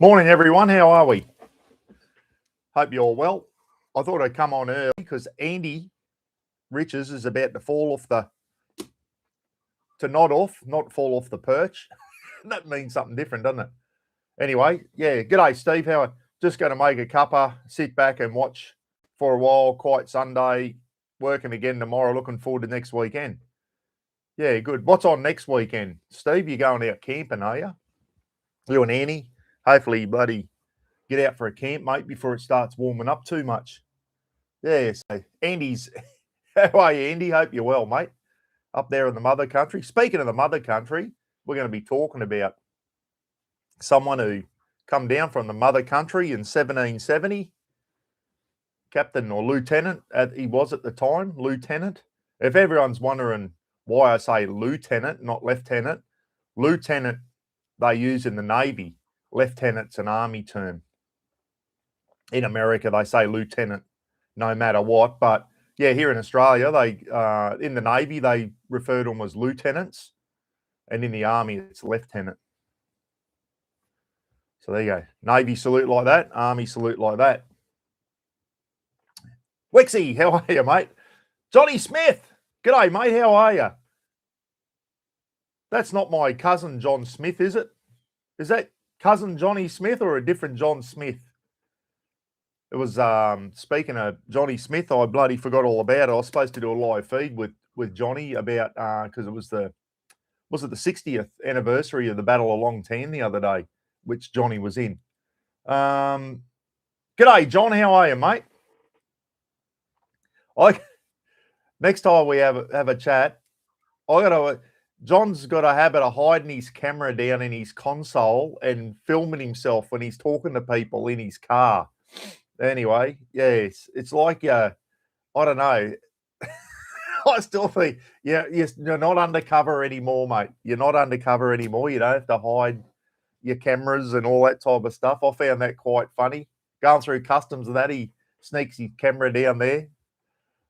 Morning, everyone. How are we? Hope you're well. I thought I'd come on early because Andy Riches is about to fall off not fall off the perch. That means something different, doesn't it? Anyway, yeah. G'day, Steve. How? Just going to make a cuppa, sit back and watch for a while. Quiet Sunday, working again tomorrow. Looking forward to next weekend. Yeah, good. What's on next weekend, Steve? You going out camping, are you? You and Annie? Hopefully, buddy, get out for a camp, mate, before it starts warming up too much. Yeah, so Andy's, how are you, Andy? Hope you're well, mate, up there in the mother country. Speaking of the mother country, we're going to be talking about someone who come down from the mother country in 1770, captain or lieutenant, he was at the time, lieutenant. If everyone's wondering why I say lieutenant, not lieutenant, they use in the Navy. Lieutenant's an army term. In America, they say lieutenant no matter what. But, yeah, here in Australia, they in the Navy, they refer to them as lieutenants. And in the Army, it's lieutenant. So there you go. Navy salute like that. Army salute like that. Wexy, how are you, mate? Johnny Smith. G'day, mate. How are you? That's not my cousin John Smith, is it? Is that cousin Johnny Smith or a different John Smith? It was, speaking of Johnny Smith, I bloody forgot all about it. I was supposed to do a live feed with Johnny about, because it was the 60th anniversary of the Battle of Long Tan the other day, which Johnny was in. G'day, John. How are you, mate? Next time we have a chat, John's got a habit of hiding his camera down in his console and filming himself when he's talking to people in his car. Anyway, yes, it's like, I don't know. I still think, you're not undercover anymore, mate. You're not undercover anymore. You don't have to hide your cameras and all that type of stuff. I found that quite funny. Going through customs and that, he sneaks his camera down there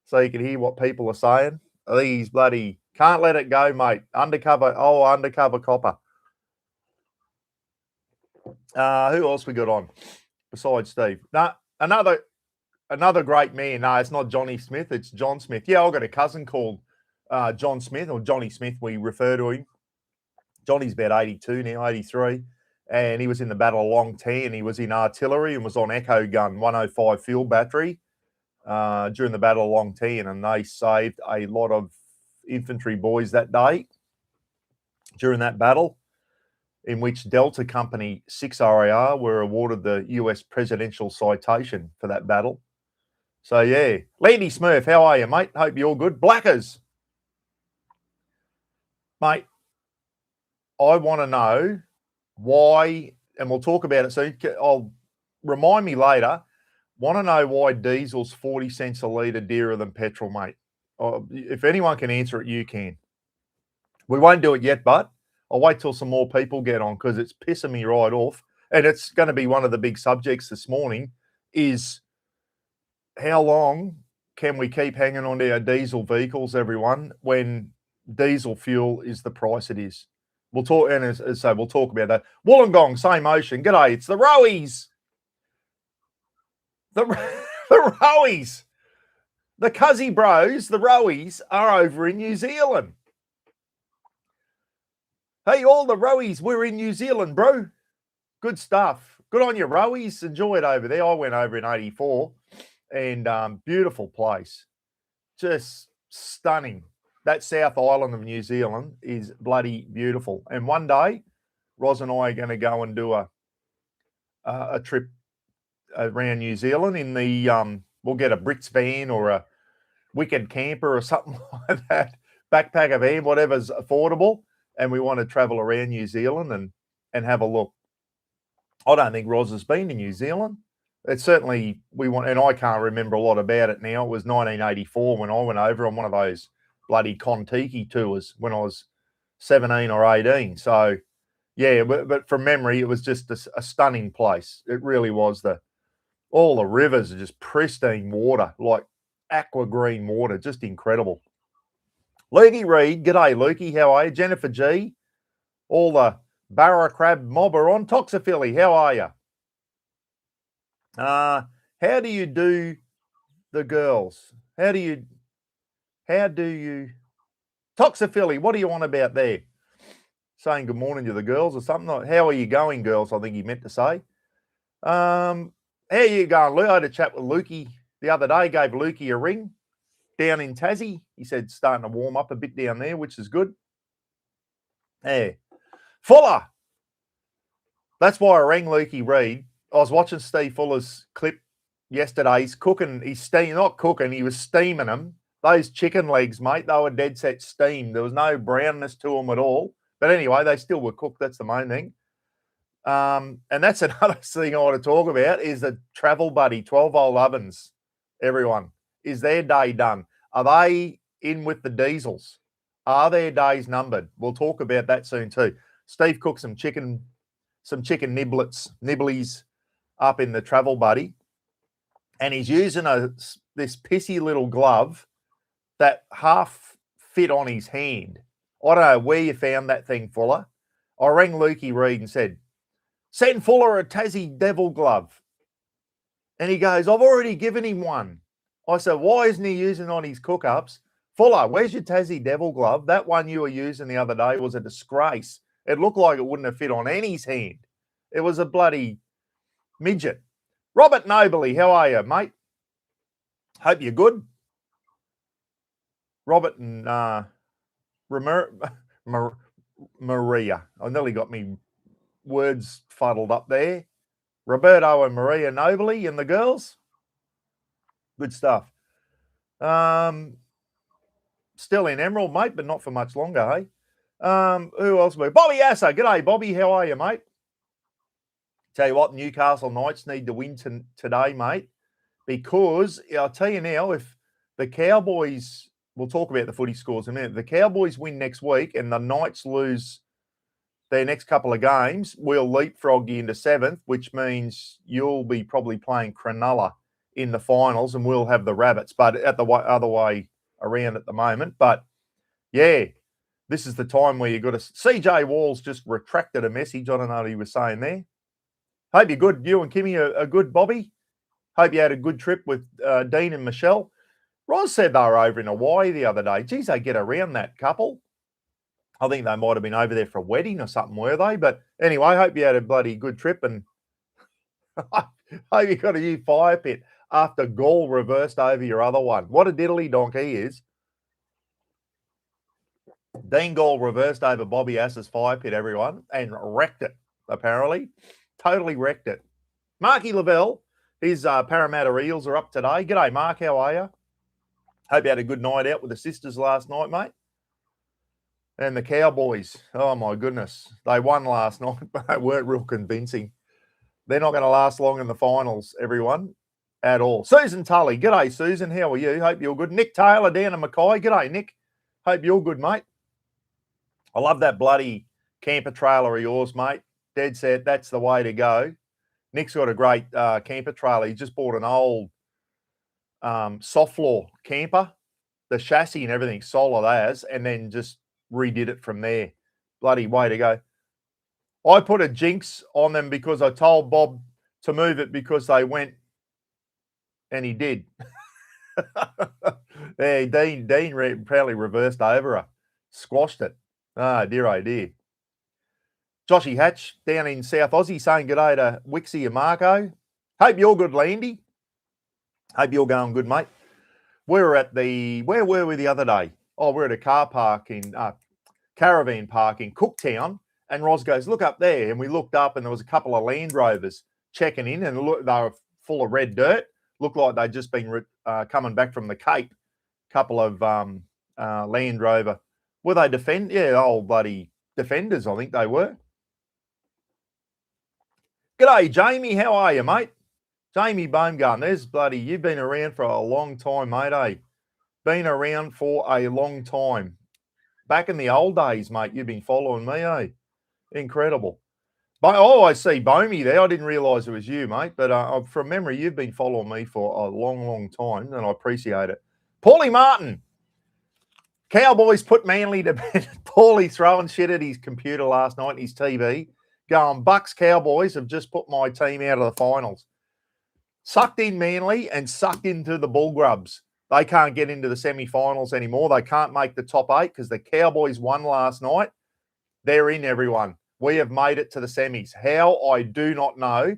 so you can hear what people are saying. I think he's bloody, can't let it go, mate. Undercover copper. Who else we got on besides Steve? No, another great man. No, it's not Johnny Smith. It's John Smith. Yeah, I've got a cousin called John Smith, or Johnny Smith, we refer to him. Johnny's about 82 now, 83. And he was in the Battle of Long Tan. He was in artillery and was on Echo Gun 105 field battery during the Battle of Long Tan. And they saved a lot of infantry boys that day during that battle, in which Delta Company 6 RAR were awarded the US Presidential Citation for that battle. So, yeah. Landy Smurf, how are you, mate? Hope you're all good. Blackers. Mate, I want to know why, and we'll talk about it soon. I'll remind me later. Want to know why diesel's 40 cents a litre dearer than petrol, mate? If anyone can answer it, you can. We won't do it yet, but I'll wait till some more people get on because it's pissing me right off. And it's going to be one of the big subjects this morning is how long can we keep hanging on to our diesel vehicles, everyone, when diesel fuel is the price it is? We'll talk, and as I say, we'll talk about that. Wollongong, same ocean. G'day, it's the Rowies. The Rowies. The Cuzzy Bros, the Rowies, are over in New Zealand. Hey, all the Rowies, we're in New Zealand, bro. Good stuff. Good on you, Rowies. Enjoy it over there. I went over in 84 and beautiful place. Just stunning. That South Island of New Zealand is bloody beautiful. And one day, Roz and I are going to go and do a trip around New Zealand in the, we'll get a Brits van or a Wicked camper or something like that, backpacker van, whatever's affordable. And we want to travel around New Zealand and have a look. I don't think Roz has been to New Zealand. It's certainly, and I can't remember a lot about it now. It was 1984 when I went over on one of those bloody Kon-Tiki tours when I was 17 or 18. So, yeah, but from memory, it was just a stunning place. It really was. All the rivers are just pristine water, like aqua green water, just incredible. Lukey Reed, g'day Lukey, how are you? Jennifer G, all the Barra Crab mob are on. Toxaphilly, how are you? How do you do the girls? How do you Toxophily, what do you want about there? Saying good morning to the girls or something like, how are you going, girls? I think he meant to say. How are you going, Lou? I had a chat with Lukey the other day, gave Lukey a ring down in Tassie. He said starting to warm up a bit down there, which is good. Yeah. Fuller. That's why I rang Lukey Reed. I was watching Steve Fuller's clip yesterday. He's cooking, not cooking, he was steaming them. Those chicken legs, mate, they were dead set steamed. There was no brownness to them at all. But anyway, they still were cooked. That's the main thing. And that's another thing I want to talk about is the Travel Buddy 12-volt ovens. Everyone, is their day done? Are they in with the diesels? Are their days numbered? We'll talk about that soon too. Steve cooked some chicken nibblies up in the Travel Buddy, and he's using this pissy little glove that half fit on his hand. I don't know where you found that thing, Fuller. I rang Lukey Reed and said, send Fuller a Tassie Devil glove. And he goes, I've already given him one. I said, why isn't he using on his cook-ups? Fuller, where's your Tassie Devil glove? That one you were using the other day was a disgrace. It looked like it wouldn't have fit on any's hand. It was a bloody midget. Robert Nobley, how are you, mate? Hope you're good. Robert and Maria. I nearly got me words fuddled up there. Roberto and Maria Nobley and the girls. Good stuff. Still in Emerald, mate, but not for much longer, hey? Who else? Bobby Asser. G'day, Bobby. How are you, mate? Tell you what, Newcastle Knights need to win today, mate, because I'll tell you now, if the Cowboys, we'll talk about the footy scores in a minute, the Cowboys win next week and the Knights lose their next couple of games, we'll leapfrog you into 7th, which means you'll be probably playing Cronulla in the finals and we'll have the Rabbits, but at the other way around at the moment. But, yeah, this is the time where you've got to... CJ Walls just retracted a message. I don't know what he was saying there. Hope you're good. You and Kimmy are good, Bobby. Hope you had a good trip with Dean and Michelle. Roz said they were over in Hawaii the other day. Geez, they get around, that couple. I think they might have been over there for a wedding or something, were they? But anyway, I hope you had a bloody good trip and I hope you got a new fire pit after Gall reversed over your other one. What a diddly donk he is. Dean Gall reversed over Bobby Ass's fire pit, everyone, and wrecked it, apparently. Totally wrecked it. Marky Lavelle, his Parramatta Eels are up today. G'day, Mark. How are you? Hope you had a good night out with the sisters last night, mate. And the Cowboys, oh, my goodness. They won last night, but they weren't real convincing. They're not going to last long in the finals, everyone, at all. Susan Tully. G'day, Susan. How are you? Hope you're good. Nick Taylor down in Mackay. G'day, Nick. Hope you're good, mate. I love that bloody camper trailer of yours, mate. Dead set, that's the way to go. Nick's got a great camper trailer. He just bought an old soft floor camper, the chassis and everything solid as, and then just redid it from there. Bloody way to go. I put a jinx on them because I told Bob to move it because they went, and he did. Yeah, Dean proudly reversed over her, squashed it. Ah, dear, oh dear. Joshy Hatch down in South Aussie saying good day to Wixie and Marco. Hope you're good, Landy. Hope you're going good, mate. We were at where were we the other day? Oh, we're at a caravan park in Cooktown. And Roz goes, look up there. And we looked up and there was a couple of Land Rovers checking in and they were full of red dirt. Looked like they'd just been coming back from the Cape. Couple of Land Rover. Were they Yeah, old bloody Defenders, I think they were. G'day, Jamie. How are you, mate? Jamie Baumgarten. There's bloody, you've been around for a long time, mate, eh? Been around for a long time. Back in the old days, mate, you've been following me, eh? Incredible. But, oh, I see Bomy there. I didn't realise it was you, mate. But from memory, you've been following me for a long, long time, and I appreciate it. Paulie Martin. Cowboys put Manly to bed. Paulie throwing shit at his computer last night, his TV. Going, Bucks Cowboys have just put my team out of the finals. Sucked in Manly and sucked into the Bull Grubs. They can't get into the semi-finals anymore. They can't make the top 8 because the Cowboys won last night. They're in, everyone. We have made it to the semis. How? I do not know.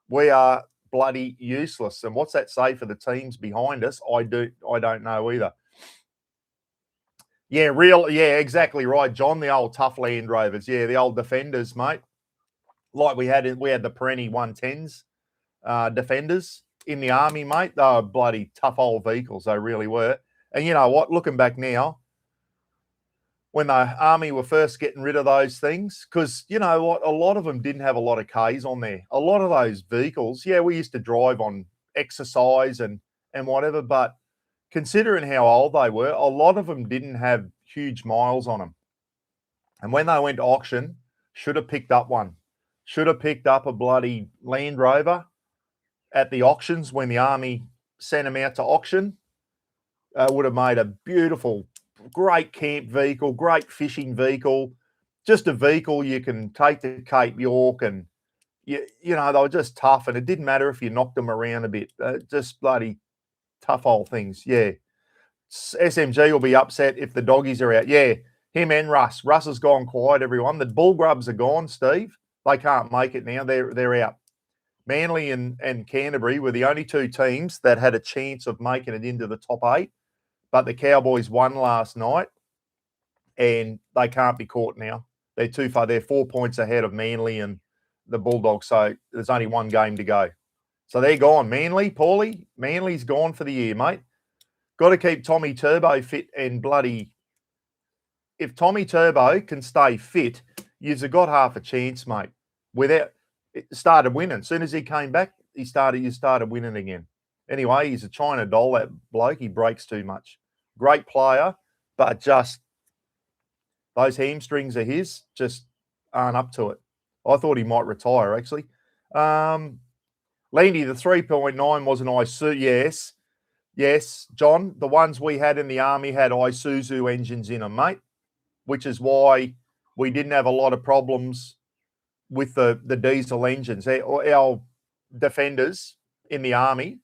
We are bloody useless. And what's that say for the teams behind us? I don't know either. Yeah, exactly right, John. The old tough Land Rovers. Yeah, the old defenders, mate. Like we had the perennial 110s defenders in the army, mate. They were bloody tough old vehicles. They really were. And you know what? Looking back now, when the army were first getting rid of those things, because you know what? A lot of them didn't have a lot of Ks on there. A lot of those vehicles, yeah, we used to drive on exercise and whatever, but considering how old they were, a lot of them didn't have huge miles on them. And when they went to auction, should have picked up one. Should have picked up a bloody Land Rover at the auctions when the army sent them out to auction. Would have made a beautiful, great camp vehicle, great fishing vehicle, just a vehicle you can take to Cape York. And, you know, they were just tough. And it didn't matter if you knocked them around a bit. Just bloody tough old things. Yeah. SMG will be upset if the doggies are out. Yeah, him and Russ. Russ has gone quiet, everyone. The Bull Grubs are gone, Steve. They can't make it now. They're out. Manly and Canterbury were the only 2 teams that had a chance of making it into the top 8. But the Cowboys won last night, and they can't be caught now. They're too far. They're 4 points ahead of Manly and the Bulldogs, so there's only one game to go. So they're gone. Manly, Paulie, Manly's gone for the year, mate. Got to keep Tommy Turbo fit and bloody... If Tommy Turbo can stay fit, you've got half a chance, mate. Without... It started winning. As soon as he came back, you started winning again. Anyway, he's a China doll, that bloke. He breaks too much. Great player, but just those hamstrings of his just aren't up to it. I thought he might retire, actually. Landy, the 3.9 was an Isuzu. Yes, John, the ones we had in the army had Isuzu engines in them, mate, which is why we didn't have a lot of problems with the diesel engines. Our defenders in the army,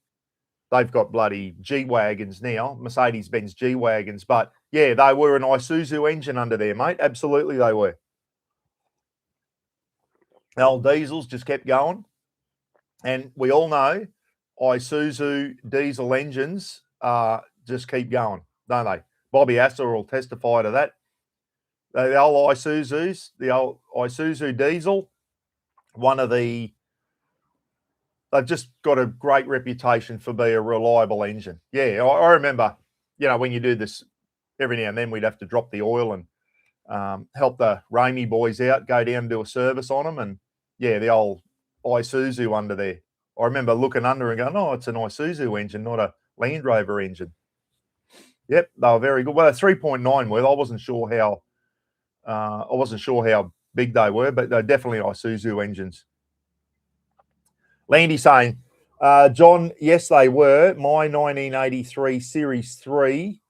they've got bloody G-Wagons now, Mercedes-Benz G-Wagons. But, yeah, they were an Isuzu engine under there, mate. Absolutely they were. The old diesels just kept going. And we all know Isuzu diesel engines just keep going, don't they? Bobby Astor will testify to that. The old Isuzus, the old Isuzu diesel, they've just got a great reputation for being a reliable engine. Yeah, I remember, you know, when you do this every now and then, we'd have to drop the oil and help the Ramey boys out, go down and do a service on them. And, yeah, the old Isuzu under there. I remember looking under and going, oh, it's an Isuzu engine, not a Land Rover engine. Yep, they were very good. Well, they're 3.9 worth. I wasn't sure how big they were, but they're definitely Isuzu engines. Landy saying, John, yes, they were. My 1983 Series 3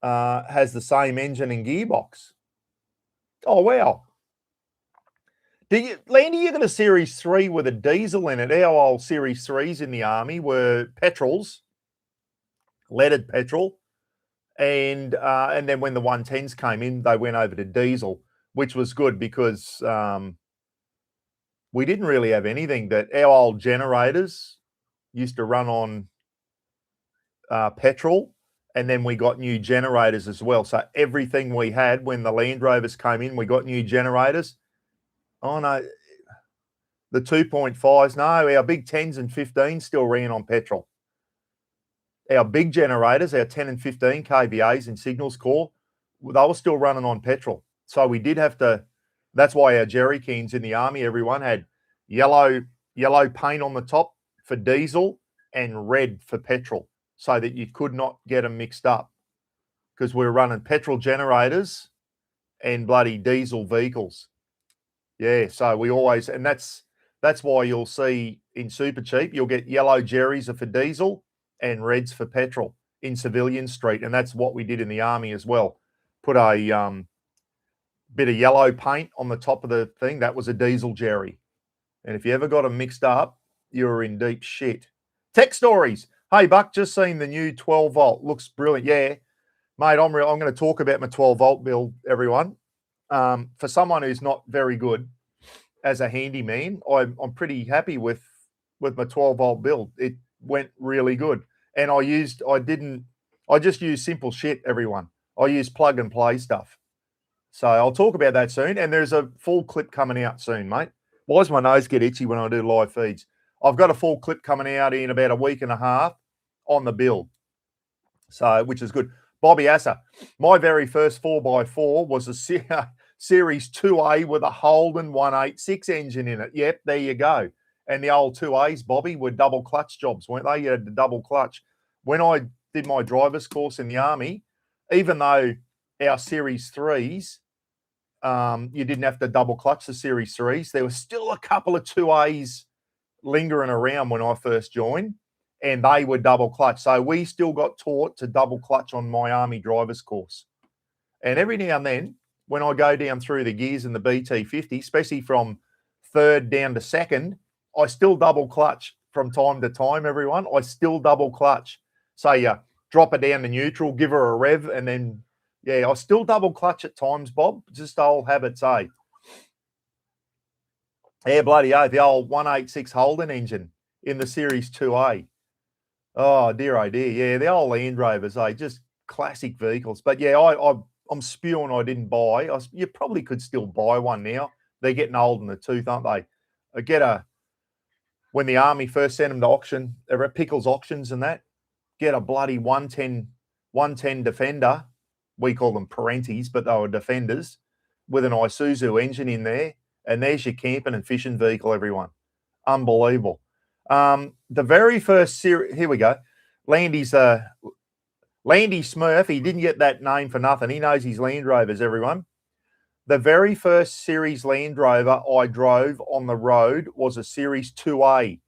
has the same engine and gearbox. Oh, wow. Landy, you got a Series 3 with a diesel in it. Our old Series 3s in the army were petrols, leaded petrol. And then when the 110s came in, they went over to diesel, which was good because we didn't really have anything. That our old generators used to run on petrol, and then we got new generators as well. So everything we had when the Land Rovers came in, we got new generators. Oh, no, the 2.5s, no, our big 10s and 15s still ran on petrol. Our big generators, our 10 and 15 kVAs in Signals Corps, they were still running on petrol. So we did have to, that's why our jerry cans in the army, everyone had yellow paint on the top for diesel and red for petrol so that you could not get them mixed up because we were running petrol generators and bloody diesel vehicles. Yeah, so we always, and that's why you'll see in Super Cheap, you'll get yellow jerrys are for diesel and reds for petrol in Civilian Street. And that's what we did in the army as well. Put a bit of yellow paint on the top of the thing. That was a diesel jerry. And if you ever got them mixed up, you were in deep shit. Tech stories. Hey, Buck, just seen the new 12 volt. Looks brilliant. Yeah, mate, I'm going to talk about my 12 volt build, everyone. For someone who's not very good as a handyman, I'm pretty happy with my 12 volt build. It went really good. And I just used simple shit, everyone. I used plug and play stuff. So I'll talk about that soon. And there's a full clip coming out soon, mate. Why does my nose get itchy when I do live feeds? I've got a full clip coming out in about a week and a half on the build. So, which is good. Bobby Asser, my very first 4x4 was a Series 2A with a Holden 186 engine in it. Yep, there you go. And the old 2As, Bobby, were double clutch jobs, weren't they? You had the double clutch. When I did my driver's course in the Army, even though our Series 3s, you didn't have to double clutch the Series 3s, there was still a couple of 2As lingering around when I first joined, and they were double clutch. So we still got taught to double clutch on my Army driver's course. And every now and then, when I go down through the gears in the BT50, especially from third down to second, I still double clutch from time to time, everyone. I still double clutch. So you drop it down to neutral, give her a rev, and then, yeah, I still double clutch at times, Bob. Just old habits, eh? Yeah, bloody oath, the old 186 Holden engine in the Series 2A. Oh, dear. Yeah, the old Land Rovers, just classic vehicles. But, yeah, I'm spewing I didn't buy. You probably could still buy one now. They're getting old in the tooth, aren't they? When the Army first sent them to auction, they're at Pickles Auctions and that, get a bloody 110 Defender. We call them Parentes, but they were Defenders, with an Isuzu engine in there. And there's your camping and fishing vehicle, everyone. Unbelievable. The very first series, here we go. Landy Smurf, he didn't get that name for nothing. He knows his Land Rovers, everyone. The very first Series Land Rover I drove on the road was a Series 2A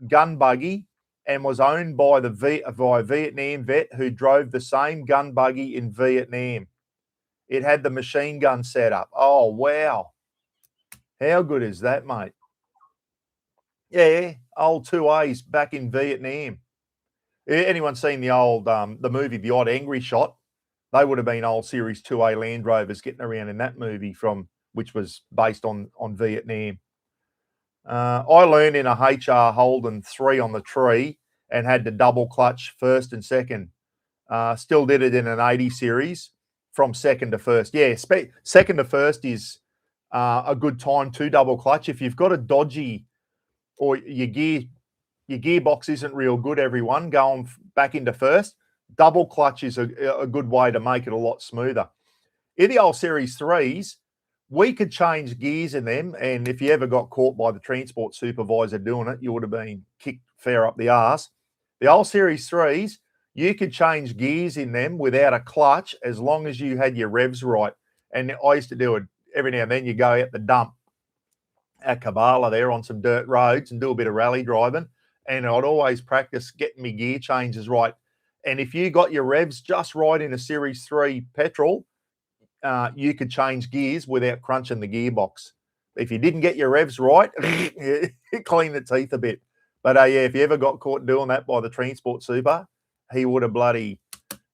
gun buggy and was owned by a Vietnam vet who drove the same gun buggy in Vietnam. It had the machine gun set up. Oh, wow. How good is that, mate? Yeah, old 2As back in Vietnam. Anyone seen the old the movie The Odd Angry Shot? They would have been old Series 2A Land Rovers getting around in that movie which was based on Vietnam. I learned in a HR Holden 3 on the tree and had to double clutch first and second. Still did it in an 80 series from second to first. Yeah, second to first is a good time to double clutch. If you've got a dodgy or your gearbox isn't real good, everyone, going back into first, double clutch is a good way to make it a lot smoother. In the old Series 3s, we could change gears in them, and if you ever got caught by the transport supervisor doing it, you would have been kicked fair up the arse. The old Series 3s, you could change gears in them without a clutch as long as you had your revs right. And I used to do it every now and then. You go out the dump at Kabbalah there on some dirt roads and do a bit of rally driving, and I'd always practice getting my gear changes right. And if you got your revs just right in a Series 3 petrol, you could change gears without crunching the gearbox. If you didn't get your revs right, clean the teeth a bit. But yeah, if you ever got caught doing that by the transport super, he would have bloody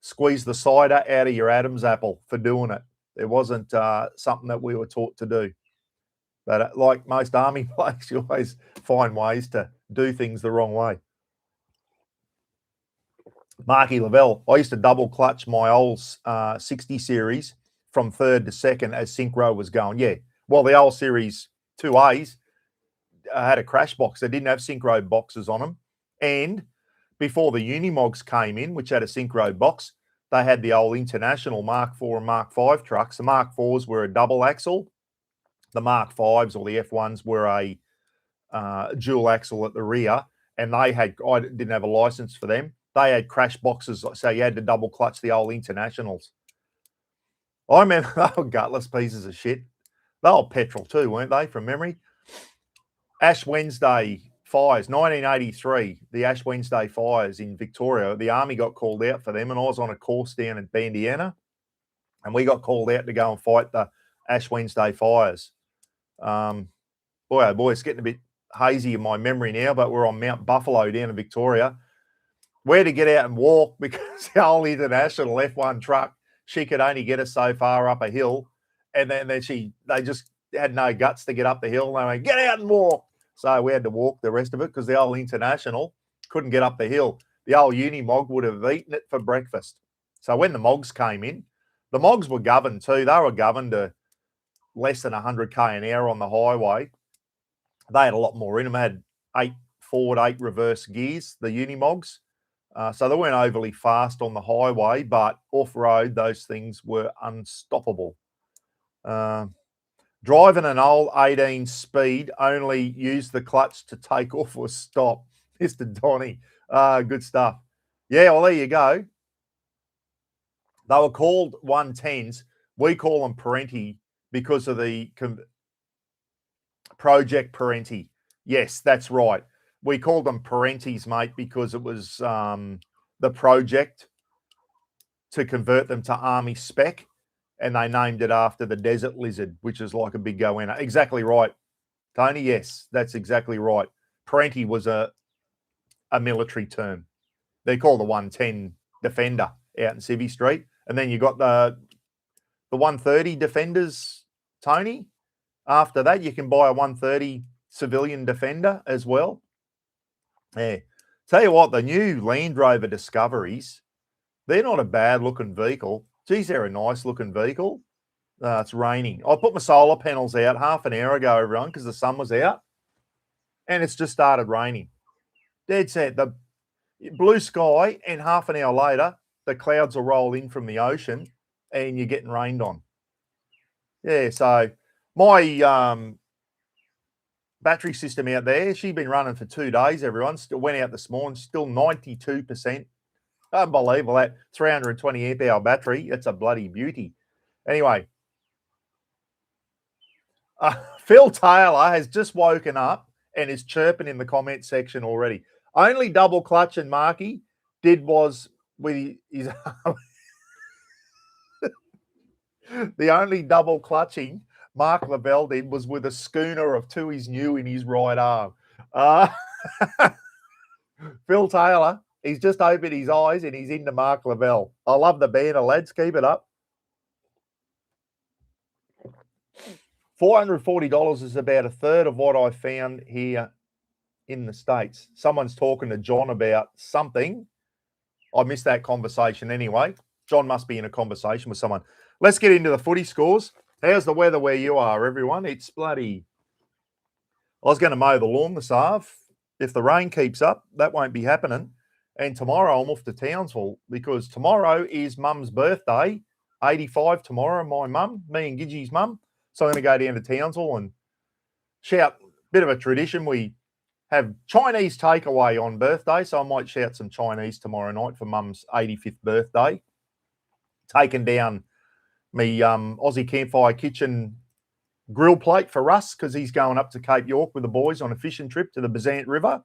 squeezed the cider out of your Adam's apple for doing it. It wasn't something that we were taught to do. But like most Army blokes, you always find ways to do things the wrong way. Marky Lavelle, I used to double clutch my old 60 series from third to second as synchro was going. Yeah, well, the old Series 2As had a crash box. They didn't have synchro boxes on them. And before the Unimogs came in, which had a synchro box, they had the old International Mark IV and Mark V trucks. The Mark IVs were a double axle. The Mark Vs or the F1s were a dual axle at the rear, and I didn't have a license for them. They had crash boxes, so you had to double clutch the old Internationals. I remember they were gutless pieces of shit. They were petrol too, weren't they, from memory? Ash Wednesday fires, 1983, the Ash Wednesday fires in Victoria. The Army got called out for them, and I was on a course down in Bandiana, and we got called out to go and fight the Ash Wednesday fires. Boy, oh boy, it's getting a bit hazy in my memory now, but we're on Mount Buffalo down in Victoria. we had to get out and walk because the old international F1 truck, she could only get us so far up a hill. And then they just had no guts to get up the hill. They went, get out and walk. So we had to walk the rest of it because the old international couldn't get up the hill. The old Unimog would have eaten it for breakfast. So when the Mogs came in, the Mogs were governed too. They were governed to less than 100k an hour on the highway. They had a lot more in them. They had 8 forward, 8 reverse gears, the Unimogs. So they weren't overly fast on the highway, but off-road, those things were unstoppable. Driving an old 18 speed, only use the clutch to take off or stop. Mr. Donny. Good stuff. Yeah, well, there you go. They were called 110s. We call them Parenti because of the Project Parenti. Yes, that's right. We called them Parentis, mate, because it was the project to convert them to Army spec, and they named it after the desert lizard, which is like a big goanna. Exactly right, Tony. Yes, that's exactly right. Parenti was a military term. They're called the 110 Defender out in Civvy Street. And then you got the 130 Defenders, Tony. After that, you can buy a 130 civilian Defender as well. Yeah. Tell you what, the new Land Rover Discoveries, they're not a bad-looking vehicle. Geez, they're a nice-looking vehicle. It's raining. I put my solar panels out half an hour ago, everyone, because the sun was out, and it's just started raining. Dead set. The blue sky, and half an hour later, the clouds will roll in from the ocean, and you're getting rained on. Yeah, so my battery system out there, she's been running for 2 days, everyone. Still went out this morning, still 92%. Unbelievable, that 320 amp hour battery. It's a bloody beauty. Anyway, Phil Taylor has just woken up and is chirping in the comment section already. Only double clutching Marky did was with his the only double clutching Mark Lavelle did was with a schooner of 2 he's new in his right arm. Phil Taylor, he's just opened his eyes and he's into Mark Lavelle. I love the banner, lads. Keep it up. $440 is about a third of what I found here in the States. Someone's talking to John about something. I missed that conversation anyway. John must be in a conversation with someone. Let's get into the footy scores. How's the weather where you are, everyone? It's bloody... I was going to mow the lawn this half. If the rain keeps up, that won't be happening. And tomorrow I'm off to Townsville because tomorrow is Mum's birthday. 85 tomorrow, my mum, me and Gidgey's mum. So I'm going to go down to Townsville and shout. Bit of a tradition. We have Chinese takeaway on birthday, so I might shout some Chinese tomorrow night for Mum's 85th birthday. Taking down me Aussie Campfire Kitchen grill plate for Russ because he's going up to Cape York with the boys on a fishing trip to the Bazant River,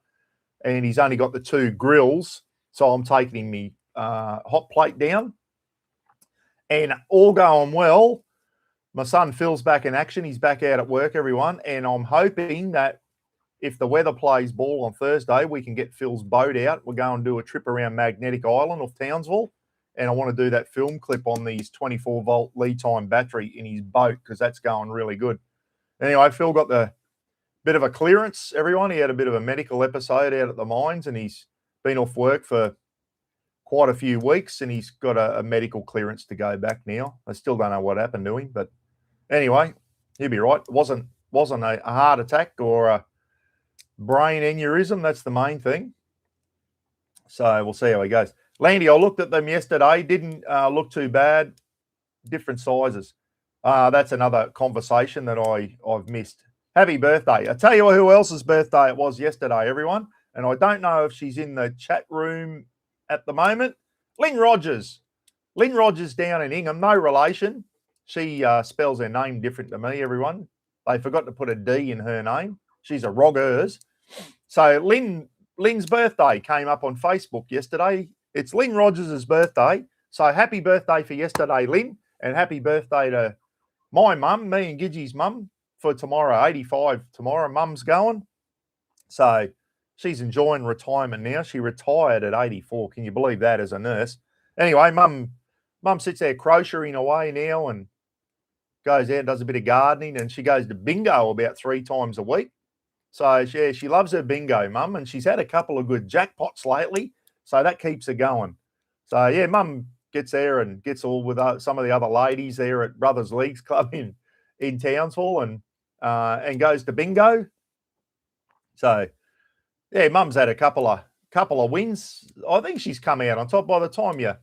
and he's only got the 2 grills, so I'm taking him me hot plate down. And all going well. My son Phil's back in action. He's back out at work, everyone, and I'm hoping that if the weather plays ball on Thursday, we can get Phil's boat out. We're going to do a trip around Magnetic Island off Townsville. And I want to do that film clip on these 24-volt lead time battery in his boat because that's going really good. Anyway, Phil got the bit of a clearance, everyone. He had a bit of a medical episode out at the mines and he's been off work for quite a few weeks and he's got a medical clearance to go back now. I still don't know what happened to him, but anyway, he'll be right. It wasn't a heart attack or a brain aneurysm. That's the main thing. So we'll see how he goes. Landy, I looked at them yesterday. Didn't look too bad. Different sizes. That's another conversation that I've missed. Happy birthday. I tell you who else's birthday it was yesterday, everyone. And I don't know if she's in the chat room at the moment. Lynn Rogers. Lynn Rogers down in Ingham. No relation. She spells her name different to me, everyone. They forgot to put a D in her name. She's a Rogers. So Lynn's birthday came up on Facebook yesterday. It's Lynn Rogers' birthday. So happy birthday for yesterday, Lynn. And happy birthday to my mum, me and Gidgey's mum, for tomorrow. 85 tomorrow, mum's going. So she's enjoying retirement now. She retired at 84. Can you believe that, as a nurse? Anyway, mum sits there crocheting away now and goes out and does a bit of gardening, and she goes to bingo about 3 times a week. So, yeah, she loves her bingo, mum, and she's had a couple of good jackpots lately, so that keeps her going. So, yeah, mum gets there and gets all with some of the other ladies there at Brothers Leagues Club in Townsville and goes to bingo. So, yeah, mum's had a couple of wins. I think she's come out on top. By the time if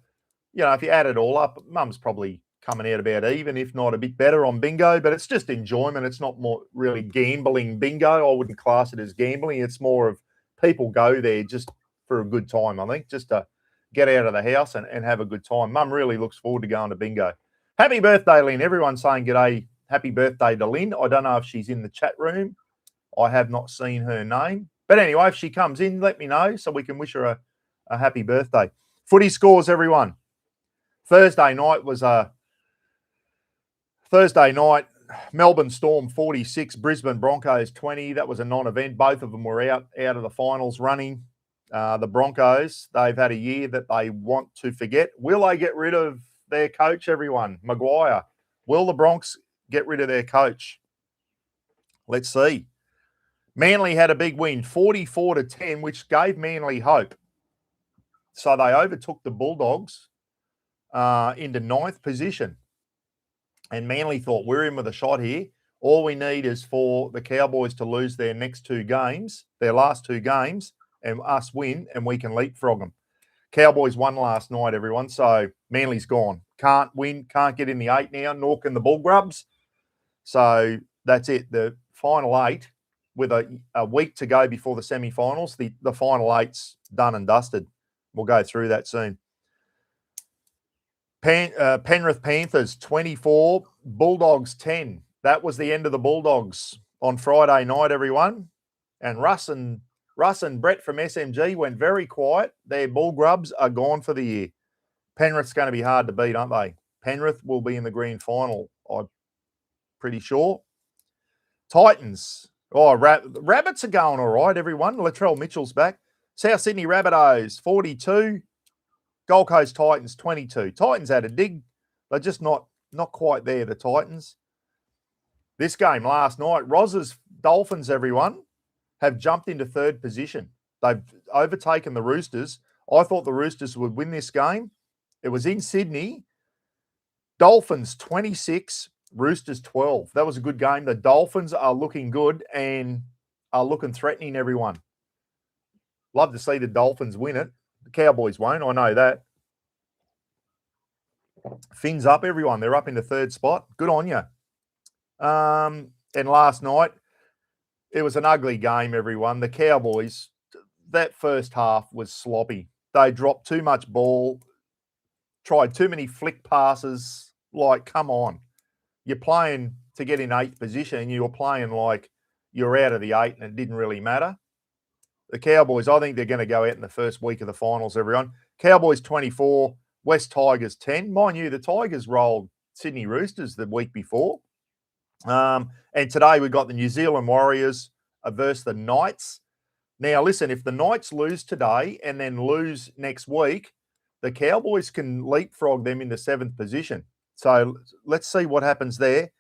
you add it all up, mum's probably coming out about even, if not a bit better on bingo, but it's just enjoyment. It's not more really gambling bingo. I wouldn't class it as gambling. It's more of people go there just for a good time, I think, just to get out of the house and have a good time. Mum really looks forward to going to bingo. Happy birthday, Lynn. Everyone's saying g'day, happy birthday to Lynn. I don't know if she's in the chat room. I have not seen her name. But anyway, if she comes in, let me know so we can wish her a happy birthday. Footy scores, everyone. Thursday night, Melbourne Storm 46, Brisbane Broncos 20. That was a non-event. Both of them were out of the finals running. The Broncos, they've had a year that they want to forget. Will they get rid of their coach, everyone? Maguire. Will the Bronx get rid of their coach? Let's see. Manly had a big win, 44-10, which gave Manly hope. So they overtook the Bulldogs into 9th position. And Manly thought, we're in with a shot here. All we need is for the Cowboys to lose their last 2 games, and us win, and we can leapfrog them. Cowboys won last night, everyone. So Manly's gone. Can't win, can't get in the 8 now, nor can the Bullgrubs. So that's it. The final 8, with a week to go before the semi-finals, the final 8's done and dusted. We'll go through that soon. Penrith Panthers 24, Bulldogs 10. That was the end of the Bulldogs on Friday night, everyone. And Russ and Brett from SMG went very quiet. Their Bullgrubs are gone for the year. Penrith's going to be hard to beat, aren't they? Penrith will be in the grand final, I'm pretty sure. Titans. Oh, Rabbits are going all right, everyone. Latrell Mitchell's back. South Sydney Rabbitohs 42. Gold Coast Titans 22. Titans had a dig. They're just not quite there, the Titans. This game last night, Roz's Dolphins, everyone, have jumped into 3rd position. They've overtaken the Roosters. I thought the Roosters would win this game. It was in Sydney. Dolphins 26, Roosters 12. That was a good game. The Dolphins are looking good and are looking threatening, everyone. Love to see the Dolphins win it. The Cowboys won't, I know that. Fins up, everyone. They're up in the 3rd spot. Good on you. And last night, it was an ugly game, everyone. The Cowboys, that first half was sloppy. They dropped too much ball, tried too many flick passes. Like, come on. You're playing to get in 8th position, and you were playing like you're out of the 8 and it didn't really matter. The Cowboys, I think they're going to go out in the first week of the finals, everyone. Cowboys 24, West Tigers 10. Mind you, the Tigers rolled Sydney Roosters the week before. And today we've got the New Zealand Warriors versus the Knights. Now, listen, if the Knights lose today and then lose next week, the Cowboys can leapfrog them into 7th position. So let's see what happens there.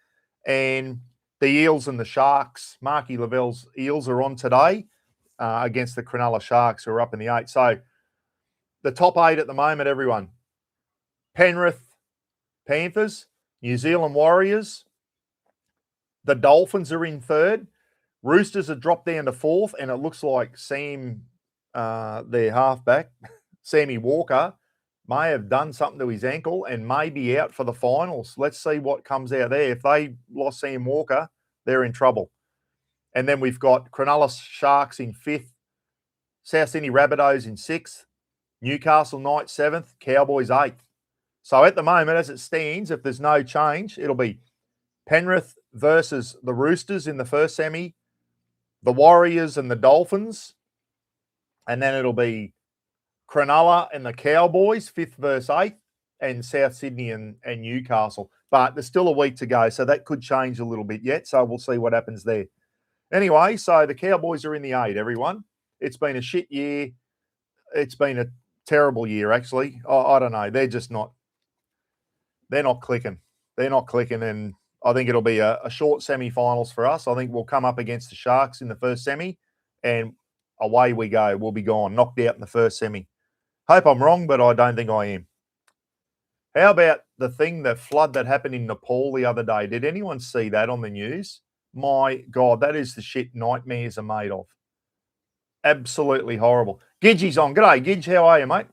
And the Eels and the Sharks, Marky Lavell's Eels are on today. Against the Cronulla Sharks, who are up in the 8. So the top 8 at the moment, everyone. Penrith Panthers, New Zealand Warriors. The Dolphins are in 3rd. Roosters have dropped down to 4th, and it looks like Sam, their halfback, Sammy Walker, may have done something to his ankle and may be out for the finals. Let's see what comes out there. If they lost Sam Walker, they're in trouble. And then we've got Cronulla Sharks in 5th, South Sydney Rabbitohs in 6th, Newcastle Knights 7th, Cowboys 8th. So at the moment, as it stands, if there's no change, it'll be Penrith versus the Roosters in the first semi, the Warriors and the Dolphins, and then it'll be Cronulla and the Cowboys, 5th versus 8th, and South Sydney and Newcastle. But there's still a week to go, so that could change a little bit yet. So we'll see what happens there. Anyway, so the Cowboys are in the 8, everyone. It's been a shit year. It's been a terrible year, actually. I don't know. They're just not. They're not clicking. They're not clicking, and I think it'll be a short semi-finals for us. I think we'll come up against the Sharks in the first semi, and away we go. We'll be gone, knocked out in the first semi. Hope I'm wrong, but I don't think I am. How about the flood that happened in Nepal the other day? Did anyone see that on the news? My God, that is the shit nightmares are made of. Absolutely horrible. Gidgey's on. G'day, Gidge. How are you, mate?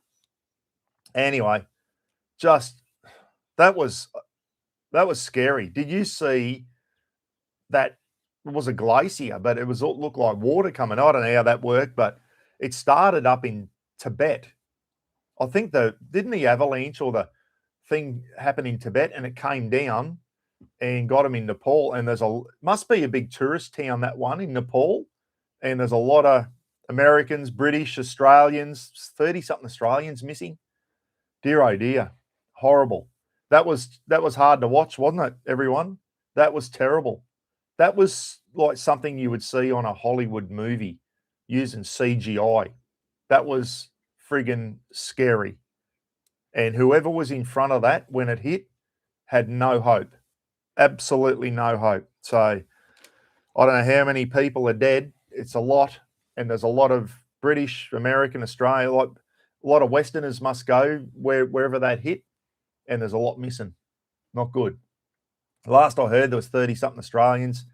Anyway, just that was scary. Did you see that? It was a glacier, but it looked like water coming. I don't know how that worked, but it started up in Tibet. I think didn't the avalanche or the thing happen in Tibet, and it came down and got them in Nepal. And must be a big tourist town, that one in Nepal. And there's a lot of Americans, British, Australians, 30-something Australians missing. Dear, oh dear. Horrible. That was hard to watch, wasn't it, everyone? That was terrible. That was like something you would see on a Hollywood movie using CGI. That was friggin' scary. And whoever was in front of that when it hit had no hope. Absolutely no hope. So I don't know how many people are dead. It's a lot. And there's a lot of British, American, Australia, a lot of Westerners must go wherever that hit. And there's a lot missing. Not good. Last I heard, there was 30-something Australians,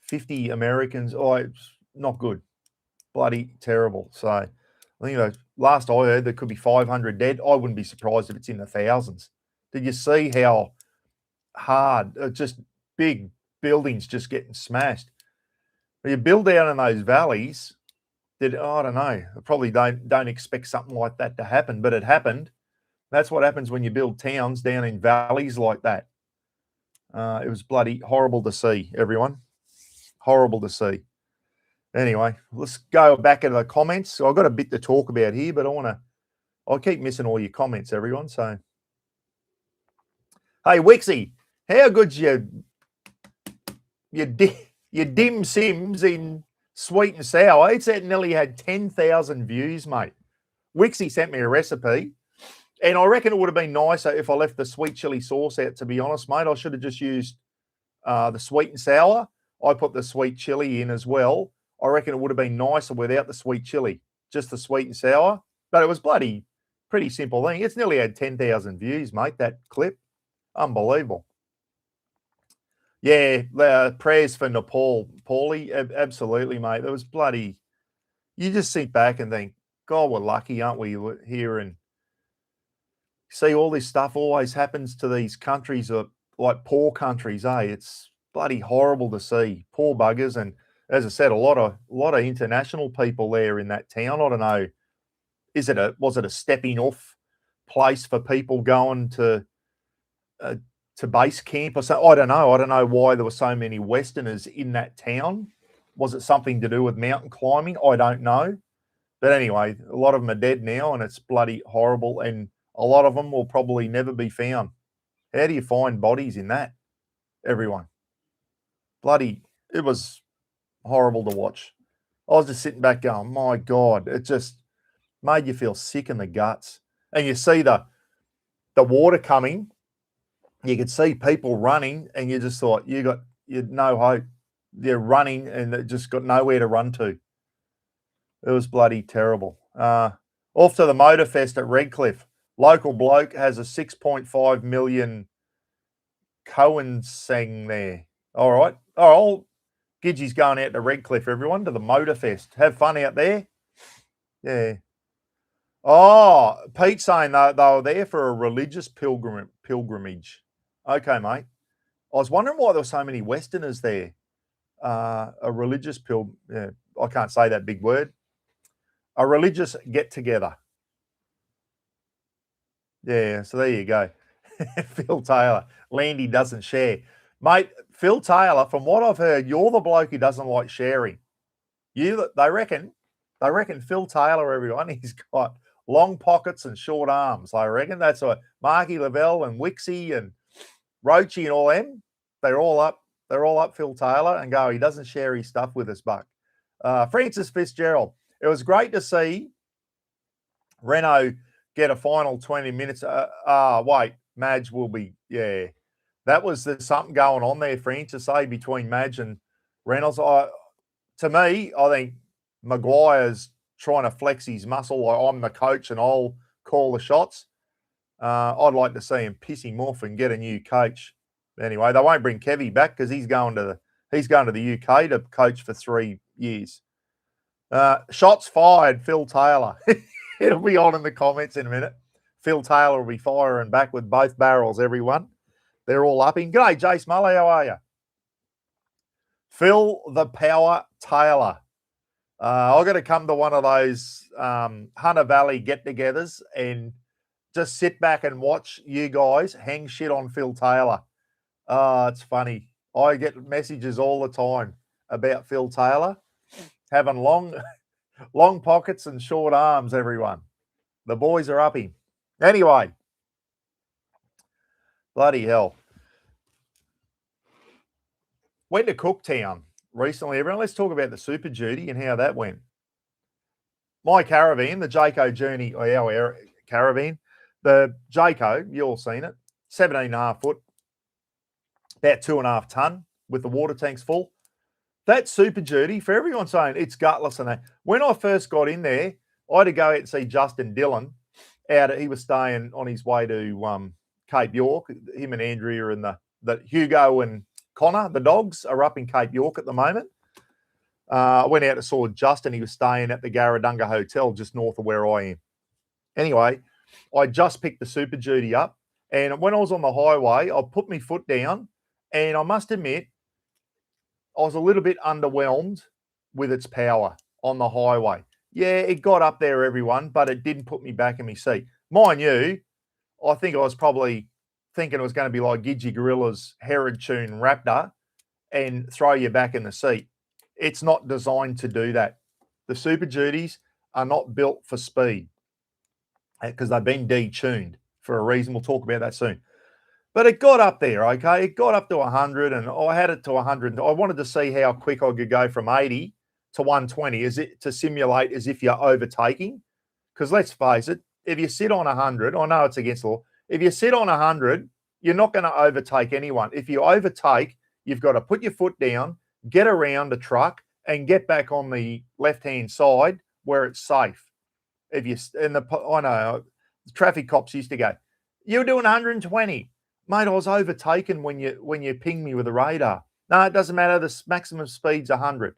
50 Americans. Oh, it's not good. Bloody terrible. So I think last I heard, there could be 500 dead. I wouldn't be surprised if it's in the thousands. Did you see how hard, just big buildings just getting smashed? When you build down in those valleys, I don't know. I probably don't expect something like that to happen, but it happened. That's what happens when you build towns down in valleys like that. It was bloody horrible to see, everyone. Horrible to see. Anyway, let's go back into the comments. So I've got a bit to talk about here, but I'll keep missing all your comments, everyone. So, hey, Wixie, how good's your dim sims in sweet and sour? It's nearly had 10,000 views, mate. Wixie sent me a recipe, and I reckon it would have been nicer if I left the sweet chili sauce out, to be honest, mate. I should have just used the sweet and sour. I put the sweet chili in as well. I reckon it would have been nicer without the sweet chili, just the sweet and sour. But it was pretty simple thing. It's nearly had 10,000 views, mate, that clip. Unbelievable. Yeah, prayers for Nepal, Paulie. Absolutely, mate. It was bloody. You just sit back and think, God, we're lucky, aren't we, here? And see, all this stuff always happens to these countries, like poor countries, eh? It's bloody horrible to see. Poor buggers. And as I said, a lot of international people there in that town. I don't know. Was it a stepping off place for people going to base camp or something? I don't know. I don't know why there were so many Westerners in that town. Was it something to do with mountain climbing? I don't know. But anyway, a lot of them are dead now, and it's bloody horrible. And a lot of them will probably never be found. How do you find bodies in that, everyone? Bloody, it was horrible to watch. I was just sitting back going, my God, it just made you feel sick in the guts. And you see the water coming, you could see people running, and you just thought you had no hope. They're running, and they just got nowhere to run to. It was bloody terrible. Off to the Motorfest at Redcliffe. Local bloke has a 6.5 million Cohen sang there. All right. Gidgey's going out to Redcliffe, everyone, to the Motorfest. Have fun out there. Yeah. Oh, Pete's saying they were there for a religious pilgrimage. Okay, mate. I was wondering why there were so many Westerners there. A religious I can't say that big word. A religious get-together. Yeah, so there you go. Phil Taylor. Landy doesn't share. Mate, Phil Taylor, from what I've heard, you're the bloke who doesn't like sharing. They reckon Phil Taylor, everyone, he's got long pockets and short arms. I reckon that's what Marky Lavelle and Wixie and Roachy and all them, they're all up Phil Taylor and go, he doesn't share his stuff with us, Buck. Francis Fitzgerald. It was great to see Renault get a final 20 minutes. Wait, Madge will be, yeah. That was there's something going on there, friend, to say between Madge and Reynolds. To me, I think Maguire's trying to flex his muscle. Like, I'm the coach and I'll call the shots. I'd like to see him piss him off and get a new coach. Anyway, they won't bring Kevy back because he's going to the UK to coach for 3 years. Shots fired, Phil Taylor. It'll be on in the comments in a minute. Phil Taylor will be firing back with both barrels, everyone. They're all upping. G'day, Jace Mulley. How are you? Phil the Power Taylor. I've got to come to one of those Hunter Valley get-togethers and just sit back and watch you guys hang shit on Phil Taylor. It's funny. I get messages all the time about Phil Taylor having long pockets and short arms, everyone. The boys are upping. Anyway, bloody hell. Went to Cooktown recently, everyone. Let's talk about the Superduty and how that went. My caravan, the Jayco Journey, our caravan, the Jayco, you all seen it, 17.5 foot, about 2.5 ton with the water tanks full. That Superduty, for everyone saying it's gutless and that, when I first got in there, I had to go out and see Justin Dillon. He was staying on his way to Cape York. Him and Andrea and the Hugo and Connor, the dogs, are up in Cape York at the moment. I went out and saw Justin. He was staying at the Garradunga Hotel just north of where I am. Anyway, I just picked the Superduty up, and when I was on the highway, I put my foot down, and I must admit, I was a little bit underwhelmed with its power on the highway. Yeah, it got up there, everyone, but it didn't put me back in my seat. Mind you, I think I was probably thinking it was going to be like Gidgee Gorilla's Herod Tune Raptor and throw you back in the seat. It's not designed to do that. The Superduties are not built for speed because they've been detuned for a reason. We'll talk about that soon. But it got up there, okay? It got up to 100, and I had it to 100. I wanted to see how quick I could go from 80 to 120 to simulate as if you're overtaking. Because let's face it, if you sit on 100, I know it's against the law. If you sit on 100, you're not going to overtake anyone. If you overtake, you've got to put your foot down, get around the truck, and get back on the left-hand side where it's safe. I know the traffic cops used to go, "You're doing 120, mate. I was overtaken when you pinged me with the radar." No, it doesn't matter. The maximum speed's 100.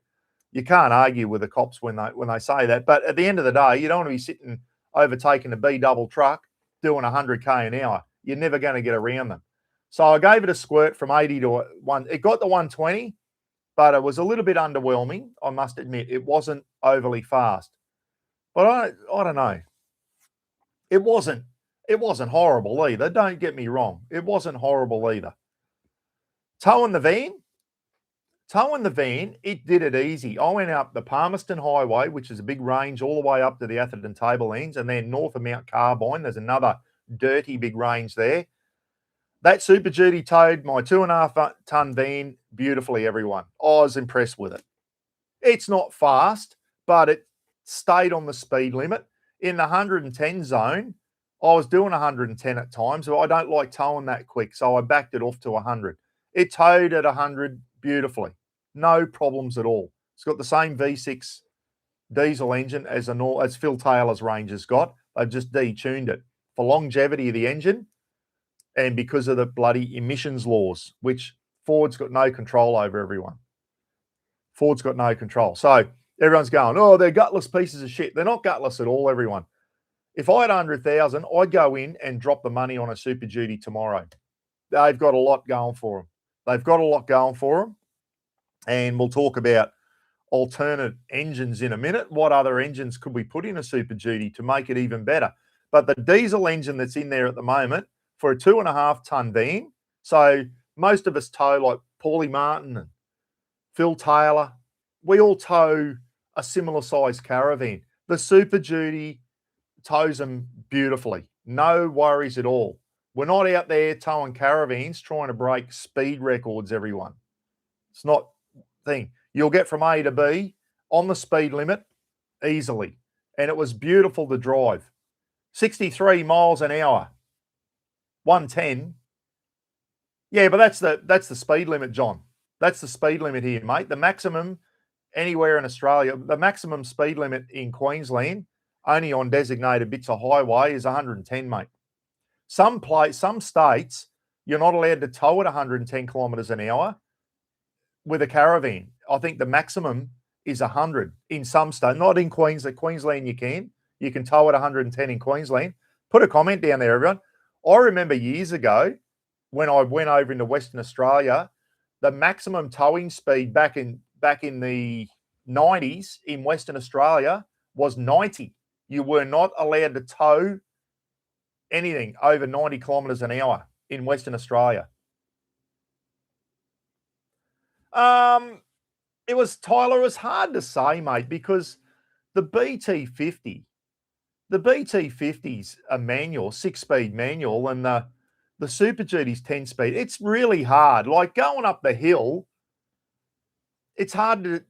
You can't argue with the cops when they say that. But at the end of the day, you don't want to be sitting overtaking a B-double truck doing 100k an hour. You're never going to get around them. So I gave it a squirt from 80 to 1. It got to 120, but it was a little bit underwhelming, I must admit. It wasn't overly fast. But I don't know. It wasn't horrible either. Don't get me wrong. It wasn't horrible either. Towing the van, it did it easy. I went up the Palmerston Highway, which is a big range, all the way up to the Atherton Tablelands, and then north of Mount Carbine. There's another dirty big range there. That Superduty towed my 2.5 ton van beautifully, everyone. I was impressed with it. It's not fast, but it stayed on the speed limit. In the 110 zone, I was doing 110 at times, so I don't like towing that quick, so I backed it off to 100. It towed at 100 beautifully. No problems at all. It's got the same V6 diesel engine as Phil Taylor's Range has got. They've just detuned it for longevity of the engine and because of the bloody emissions laws, which Ford's got no control over, everyone. Ford's got no control. So everyone's going, "Oh, they're gutless pieces of shit." They're not gutless at all, everyone. If I had 100,000, I'd go in and drop the money on a Superduty tomorrow. They've got a lot going for them. And we'll talk about alternate engines in a minute. What other engines could we put in a Superduty to make it even better? But the diesel engine that's in there at the moment for a 2.5 ton van, so most of us tow like Paulie Martin and Phil Taylor, we all tow a similar size caravan. The Superduty tows them beautifully. No worries at all. We're not out there towing caravans trying to break speed records, everyone. It's not a thing. You'll get from A to B on the speed limit easily. And it was beautiful to drive. 63 miles an hour, 110. Yeah, but that's the speed limit, John. That's the speed limit here, mate. The maximum anywhere in Australia, the maximum speed limit in Queensland, only on designated bits of highway, is 110, mate. Some states, you're not allowed to tow at 110 kilometres an hour with a caravan. I think the maximum is 100 in some states, not in Queensland. Queensland you can tow at 110 in Queensland. Put a comment down there, everyone. I remember years ago when I went over into Western Australia, the maximum towing speed back in the 90s in Western Australia was 90. You were not allowed to tow anything over 90 kilometres an hour in Western Australia. It was hard to say, mate, because the BT50's a manual, 6-speed manual, and the Superduty's 10-speed. It's really hard. Like going up the hill, it's hard to.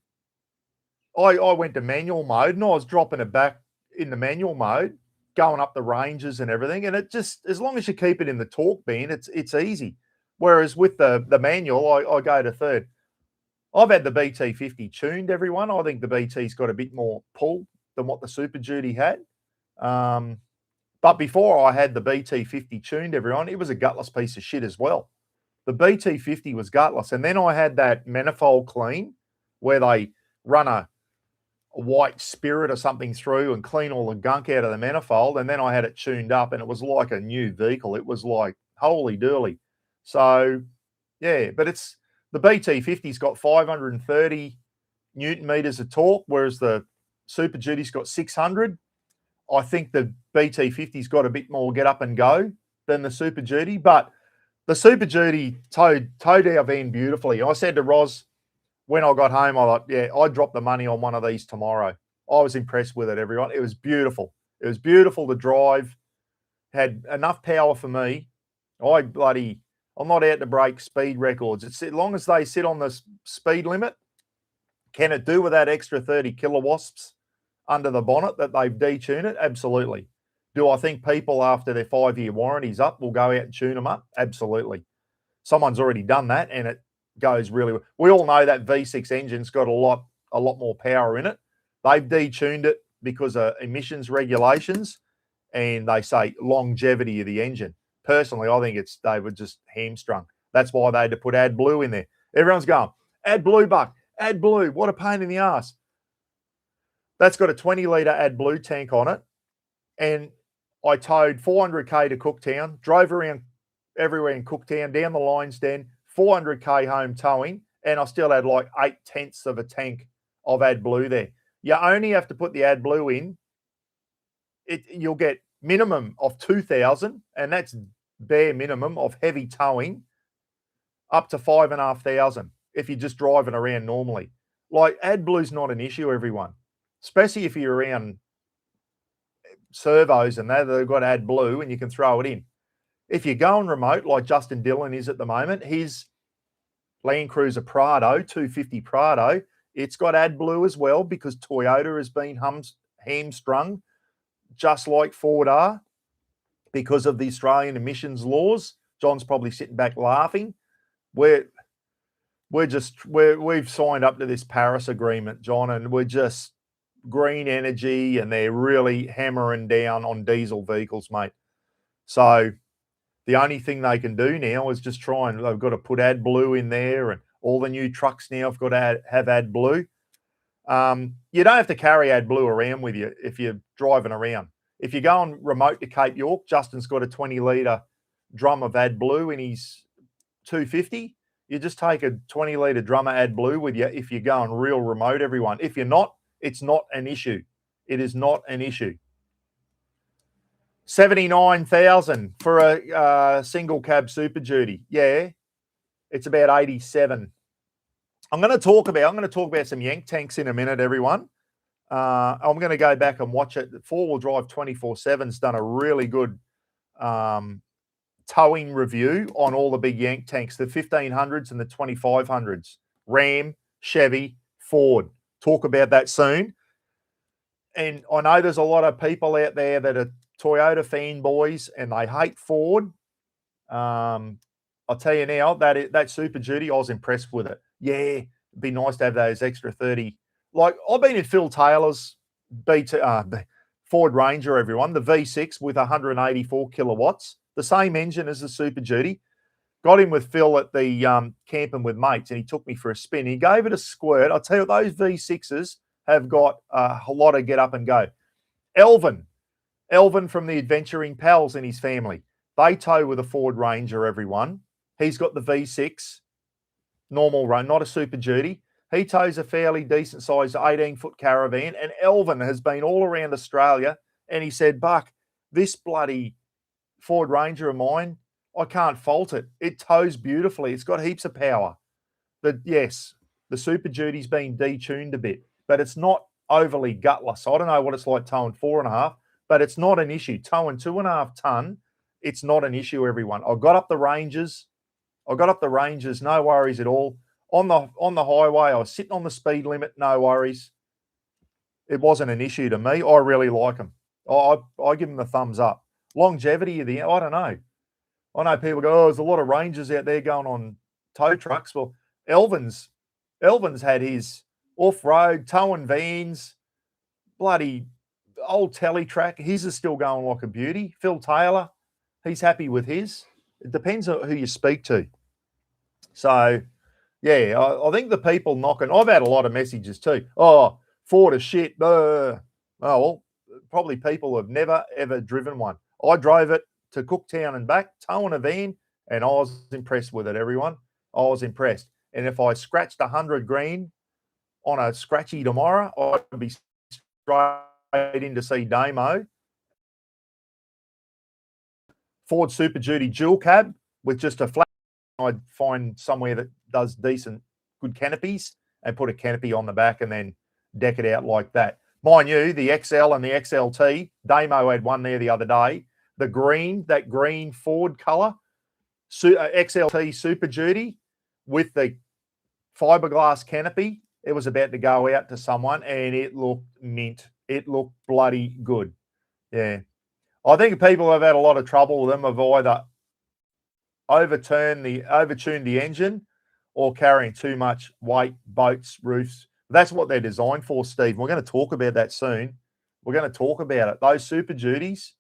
I went to manual mode and I was dropping it back in the manual mode, going up the ranges and everything. And it just, as long as you keep it in the torque band, it's easy. Whereas with the manual, I go to third. I've had the BT50 tuned, everyone. I think the BT's got a bit more pull than what the Super Duty had. But before I had the BT50 tuned, everyone, it was a gutless piece of shit as well. The BT50 was gutless. And then I had that manifold clean where they run a white spirit or something through and clean all the gunk out of the manifold. And then I had it tuned up and it was like a new vehicle. It was like, holy dooly. So, yeah, but the BT50's got 530 Newton meters of torque, whereas the Super Duty's got 600. I think the BT50's got a bit more get up and go than the Super Duty, but the Super Duty towed our van beautifully. I said to Roz when I got home, I thought, yeah, I'd drop the money on one of these tomorrow. I was impressed with it, everyone. It was beautiful. It was beautiful to drive. Had enough power for me. I'm not out to break speed records. It's as long as they sit on the speed limit. Can it do with that extra 30 kilowatts under the bonnet that they've detuned it? Absolutely. Do I think people after their 5-year warranty's up will go out and tune them up? Absolutely. Someone's already done that and it goes really well. We all know that V6 engine's got a lot more power in it. They've detuned it because of emissions regulations and they say longevity of the engine. Personally, I think they were just hamstrung. That's why they had to put AdBlue in there. Everyone's going, AdBlue, Buck, AdBlue, what a pain in the ass. That's got a 20-litre AdBlue tank on it. And I towed 400k to Cooktown, drove around everywhere in Cooktown, down the lines then, 400k home towing, and I still had like 0.8 of a tank of AdBlue there. You only have to put the AdBlue in. You'll get minimum of 2,000, and that's bare minimum of heavy towing, up to 5,500 if you're just driving around normally. Like AdBlue's not an issue, everyone, especially if you're around servos and they've got AdBlue and you can throw it in. If you're going remote, like Justin Dillon is at the moment, his Land Cruiser Prado, 250 Prado, it's got AdBlue as well because Toyota has been hamstrung, just like Ford are, because of the Australian emissions laws. John's probably sitting back laughing. We've signed up to this Paris Agreement, John, and we're just green energy, and they're really hammering down on diesel vehicles, mate. So the only thing they can do now is just try and they've got to put AdBlue in there, and all the new trucks now have got to have AdBlue. You don't have to carry AdBlue around with you if you're driving around. If you're going remote to Cape York, Justin's got a 20-litre drum of AdBlue in his 250. You just take a 20-litre drum of AdBlue with you if you're going real remote, everyone. If you're not, it's not an issue. It is not an issue. 79,000 for a single cab Super Duty. Yeah, it's about 87. I'm going to talk about some Yank tanks in a minute, everyone. I'm going to go back and watch it. 4-wheel drive 24/7's done a really good towing review on all the big Yank tanks, the 1500s and the 2500s. Ram, Chevy, Ford. Talk about that soon. and I know there's a lot of people out there that are Toyota fanboys and they hate Ford. I'll tell you now, that Super Duty, I was impressed with it. Yeah, it'd be nice to have those extra 30. Like, I've been in Phil Taylor's Ford Ranger, everyone, the V6 with 184 kilowatts, the same engine as the Super Duty. Got him with Phil at the camping with mates, and he took me for a spin. He gave it a squirt. I'll tell you, those V6s have got a lot of get up and go. Elvin from the Adventuring Pals and his family, they tow with a Ford Ranger, everyone. He's got the V6, normal run, not a Super Duty. He tows a fairly decent-sized 18-foot caravan, and Elvin has been all around Australia, and he said, Buck, this bloody Ford Ranger of mine, I can't fault it. It tows beautifully. It's got heaps of power. Yes, the Super Duty's been detuned a bit, but it's not overly gutless. I don't know what it's like towing 4.5, but it's not an issue. Towing 2.5 ton, it's not an issue, everyone. I got up the ranges, no worries at all. On the highway, I was sitting on the speed limit, no worries. It wasn't an issue to me. I really like them. I give them the thumbs up. Longevity of I don't know. I know people go, there's a lot of Rangers out there going on tow trucks. Well, Elvin's had his off-road, towing vans, bloody old telly track. His is still going like a beauty. Phil Taylor, he's happy with his. It depends on who you speak to. So, yeah, I think the people knocking, I've had a lot of messages too. Oh, Ford is shit. Oh, well, probably people who have never, ever driven one. I drove it to Cooktown and back, towing a van, and I was impressed with it, everyone. I was impressed. And if I scratched 100 grand on a scratchy tomorrow, I'd be straight in to see Damo. Ford Super Duty dual cab with just a flat. I'd find somewhere that does decent, good canopies and put a canopy on the back and then deck it out like that. Mind you, the XL and the XLT, Damo had one there the other day. The green, that green Ford colour, XLT Super Duty with the fiberglass canopy. It was about to go out to someone and it looked mint. It looked bloody good. Yeah. I think people have had a lot of trouble with them have either overtuned the engine or carrying too much weight, boats, roofs. That's what they're designed for, Steve. We're going to talk about that soon. We're going to talk about it. Those Super Duties.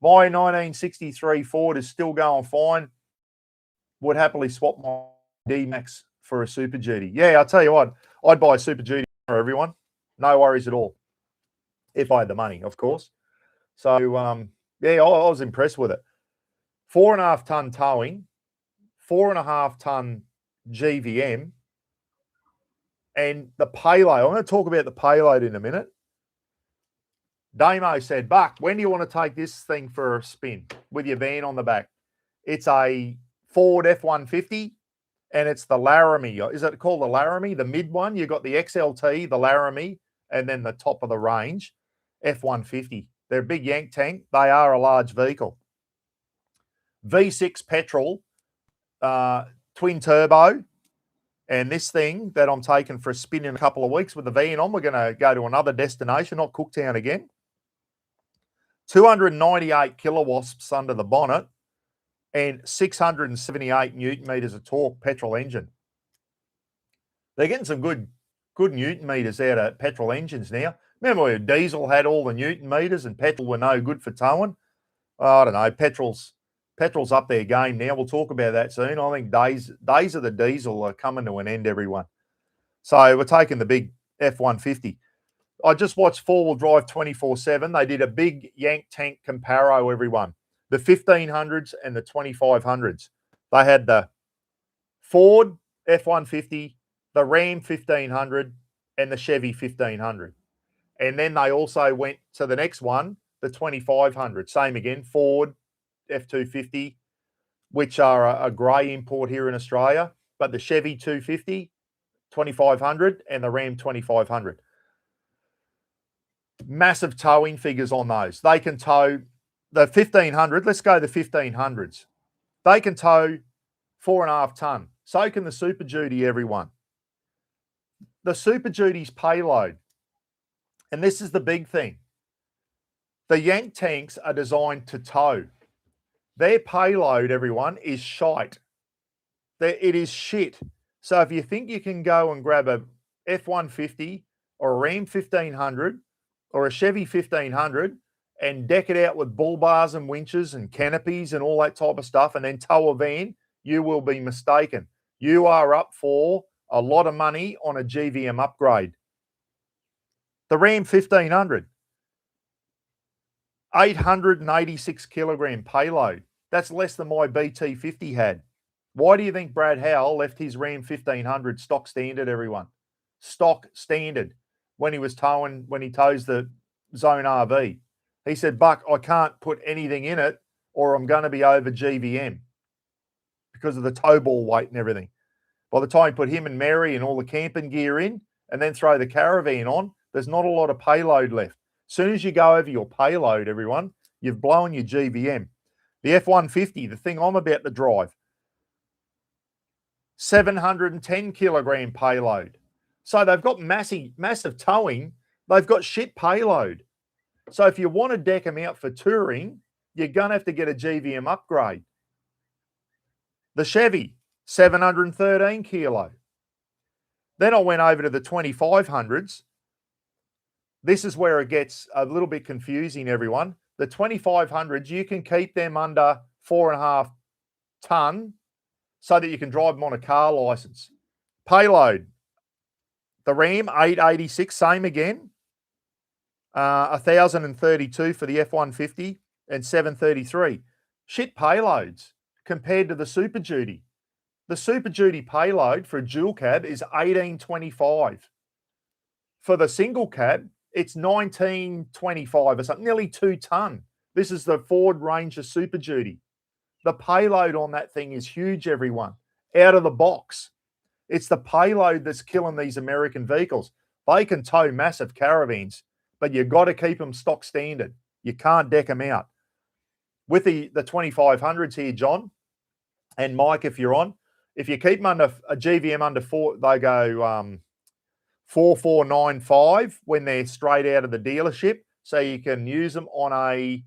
My 1963 Ford is still going fine. Would happily swap my D-Max for a Super Duty. Yeah, I'll tell you what, I'd buy a Super Duty for everyone. No worries at all. If I had the money, of course. So, yeah, I was impressed with it. 4.5 ton towing, 4.5 ton GVM, and the payload. I'm going to talk about the payload in a minute. Damo said, Buck, when do you want to take this thing for a spin with your van on the back? It's a Ford F-150, and it's the Laramie. Is it called the Laramie? The mid one? You've got the XLT, the Laramie, and then the top of the range, F-150. They're a big yank tank. They are a large vehicle. V6 petrol, twin turbo, and this thing that I'm taking for a spin in a couple of weeks with the van on, we're going to go to another destination, not Cooktown again. 298 kilowatts under the bonnet and 678 newton meters of torque petrol engine. They're getting some good newton meters out of petrol engines now. Remember when diesel had all the newton meters and petrol were no good for towing? I don't know. Petrol's up their game now. We'll talk about that soon. I think days of the diesel are coming to an end, everyone. So we're taking the big F-150. I just watched 4-wheel drive 24/7. They did a big yank tank comparo, everyone. The 1500s and the 2500s. They had the Ford F-150, the Ram 1500, and the Chevy 1500. And then they also went to the next one, the 2500. Same again, Ford F-250, which are a grey import here in Australia, but the Chevy 250, 2500, and the Ram 2500. Massive towing figures on those. They can tow the 1500. Let's go the 1500s. They can tow 4.5 ton. So can the Super Duty, everyone. The Super Duty's payload And this is the big thing. The Yank tanks are designed to tow. Their payload, everyone, is shite. It is shit. So if you think you can go and grab a F-150 or a Ram 1500 or a Chevy 1500 and deck it out with bull bars and winches and canopies and all that type of stuff and then tow a van, you will be mistaken. You are up for a lot of money on a GVM upgrade. The Ram 1500, 886 kilogram payload. That's less than my BT50 had. Why do you think Brad Howell left his Ram 1500 stock standard, everyone? Stock standard when he tows the Zone RV. He said, Buck, I can't put anything in it or I'm going to be over GVM because of the tow ball weight and everything. By the time you put him and Mary and all the camping gear in and then throw the caravan on, there's not a lot of payload left. As soon as you go over your payload, everyone, you've blown your GVM. The F-150, the thing I'm about to drive, 710 kilogram payload. So they've got massive towing. They've got shit payload. So if you want to deck them out for touring, you're going to have to get a GVM upgrade. The Chevy, 713 kilo. Then I went over to the 2500s. This is where it gets a little bit confusing, everyone. The 2500s, you can keep them under 4.5 ton so that you can drive them on a car license. Payload, the Ram 886, same again. 1,032 for the F-150 and 733. Shit payloads compared to the Super Duty. The Super Duty payload for a dual cab is 1825. For the single cab, it's 1925 or something, nearly 2 ton. This is the Ford Ranger Super Duty. The payload on that thing is huge, everyone. Out of the box. It's the payload that's killing these American vehicles. They can tow massive caravans, but you've got to keep them stock standard. You can't deck them out. With the 2500s here, John, and Mike, if you're on, if you keep them under a GVM under 4, they go 4495 when they're straight out of the dealership, so you can use them on a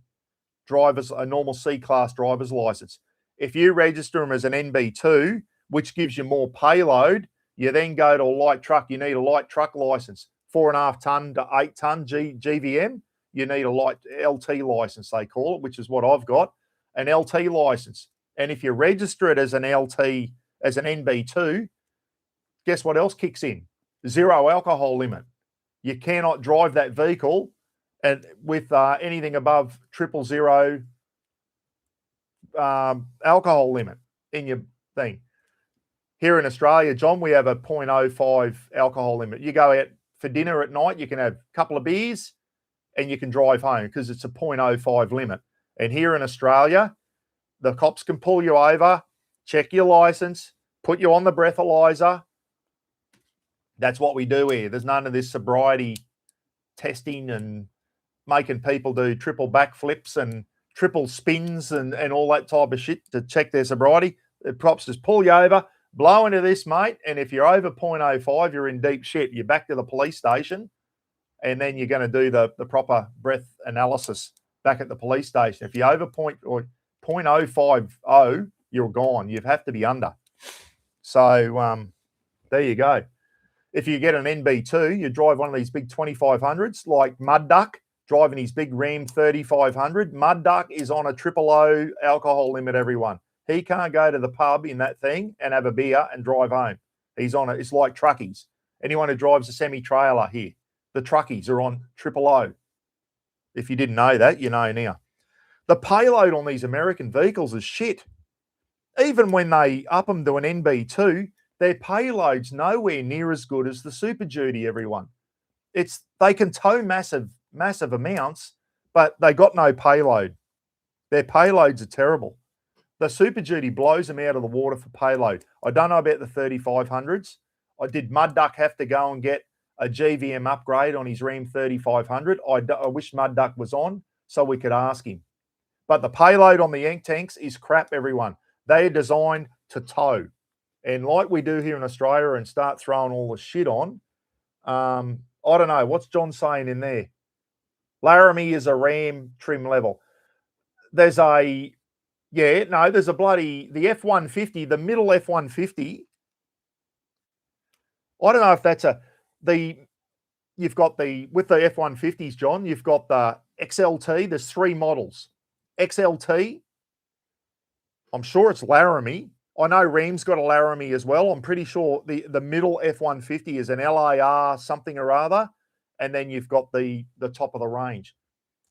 normal C-class driver's license. If you register them as an NB2, which gives you more payload, you then go to a light truck. You need a light truck license, 4.5 ton to 8 ton GVM. You need a light LT license, they call it, which is what I've got, an LT license. And if you register it as an LT, as an NB2, guess what else kicks in? 0 alcohol limit. You cannot drive that vehicle and with anything above 000 alcohol limit in your thing. Here in Australia, John, we have a 0.05 alcohol limit. You go out for dinner at night, you can have a couple of beers and you can drive home because it's a 0.05 limit. And here in Australia, the cops can pull you over, check your license, put you on the breathalyzer. That's what we do here. There's none of this sobriety testing and making people do triple backflips and triple spins and all that type of shit to check their sobriety. The cops just pull you over, blow into this, mate, and if you're over 0.05, you're in deep shit. You're back to the police station, and then you're going to do the proper breath analysis back at the police station. If you're over 0.050, you're gone. You have to be under. So there you go. If you get an NB2, you drive one of these big 2500s like Mud Duck, driving his big Ram 3500. Mud Duck is on a 000 alcohol limit, everyone. He can't go to the pub in that thing and have a beer and drive home. He's on it. It's like truckies. Anyone who drives a semi-trailer here, the truckies are on 000. If you didn't know that, you know now. The payload on these American vehicles is shit. Even when they up them to an NB2, their payload's nowhere near as good as the Super Duty, everyone. They can tow massive amounts, but they got no payload. Their payloads are terrible. The Super Duty blows them out of the water for payload. I don't know about the 3500s. Did Mud Duck have to go and get a GVM upgrade on his Ram 3500? I wish Mud Duck was on so we could ask him. But the payload on the Yank tanks is crap, everyone. They are designed to tow. And like we do here in Australia and start throwing all the shit on, I don't know. What's John saying in there? Laramie is a Ram trim level. There's a the F-150, the middle F-150. I don't know if that's you've got with the F-150s, John, you've got the XLT. There's 3 models. XLT, I'm sure it's Laramie. I know Ram's got a Laramie as well. I'm pretty sure the middle F-150 is an LAR something or other. And then you've got the top of the range.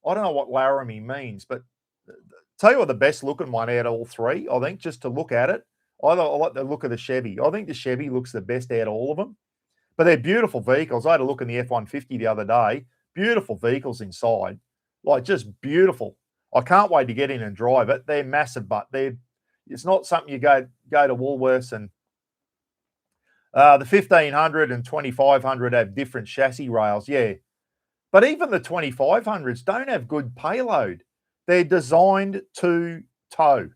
I don't know what Laramie means, but tell you what, the best looking one out of all 3, I think, just to look at it. I like the look of the Chevy. I think the Chevy looks the best out of all of them. But they're beautiful vehicles. I had a look in the F-150 the other day. Beautiful vehicles inside. Like, just beautiful. I can't wait to get in and drive it. They're massive, but it's not something you go to Woolworths and the 1500 and 2500 have different chassis rails, yeah. But even the 2500s don't have good payload. They're designed to tow,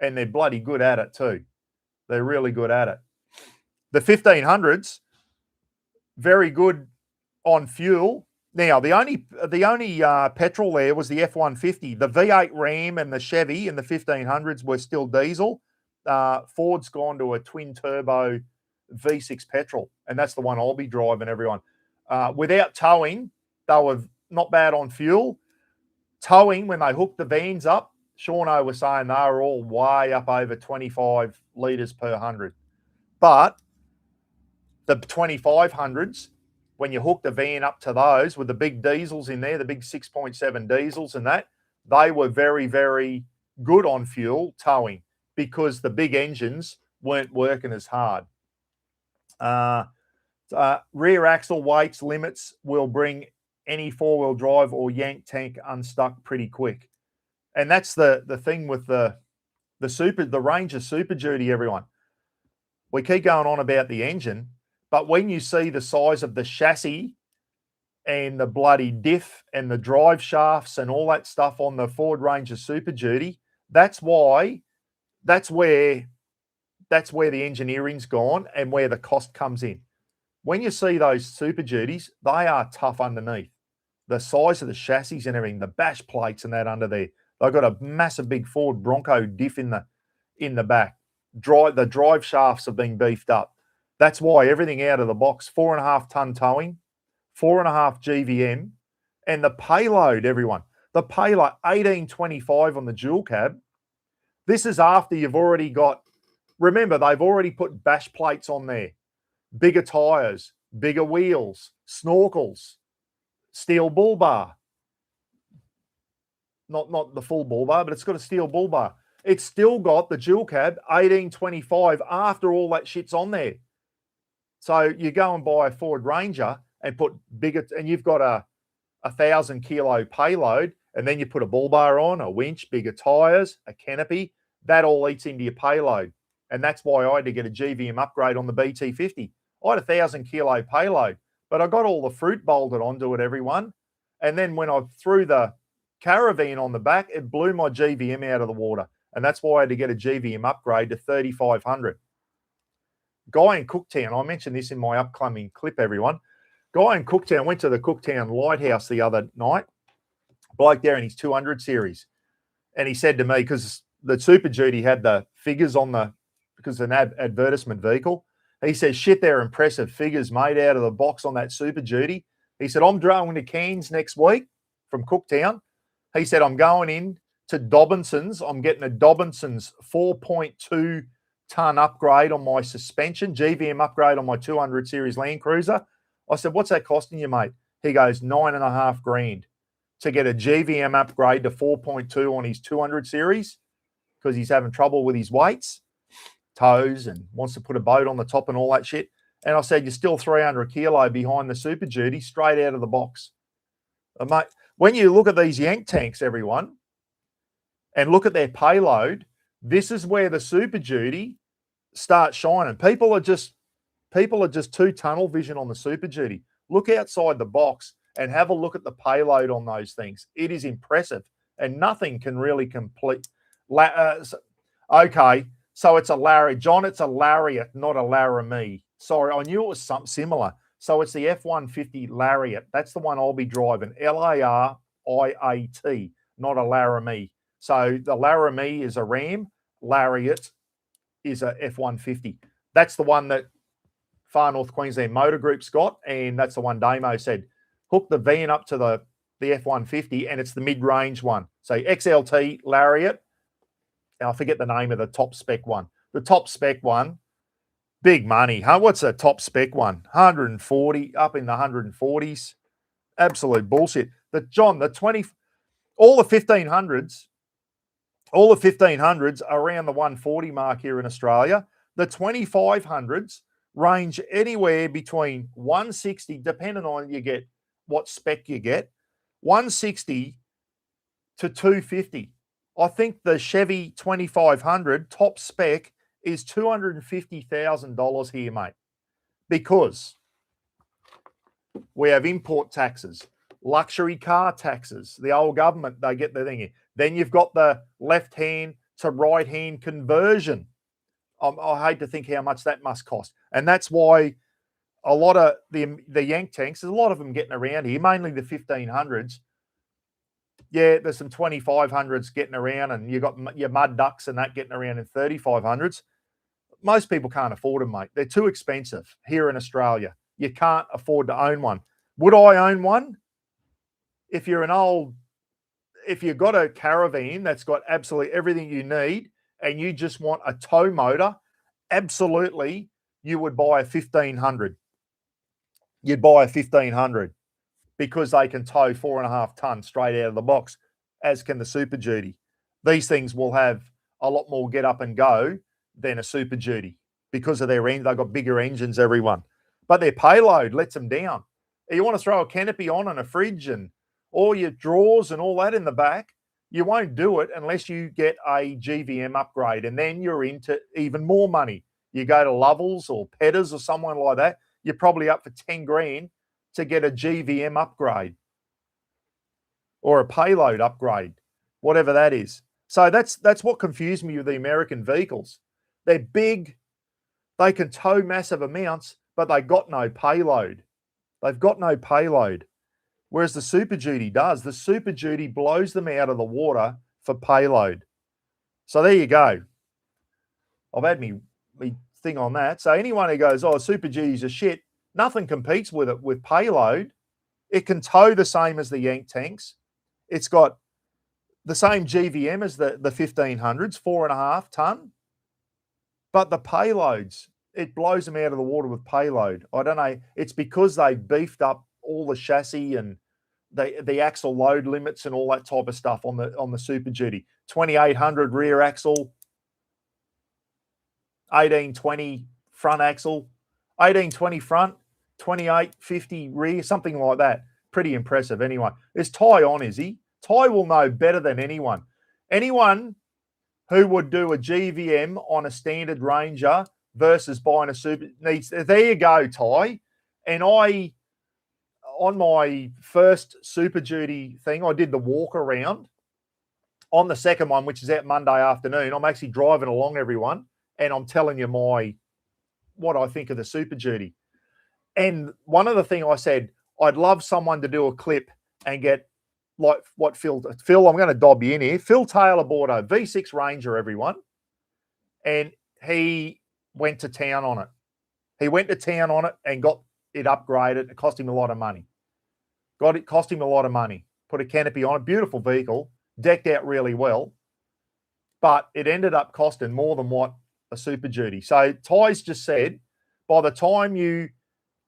and they're bloody good at it too. They're really good at it. The 1500s, very good on fuel. Now, the only petrol there was the F-150. The V8 Ram and the Chevy and the 1500s were still diesel. Ford's gone to a twin-turbo V6 petrol, and that's the one I'll be driving, everyone. Without towing, they were not bad on fuel. Towing, when they hooked the vans up, Shauno was saying they were all way up over 25 litres per 100. But the 2500s, when you hook the van up to those with the big diesels in there, the big 6.7 diesels and that, they were very, very good on fuel towing because the big engines weren't working as hard. Rear axle weights limits will bring any 4-wheel drive or yank tank unstuck pretty quick. And that's the thing with the Ranger Super Duty, everyone. We keep going on about the engine, but when you see the size of the chassis and the bloody diff and the drive shafts and all that stuff on the Ford Ranger Super Duty, that's where the engineering's gone and where the cost comes in. When you see those Super Duties, they are tough underneath. The size of the chassis and everything, the bash plates and that under there. They've got a massive big Ford Bronco diff in the back. The drive shafts have been beefed up. That's why everything out of the box, 4.5 ton towing, 4.5 GVM, and the payload, everyone. The payload, 1825 on the dual cab. This is after you've already got, remember, they've already put bash plates on there. Bigger tyres, bigger wheels, snorkels, steel bull bar. Not the full bull bar, but it's got a steel bull bar. It's still got the dual cab, 1825, after all that shit's on there. So you go and buy a Ford Ranger and put bigger, and you've got a 1,000 kilo payload, and then you put a bull bar on, a winch, bigger tyres, a canopy. That all eats into your payload. And that's why I had to get a GVM upgrade on the BT50. I had a 1,000 kilo payload, but I got all the fruit bolted onto it, everyone. And then when I threw the caravan on the back, it blew my GVM out of the water. And that's why I had to get a GVM upgrade to 3,500. Guy in Cooktown, I mentioned this in my upcoming clip, everyone. Guy in Cooktown, went to the Cooktown Lighthouse the other night. Bloke there in his 200 series. And he said to me, because the Super Duty had the figures on because it's an advertisement vehicle. He says, shit, they're impressive figures made out of the box on that Super Duty. He said, I'm driving to Cairns next week from Cooktown. He said, I'm going in to Dobinson's. I'm getting a Dobinson's 4.2 ton upgrade on my suspension, GVM upgrade on my 200 series Land Cruiser. I said, what's that costing you, mate? He goes, $9,500 to get a GVM upgrade to 4.2 on his 200 series because he's having trouble with his weights, toes, and wants to put a boat on the top and all that shit. And I said, you're still 300 kilo behind the Super Duty straight out of the box. Mate, when you look at these yank tanks, everyone, and look at their payload, this is where the Super Duty starts shining. People are just too tunnel vision on the Super Duty. Look outside the box and have a look at the payload on those things. It is impressive, and nothing can really complete. Okay, so it's a Larry. John, it's a Lariat, not a Laramie. Sorry, I knew it was something similar. So it's the F-150 Lariat. That's the one I'll be driving. Lariat, not a Laramie. So the Laramie is a Ram. Lariat is a F-150. That's the one that Far North Queensland Motor Group's got, and that's the one Damo said. Hook the van up to the F-150, and it's the mid-range one. So XLT Lariat. I forget the name of the top spec one. The top spec one, big money. Huh? What's a top spec one? 140, up in the 140s. Absolute bullshit. All the 1500s are around the 140 mark here in Australia. The 2500s range anywhere between 160, depending on what spec you get, 160 to 250. I think the Chevy 2500 top spec is $250,000 here, mate, because we have import taxes, luxury car taxes. The old government, they get the thing in. Then you've got the left-hand to right-hand conversion. I hate to think how much that must cost. And that's why a lot of the Yank tanks, there's a lot of them getting around here, mainly the 1500s. Yeah, there's some 2500s getting around, and you've got your mud ducks and that getting around in 3500s. Most people can't afford them, mate. They're too expensive here in Australia. You can't afford to own one. Would I own one? If you've got a caravan that's got absolutely everything you need and you just want a tow motor, absolutely, you would buy a 1500. You'd buy a 1500 because they can tow 4.5 tons straight out of the box, as can the Super Duty. These things will have a lot more get up and go than a Super Duty because of their end. They've got bigger engines, everyone. But their payload lets them down. You want to throw a canopy on and a fridge and all your drawers and all that in the back, you won't do it unless you get a GVM upgrade, and then you're into even more money. You go to Lovells or Petters or someone like that, you're probably up for 10 grand to get a GVM upgrade or a payload upgrade, whatever that is. So that's what confused me with the American vehicles. They're big, they can tow massive amounts, but they got no payload. They've got no payload. Whereas the Super Duty does. The Super Duty blows them out of the water for payload. So there you go. I've had me thing on that. So anyone who goes, oh, Super Duty's a shit, nothing competes with it with payload. It can tow the same as the Yank tanks. It's got the same GVM as the 1500s, 4.5 ton. But the payloads, it blows them out of the water with payload. I don't know. It's because they beefed up all the chassis and the axle load limits and all that type of stuff on the Super Duty. 2800 rear axle, 1820 front axle, 1820 front, 2850 rear, something like that. Pretty impressive anyway. Is Ty on, is he? Ty will know better than anyone. Anyone who would do a GVM on a standard Ranger versus buying a Super needs. There you go, Ty. And on my first Super Duty thing, I did the walk around. On the second one, which is out Monday afternoon, I'm actually driving along, everyone, and I'm telling you what I think of the Super Duty. And one of the things I said, I'd love someone to do a clip and get like what Phil, I'm going to dob you in here. Phil Taylor bought a V6 Ranger, everyone, and he went to town on it. He went to town on it and got it upgraded. It cost him a lot of money. Cost him a lot of money. Put a canopy on it. Beautiful vehicle. Decked out really well. But it ended up costing more than what a Super Duty. So Ty's just said, by the time you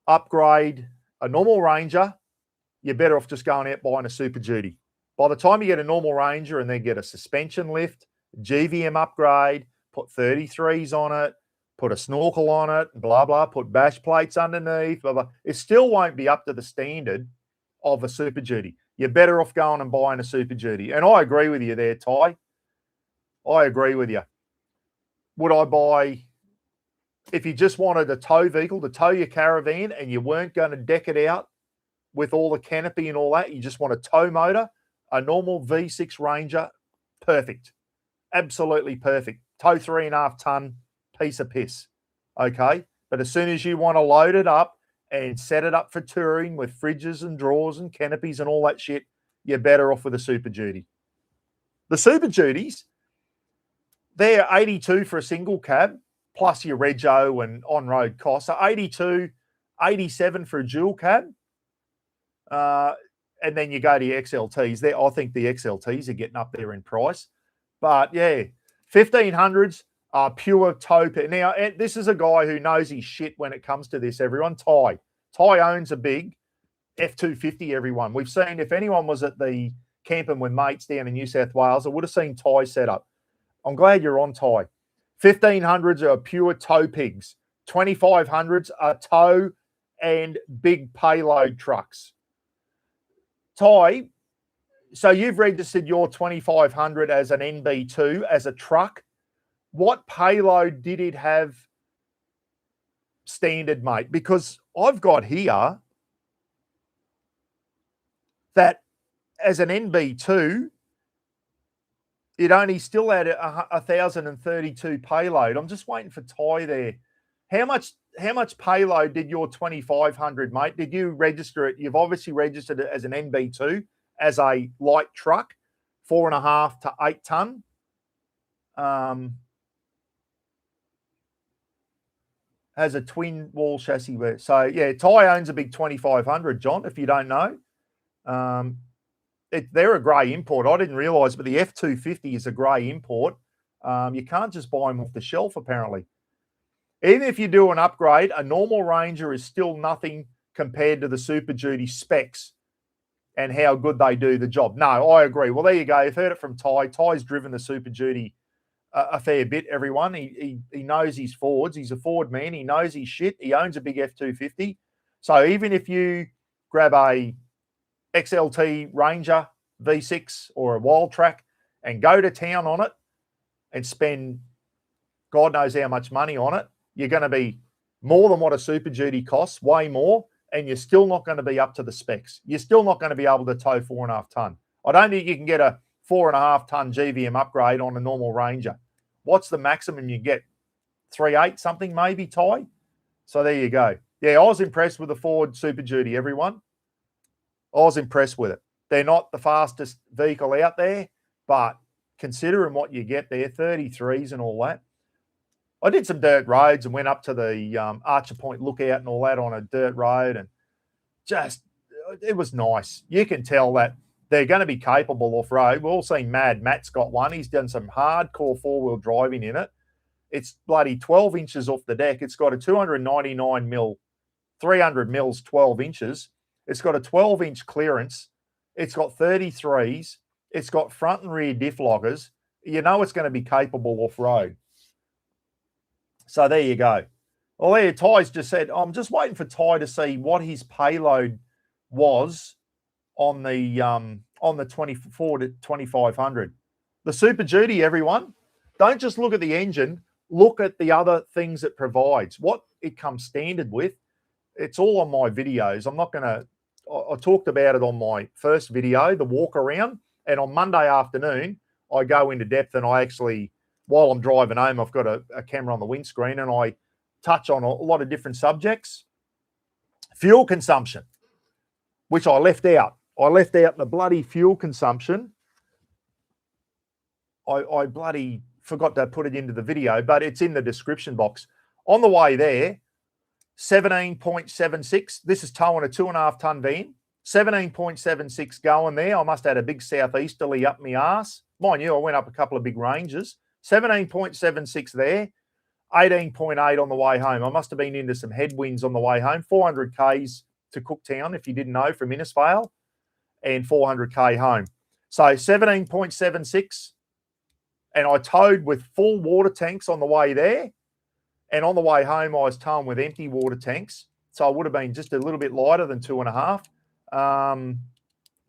upgrade a normal Ranger, you're better off just going out buying a Super Duty. By the time you get a normal Ranger and then get a suspension lift, GVM upgrade, put 33s on it, put a snorkel on it, blah, blah, put bash plates underneath, blah, blah. It still won't be up to the standard of a Super Duty. You're better off going and buying a Super Duty. And I agree with you there, Ty. I agree with you. Would I buy, if you just wanted a tow vehicle to tow your caravan and you weren't going to deck it out with all the canopy and all that, you just want a tow motor, a normal V6 Ranger, perfect. Absolutely perfect. Tow 3.5 ton piece of piss. Okay? But as soon as you want to load it up and set it up for touring with fridges and drawers and canopies and all that shit, you're better off with a Super Duty. The Super Duties, they're 82 for a single cab, plus your rego and on-road costs. So 82, 87 for a dual cab. And then you go to your XLTs. There, I think the XLTs are getting up there in price. But yeah, 1500s are pure tow. Now, this is a guy who knows his shit when it comes to this, everyone. Ty owns a big F250, everyone. We've seen, if anyone was at the camping with mates down in New South Wales, I would have seen Ty set up. I'm glad you're on, Ty. 1500s are pure tow pigs. 2500s are tow and big payload trucks. Ty, so you've registered your 2500 as an NB2 as a truck. What payload did it have standard, mate? Because I've got here that as an NB2, it only still had 1,032 payload. I'm just waiting for Ty there. How much payload did your 2500, mate? Did you register it? You've obviously registered it as an NB2, as a light truck, 4.5 to 8 ton. Has a twin wall chassis. So yeah, Ty owns a big 2500, John, if you don't know. They're a grey import. I didn't realise, but the F250 is a grey import. You can't just buy them off the shelf, apparently. Even if you do an upgrade, a normal Ranger is still nothing compared to the Super Duty specs and how good they do the job. No, I agree. Well, there you go. You've heard it from Ty. Ty's driven the Super Duty a fair bit, everyone. He knows his Fords. He's a Ford man. He knows his shit. He owns a big F250. So even if you grab a XLT Ranger V6 or a Wild Track and go to town on it and spend God knows how much money on it, you're going to be more than what a Super Duty costs, way more, and you're still not going to be up to the specs. You're still not going to be able to tow 4.5 ton. I don't think you can get a 4.5 ton GVM upgrade on a normal Ranger. What's the maximum you get? 3.8 something maybe, Ty? So there you go. Yeah, I was impressed with the Ford Super Duty, everyone. I was impressed with it. They're not the fastest vehicle out there, but considering what you get there, 33s and all that. I did some dirt roads and went up to the Archer Point Lookout and all that on a dirt road, and just, it was nice. You can tell that they're going to be capable off-road. We've all seen Mad Matt's got one. He's done some hardcore four-wheel driving in it. It's bloody 12 inches off the deck. It's got a 299 mil, 300 mils, 12 inches. It's got a 12-inch clearance. It's got 33s. It's got front and rear diff lockers. You know it's going to be capable off-road. So there you go. Well, there, Ty's just said, I'm just waiting for Ty to see what his payload was on the 24 to 2500. The Super Duty, everyone, don't just look at the engine. Look at the other things it provides, what it comes standard with. It's all on my videos. I'm not going to, I talked about it on my first video, the walk around, and on Monday afternoon, I go into depth and I actually, while I'm driving home, I've got a camera on the windscreen and I touch on a lot of different subjects. Fuel consumption, which I left out. I left out the bloody fuel consumption. I bloody forgot to put it into the video, but it's in the description box. On the way there, 17.76. This is towing a 2.5 ton van. 17.76 going there. I must have had a big southeasterly up my arse. Mind you, I went up a couple of big ranges. 17.76 there. 18.8 on the way home. I must have been into some headwinds on the way home. 400 Ks to Cooktown, if you didn't know, from Innisfail, and 400 K home. So 17.76. And I towed with full water tanks on the way there. And on the way home, I was towing with empty water tanks. So I would have been just a little bit lighter than 2.5.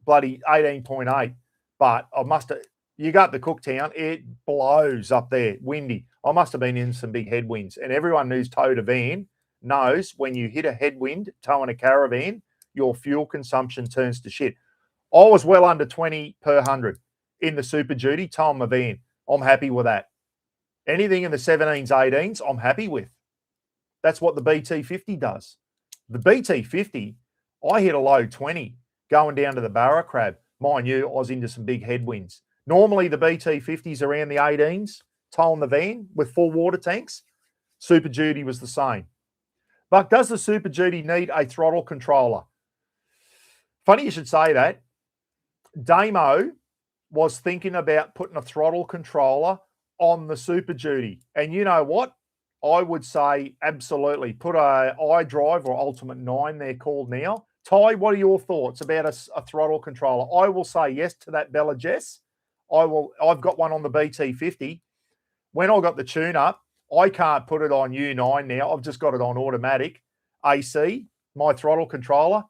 Bloody 18.8. But I must have, you got the Cooktown, it blows up there, windy. I must have been in some big headwinds. And everyone who's towed a van knows when you hit a headwind towing a caravan, your fuel consumption turns to shit. I was well under 20 per 100 in the Super Duty towing my van. I'm happy with that. Anything in the 17s, 18s, I'm happy with. That's what the BT50 does. The BT50, I hit a low 20 going down to the Barra Crab. Mind you, I was into some big headwinds. Normally the BT50's around the 18s, towing the van with full water tanks. Super Duty was the same. But does the Super Duty need a throttle controller? Funny you should say that. Damo was thinking about putting a throttle controller on the Super Duty. And you know what? I would say absolutely. Put a iDrive or Ultimate 9, they're called now. Ty, what are your thoughts about a throttle controller? I will say yes to that, Bella Jess. I've got one on the BT50. When I got the tune-up, I can't put it on U9 now. I've just got it on automatic AC, my throttle controller.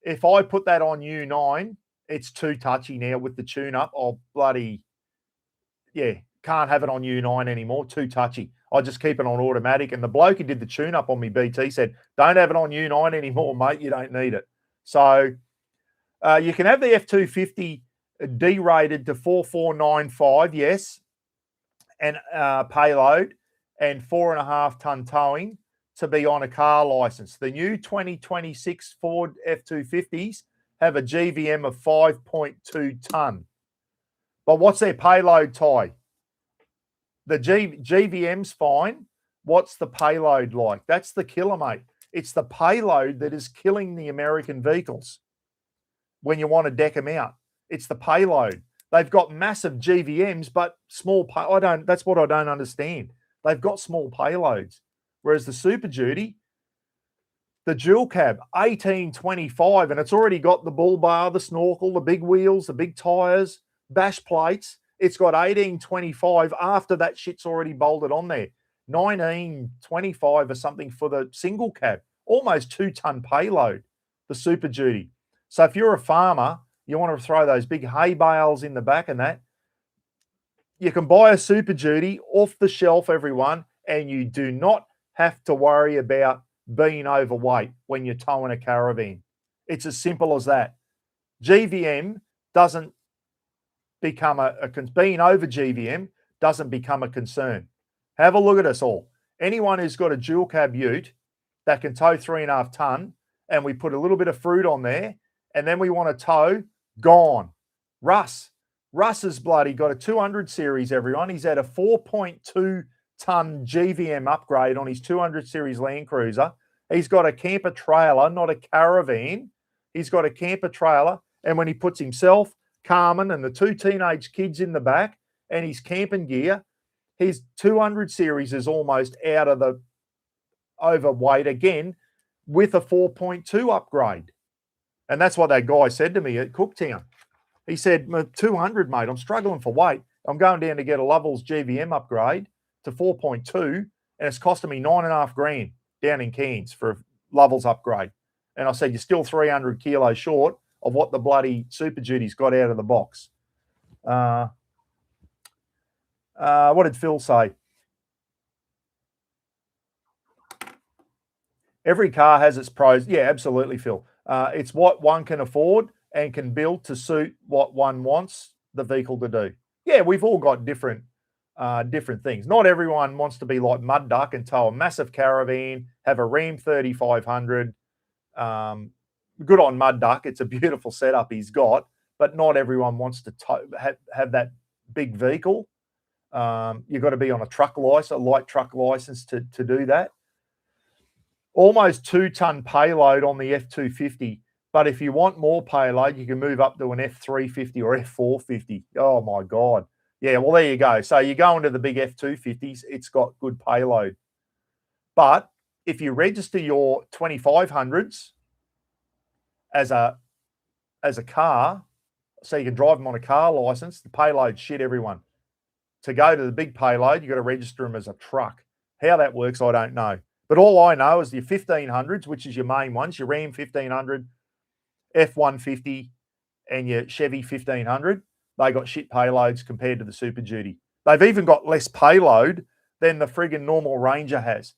If I put that on U9, it's too touchy now with the tune-up. Oh, bloody, yeah, can't have it on U9 anymore. Too touchy. I just keep it on automatic. And the bloke who did the tune-up on me BT said, don't have it on U9 anymore, mate. You don't need it. So you can have the F250 derated to 4495, yes, and payload and 4.5 ton towing to be on a car license. The new 2026 Ford F250s have a GVM of 5.2 ton. But what's their payload, Ty? The GVM's fine. What's the payload like? That's the killer, mate. It's the payload that is killing the American vehicles when you want to deck them out. It's the payload. They've got massive GVMs, but small. That's what I don't understand. They've got small payloads, whereas the Super Duty, the dual cab, 1825, and it's already got the bull bar, the snorkel, the big wheels, the big tires, bash plates. It's got 1825 after that shit's already bolted on there. 1925 or something for the single cab. Almost 2 ton payload, the Super Duty. So if you're a farmer, you want to throw those big hay bales in the back and that, you can buy a Super Duty off the shelf, everyone, and you do not have to worry about being overweight when you're towing a caravan. It's as simple as that. GVM doesn't become being over GVM doesn't become a concern. Have a look at us all. Anyone who's got a dual cab ute that can tow 3.5 ton, and we put a little bit of fruit on there, and then we want to tow, gone. Russ has bloody got a 200 series, everyone. He's had a 4.2 ton GVM upgrade on his 200 series Land Cruiser. He's got a camper trailer, not a caravan. He's got a camper trailer, and when he puts himself, Carmen, and the 2 teenage kids in the back, and his camping gear, his 200 series is almost out of the overweight again with a 4.2 upgrade. And that's what that guy said to me at Cooktown. He said, 200, mate, I'm struggling for weight. I'm going down to get a Lovell's GVM upgrade to 4.2, and it's costing me $9.5 down in Cairns for a Lovell's upgrade. And I said, you're still 300 kilos short of what the bloody Super Duty's got out of the box. What did Phil say? Every car has its pros. Yeah, absolutely, Phil. It's what one can afford and can build to suit what one wants the vehicle to do. Yeah, we've all got different things. Not everyone wants to be like Mud Duck and tow a massive caravan, have a Ram 3500. Good on Mud Duck. It's a beautiful setup he's got, but not everyone wants to have that big vehicle. You've got to be on a light truck license to do that. Almost 2 ton payload on the F250. But if you want more payload, you can move up to an F350 or F450. Oh, my God. Yeah, well, there you go. So you go into the big F250s, it's got good payload. But if you register your 2500s as a car, so you can drive them on a car license, the payload's shit, everyone. To go to the big payload, you've got to register them as a truck. How that works, I don't know. But all I know is your 1500s, which is your main ones, your Ram 1500, F150, and your Chevy 1500, they got shit payloads compared to the Super Duty. They've even got less payload than the friggin' normal Ranger has.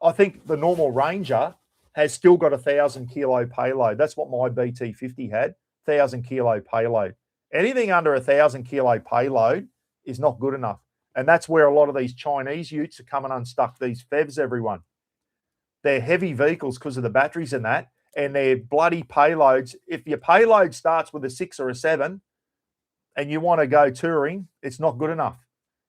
I think the normal Ranger has still got 1,000 kilo payload. That's what my BT50 had, 1,000 kilo payload. Anything under 1,000 kilo payload is not good enough. And that's where a lot of these Chinese utes are coming unstuck, these FEVs, everyone. they're heavy vehicles because of the batteries and that, and they're bloody payloads. If your payload starts with a 6 or a 7 and you want to go touring, it's not good enough.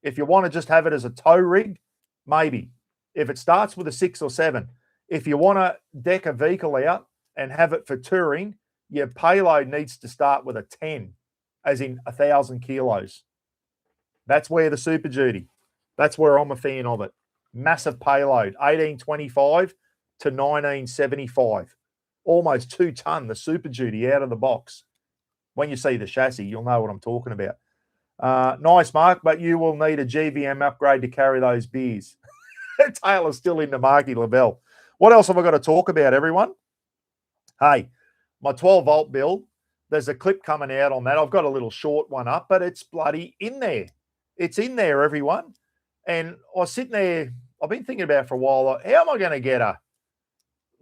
If you want to just have it as a tow rig, maybe. If it starts with a 6 or 7, if you want to deck a vehicle out and have it for touring, your payload needs to start with a 10, as in 1,000 kilos. That's where the Superduty, that's where I'm a fan of it. Massive payload, 1825 to 1975. Almost 2 ton, the Superduty out of the box. When you see the chassis, you'll know what I'm talking about. Nice, Mark, but you will need a GVM upgrade to carry those beers. Taylor's still into Marky Lavelle. What else have I got to talk about, everyone? Hey, my 12-volt build, there's a clip coming out on that. I've got a little short one up, but it's bloody in there. It's in there, everyone. And I was sitting there, I've been thinking about it for a while, like, how am I going to get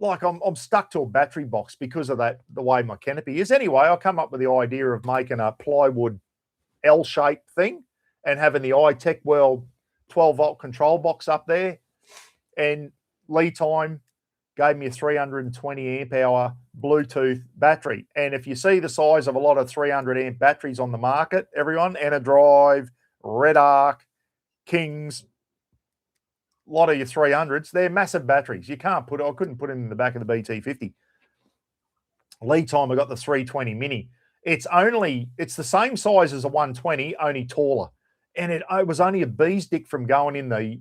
I'm stuck to a battery box because of that, the way my canopy is. Anyway, I come up with the idea of making a plywood L-shaped thing and having the iTech World 12-volt control box up there. And lead time gave me a 320 amp hour Bluetooth battery. And if you see the size of a lot of 300 amp batteries on the market, everyone, Enerdrive, Red Arc, Kings, a lot of your 300s, they're massive batteries. I couldn't put them in the back of the BT50. Lead time, I got the 320 mini. It's the same size as a 120, only taller. And it was only a bee's dick from going in the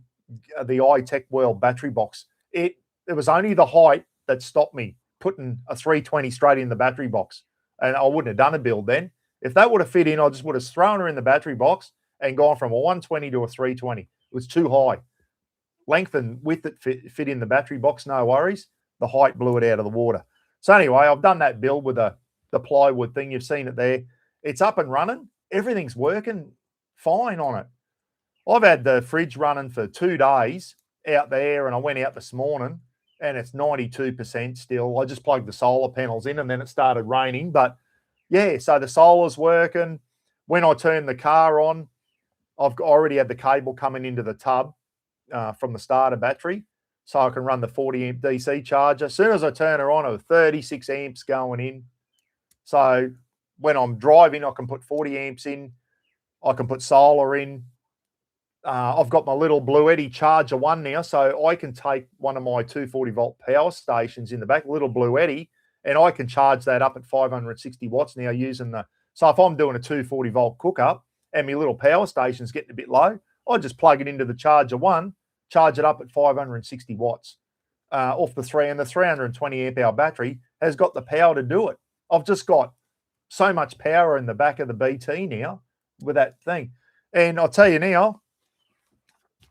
iTech World battery box. It was only the height that stopped me putting a 320 straight in the battery box. And I wouldn't have done a build then. If that would have fit in, I just would have thrown her in the battery box and gone from a 120 to a 320. It was too high. Length and width that fit in the battery box, no worries. The height blew it out of the water. So anyway, I've done that build with the plywood thing. You've seen it there. It's up and running. Everything's working fine on it. I've had the fridge running for 2 days out there, and I went out this morning, and it's 92% still. I just plugged the solar panels in, and then it started raining. But, yeah, so the solar's working. When I turn the car on, I've already had the cable coming into the tub from the starter battery, so I can run the 40 amp DC charger. As soon as I turn her on, I have 36 amps going in. So when I'm driving, I can put 40 amps in. I can put solar in. I've got my little Blue Eddy Charger 1 now, so I can take one of my 240-volt power stations in the back, little Blue Eddy, and I can charge that up at 560 watts now using so if I'm doing a 240-volt cook-up and my little power station's getting a bit low, I just plug it into the Charger 1, charge it up at 560 watts off the 3, and the 320 amp hour battery has got the power to do it. I've just got so much power in the back of the BT now with that thing. And I'll tell you now,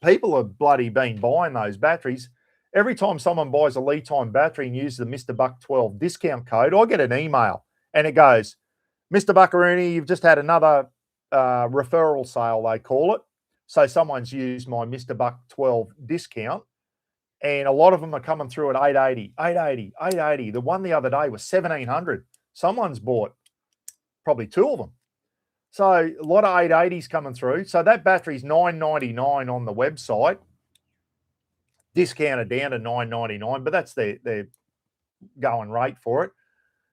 people have bloody been buying those batteries. Every time someone buys a lead time battery and uses the Mr. Buck 12 discount code, I get an email and it goes, Mr. Buckaroonie, you've just had another referral sale, they call it. So someone's used my Mr. Buck 12 discount, and a lot of them are coming through at 880, 880, 880. The one the other day was 1,700. Someone's bought probably 2 of them. So a lot of 880s coming through. So that battery's $999 on the website, discounted down to $999, but that's their going rate for it.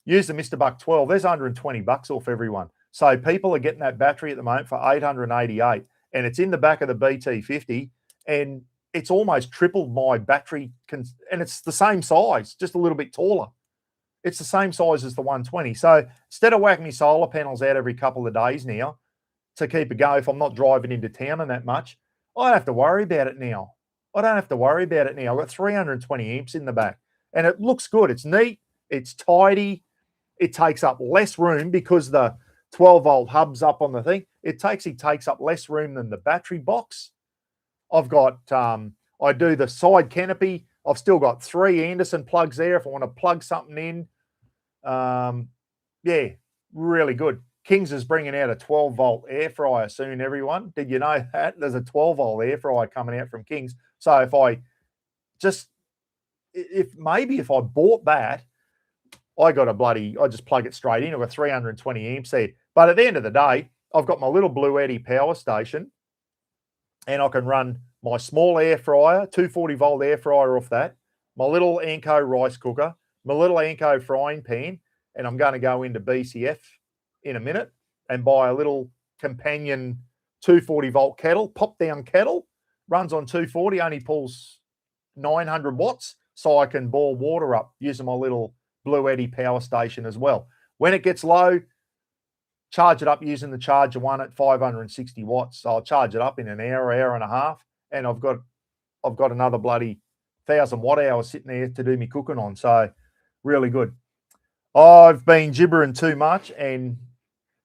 Use the Mr. Buck 12. There's $120 off everyone. So people are getting that battery at the moment for $888, and it's in the back of the BT50, and it's almost tripled my battery, and it's the same size, just a little bit taller. It's the same size as the 120. So instead of whacking my solar panels out every couple of days now to keep it going, if I'm not driving into town and that much, I don't have to worry about it now. I've got 320 amps in the back, and it looks good. It's neat. It's tidy. It takes up less room because the 12-volt hub's up on the thing. It takes up less room than the battery box. I've got, I do the side canopy. I've still got 3 Anderson plugs there if I want to plug something in. Yeah, really good. Kings is bringing out a 12-volt air fryer soon, everyone. Did you know that? There's a 12-volt air fryer coming out from Kings. So if I bought that, I just plug it straight in. I've got 320 amps there. But at the end of the day, I've got my little Blue Eddy power station, and I can run my small air fryer, 240-volt air fryer off that, my little Anko rice cooker, my little Anko frying pan, and I'm going to go into BCF in a minute and buy a little companion 240 volt kettle, pop down kettle, runs on 240, only pulls 900 watts, so I can boil water up using my little Blue Eddy power station as well. When it gets low, charge it up using the charger one at 560 watts. So I'll charge it up in an hour, hour and a half, and I've got another bloody 1,000 watt hours sitting there to do me cooking on. So really good. I've been gibbering too much. And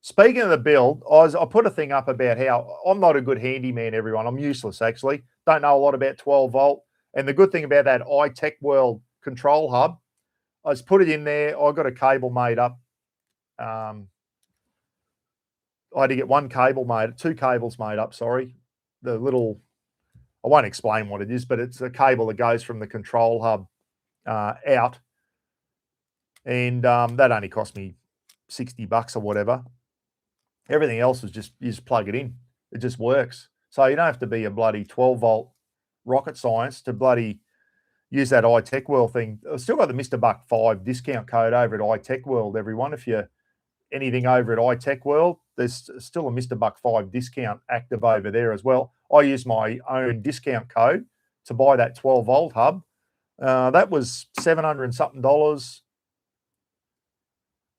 speaking of the build, I put a thing up about how I'm not a good handyman, everyone. I'm useless, actually. Don't know a lot about 12 volt. And the good thing about that iTech World control hub, I just put it in there. I got a cable made up. I had to get two cables made up, sorry. The little, I won't explain what it is, but it's a cable that goes from the control hub out. And that only cost me $60 or whatever. Everything else is just, you just plug it in. It just works. So you don't have to be a bloody 12 volt rocket science to bloody use that iTech World thing. I've still got the Mr. Buck 5 discount code over at iTech World, everyone. If you're anything over at iTech World, there's still a Mr. Buck 5 discount active over there as well. I use my own discount code to buy that 12 volt hub. That was $700 and something.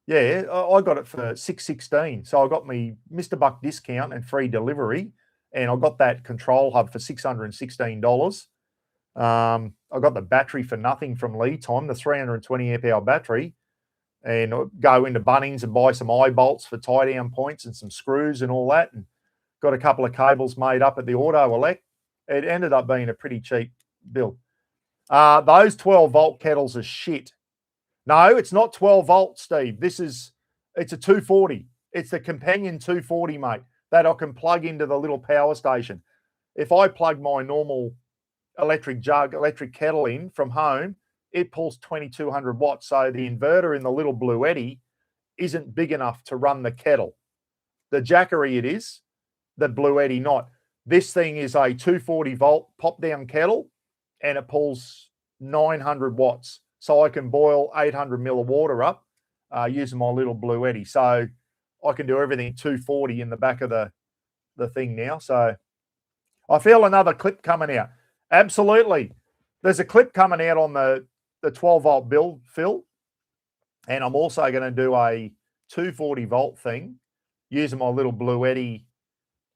Yeah, I got it for $616. So I got me Mr. Buck discount and free delivery, and I got that control hub for $616. I got the battery for nothing from Lead Time, the 320 amp hour battery, and I'll go into Bunnings and buy some eye bolts for tie down points and some screws and all that, and got a couple of cables made up at the Auto Elect. It ended up being a pretty cheap build. Those 12 volt kettles are shit. No, it's not 12 volt, Steve. It's a 240. It's the companion 240, mate, that I can plug into the little power station. If I plug my normal electric kettle in from home, it pulls 2,200 watts. So the inverter in the little Blue Eddy isn't big enough to run the kettle. The Jackery it is, the Blue Eddy not. This thing is a 240 volt pop down kettle, and it pulls 900 watts. So I can boil 800 mil of water up using my little Blue Eddy. So I can do everything 240 in the back of the thing now. So I feel another clip coming out. Absolutely. There's a clip coming out on the 12 volt build, Phil. And I'm also going to do a 240 volt thing using my little Blue Eddy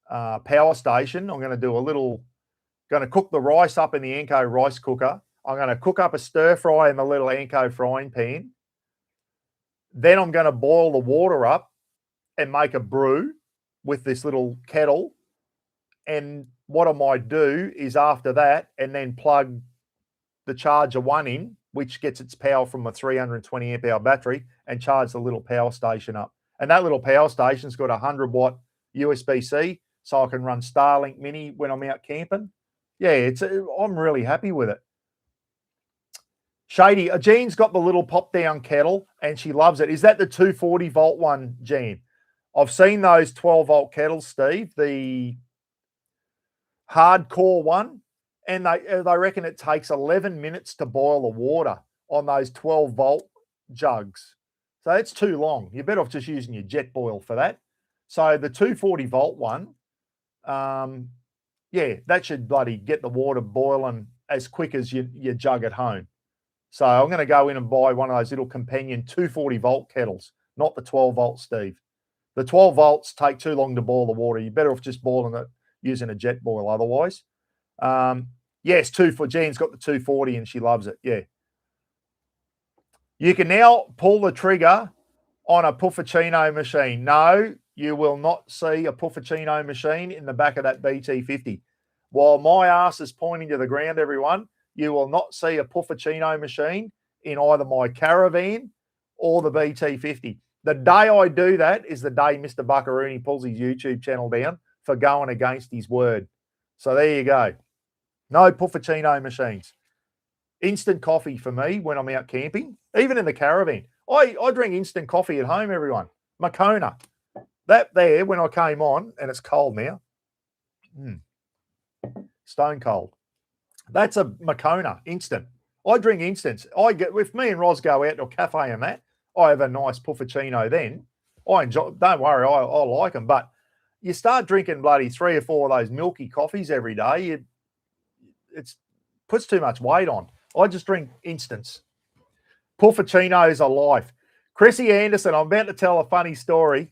power station. I'm going to cook the rice up in the Anko rice cooker. I'm going to cook up a stir fry in the little Anko frying pan. Then I'm going to boil the water up and make a brew with this little kettle. And what I might do is after that, and then plug the charger one in, which gets its power from a 320 amp hour battery, and charge the little power station up. And that little power station's got a 100 watt USB-C, so I can run Starlink Mini when I'm out camping. Yeah, I'm really happy with it. Shady, Jean's got the little pop-down kettle, and she loves it. Is that the 240 volt one, Jean? I've seen those 12 volt kettles, Steve, the hardcore one, and they reckon it takes 11 minutes to boil the water on those 12 volt jugs. So it's too long. You're better off just using your jet boil for that. So the 240 volt one, yeah, that should bloody get the water boiling as quick as your jug at home. So I'm going to go in and buy one of those little companion 240 volt kettles, not the 12 volt, Steve. The 12 volts take too long to boil the water. You're better off just boiling it using a jet boil otherwise. Yes, Jean's got the 240 and she loves it. Yeah. You can now pull the trigger on a Puffuccino machine. No, you will not see a Puffuccino machine in the back of that BT50. While my ass is pointing to the ground, everyone, you will not see a Puffuccino machine in either my Caravan or the BT50. The day I do that is the day Mr. Buckaroonie pulls his YouTube channel down for going against his word. So there you go. No Puffuccino machines. Instant coffee for me when I'm out camping, even in the Caravan. I drink instant coffee at home, everyone. Moccona. That there, when I came on, and it's cold now, stone cold. That's a Moccona, instant. I drink instants. If me and Roz go out to a cafe and that, I have a nice puffuccino then. I enjoy, don't worry, I like them. But you start drinking bloody 3 or 4 of those milky coffees every day, it puts too much weight on. I just drink instants. Puffuccinos are life. Chrissy Anderson, I'm about to tell a funny story.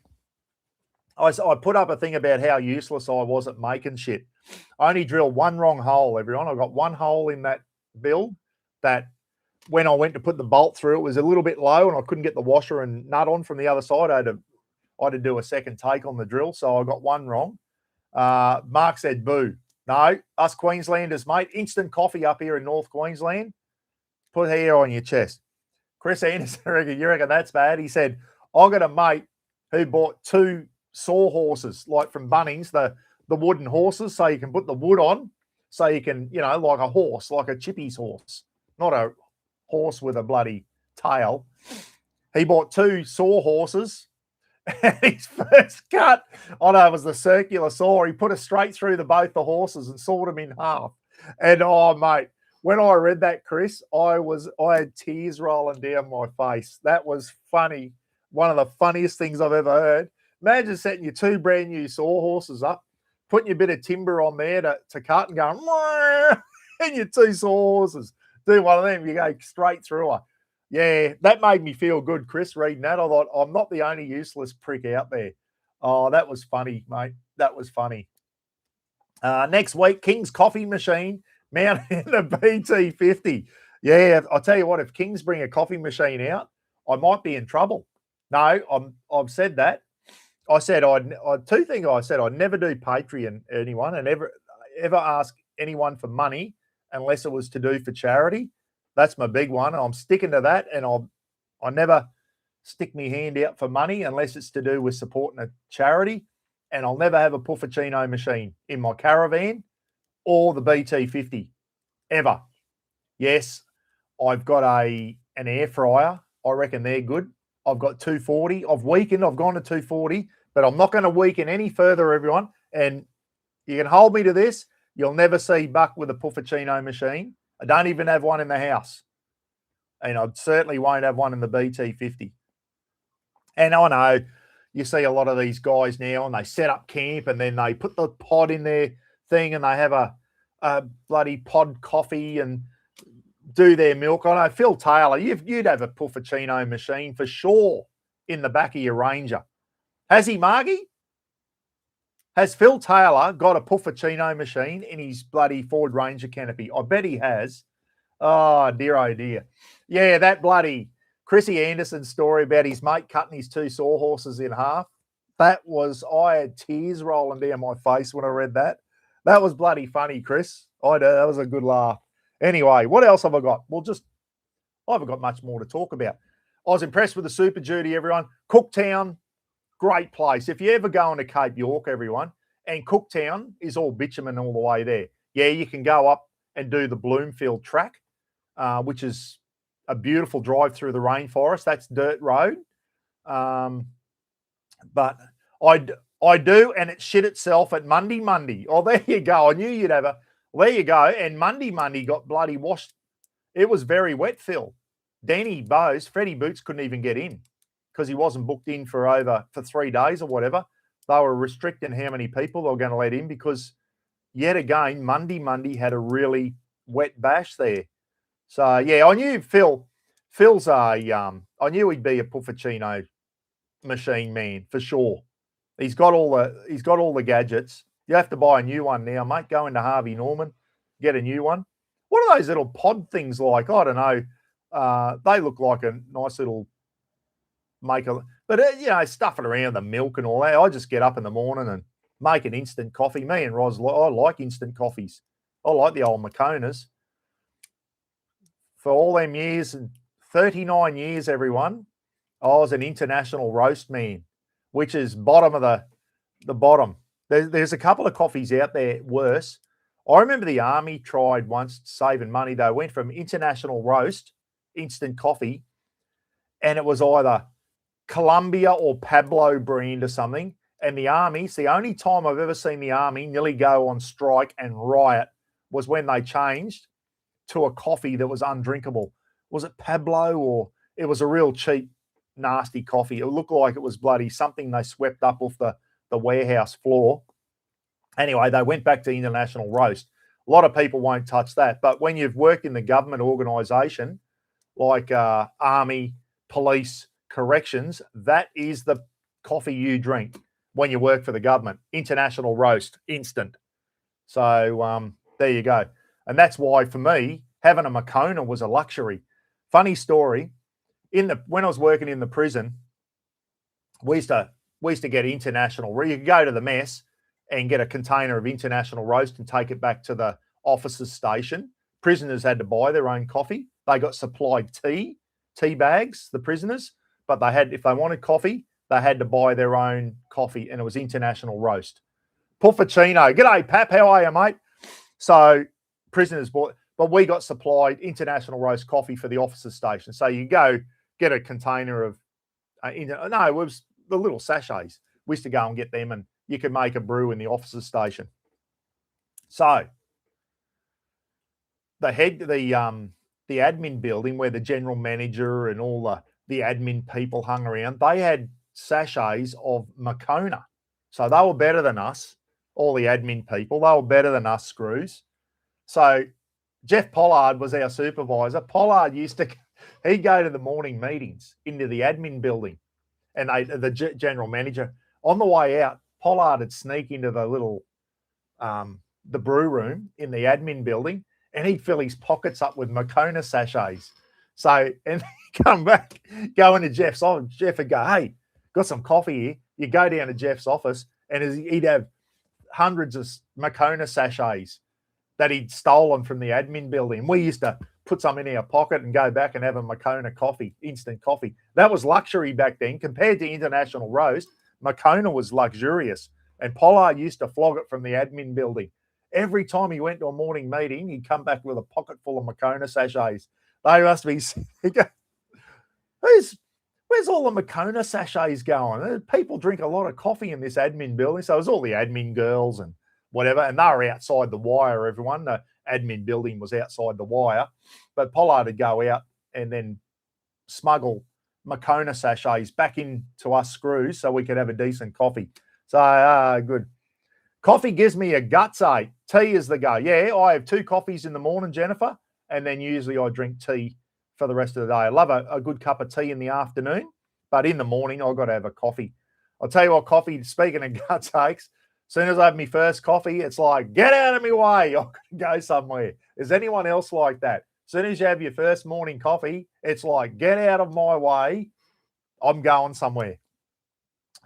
I put up a thing about how useless I was at making shit. I only drilled one wrong hole, everyone. I got one hole in that build that when I went to put the bolt through, it was a little bit low and I couldn't get the washer and nut on from the other side. I had to do a second take on the drill, so I got one wrong. Mark said, boo. No, us Queenslanders, mate, instant coffee up here in North Queensland. Put hair on your chest. Chris Anderson, you reckon that's bad? He said, I got a mate who bought 2 sawhorses, like from Bunnings, the wooden horses, so you can put the wood on, so you can, like a horse, like a chippy's horse, not a horse with a bloody tail. He bought 2 sawhorses, and his first cut, I know it was the circular saw, he put it straight through both the horses and sawed them in half. And oh, mate, when I read that, Chris, I had tears rolling down my face. That was funny. One of the funniest things I've ever heard. Imagine setting your 2 brand new sawhorses up, putting your bit of timber on there to cut and going, and your 2 sawhorses. Do one of them, you go straight through her. Yeah, that made me feel good, Chris, reading that. I thought, I'm not the only useless prick out there. Oh, that was funny, mate. That was funny. Next week, King's Coffee Machine mounted in the BT50. Yeah, I'll tell you what, if Kings bring a coffee machine out, I might be in trouble. No, I've said that. I said 2 things. I said I'd never do Patreon anyone and ever ask anyone for money unless it was to do for charity. That's my big one. I'm sticking to that, and I never stick my hand out for money unless it's to do with supporting a charity. And I'll never have a puffuccino machine in my caravan or the BT50 ever. Yes, I've got an air fryer. I reckon they're good. I've got 240. I've gone to 240, but I'm not going to weaken any further, everyone. And you can hold me to this. You'll never see Buck with a puffuccino machine. I don't even have one in the house. And I certainly won't have one in the BT50. And I know you see a lot of these guys now, and they set up camp and then they put the pod in their thing and they have a bloody pod coffee and do their milk. I know Phil Taylor, you'd have a puffuccino machine for sure in the back of your Ranger. Has he, Margie? Has Phil Taylor got a puffuccino machine in his bloody Ford Ranger canopy? I bet he has. Oh, dear. Yeah, that bloody Chrissy Anderson story about his mate cutting his 2 sawhorses in half. I had tears rolling down my face when I read that. That was bloody funny, Chris. That was a good laugh. Anyway, what else have I got? I haven't got much more to talk about. I was impressed with the Superduty, everyone. Cooktown, great place. If you ever go into Cape York, everyone, and Cooktown is all bitumen all the way there. Yeah, you can go up and do the Bloomfield track, which is a beautiful drive through the rainforest. That's dirt road. But I do, and it shit itself at Monday. Oh, there you go. I knew you'd have a... There you go. And Monday got bloody washed. It was very wet, Phil. Danny Bose, Freddie Boots couldn't even get in because he wasn't booked in for 3 days or whatever. They were restricting how many people they were going to let in because yet again, Monday had a really wet bash there. So yeah, I knew Phil's I knew he'd be a puffuccino machine man for sure. He's got all the gadgets. You have to buy a new one now, mate. Go into Harvey Norman, get a new one. What are those little pod things like? I don't know. They look like a nice little stuff it around the milk and all that. I just get up in the morning and make an instant coffee. Me and Roz, I like instant coffees. I like the old Maconas. For all them years, and 39 years, everyone, I was an international roast man, which is bottom of the bottom. There's a couple of coffees out there worse. I remember the Army tried once saving money. They went from international roast, instant coffee, and it was either Columbia or Pablo brand or something. And the Army, it's the only time I've ever seen the Army nearly go on strike and riot was when they changed to a coffee that was undrinkable. Was it Pablo, or it was a real cheap, nasty coffee? It looked like it was bloody something they swept up off the warehouse floor. Anyway, they went back to international roast. A lot of people won't touch that. But when you've worked in the government organisation, like army, police, corrections, that is the coffee you drink when you work for the government. International roast, instant. So there you go. And that's why, for me, having a Moccona was a luxury. Funny story, when I was working in the prison, we used to get international. You could go to the mess and get a container of international roast and take it back to the officers' station. Prisoners had to buy their own coffee. They got supplied tea bags, the prisoners, but if they wanted coffee, they had to buy their own coffee, and it was international roast. Puffuccino. G'day, Pap. How are you, mate? So prisoners bought, but we got supplied international roast coffee for the officers' station. So you go get a container of, it was the little sachets. We used to go and get them, and you could make a brew in the officers' station. So the admin building where the general manager and all the admin people hung around, they had sachets of Moccona. So they were better than us, all the admin people. They were better than us screws. So Jeff Pollard was our supervisor. Pollard he'd go to the morning meetings into the admin building, and the general manager, on the way out, Pollard would sneak into the little, the brew room in the admin building, and he'd fill his pockets up with Moccona sachets. So, and he'd come back, go into Jeff's office. Jeff would go, hey, got some coffee here. You go down to Jeff's office, and he'd have hundreds of Moccona sachets that he'd stolen from the admin building. We used to put some in our pocket and go back and have a Moccona coffee, instant coffee. That was luxury back then. Compared to international roast, Moccona was luxurious. And Pollard used to flog it from the admin building. Every time he went to a morning meeting, he'd come back with a pocket full of Moccona sachets. They must be, where's all the Moccona sachets going? People drink a lot of coffee in this admin building. So it was all the admin girls and whatever, and they were outside the wire, everyone. The admin building was outside the wire. But Pollard would go out and then smuggle Moccona sachets back into us screws so we could have a decent coffee. So, good. Coffee gives me a guts ache. Tea is the go. Yeah, I have 2 coffees in the morning, Jennifer, and then usually I drink tea for the rest of the day. I love a good cup of tea in the afternoon, but in the morning, I've got to have a coffee. I'll tell you what, coffee, speaking of guts aches, as soon as I have my first coffee, it's like, get out of my way. I've got to go somewhere. Is anyone else like that? As soon as you have your first morning coffee, it's like, get out of my way. I'm going somewhere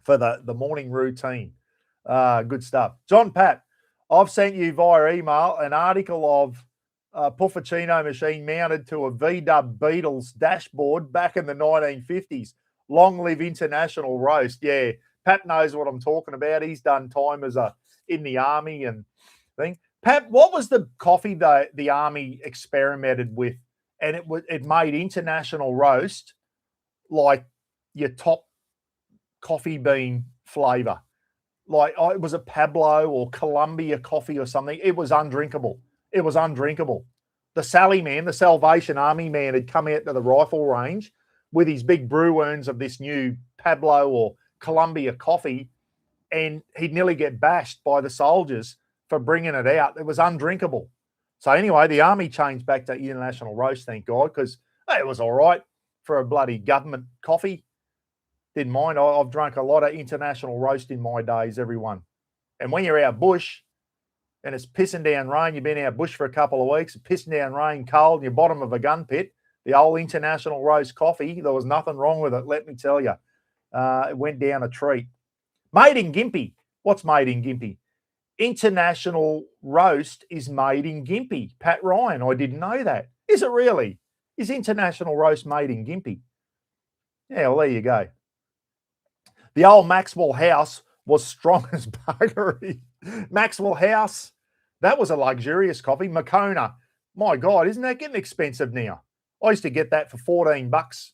for the morning routine. Good stuff. John Pat, I've sent you via email an article of a Puffuccino machine mounted to a VW Beetles dashboard back in the 1950s. Long live international roast. Yeah, Pat knows what I'm talking about. He's done time as in the army and thing. Pat, what was the coffee the army experimented with? And it made international roast like your top coffee bean flavour. Like it was a Pablo or Columbia coffee or something. It was undrinkable. It was undrinkable. The Salvation Army man had come out to the rifle range with his big brew urns of this new Pablo or Columbia coffee, and he'd nearly get bashed by the soldiers for bringing it out. It was undrinkable. So anyway, the army changed back to international roast, thank God, because it was all right for a bloody government coffee. Didn't mind. I've drunk a lot of international roast in my days, everyone. And when you're out bush and it's pissing down rain, you've been out bush for a couple of weeks, pissing down rain, cold, you're bottom of a gun pit, the old international roast coffee, there was nothing wrong with it, let me tell you. It went down a treat. Made in Gympie. What's made in Gympie? International roast is made in Gympie. Pat Ryan, I didn't know that. Is it really? Is international roast made in Gympie? Yeah, well, there you go. The old Maxwell House was strong as buggery. Maxwell House, that was a luxurious coffee. Moccona, my God, isn't that getting expensive now? I used to get that for $14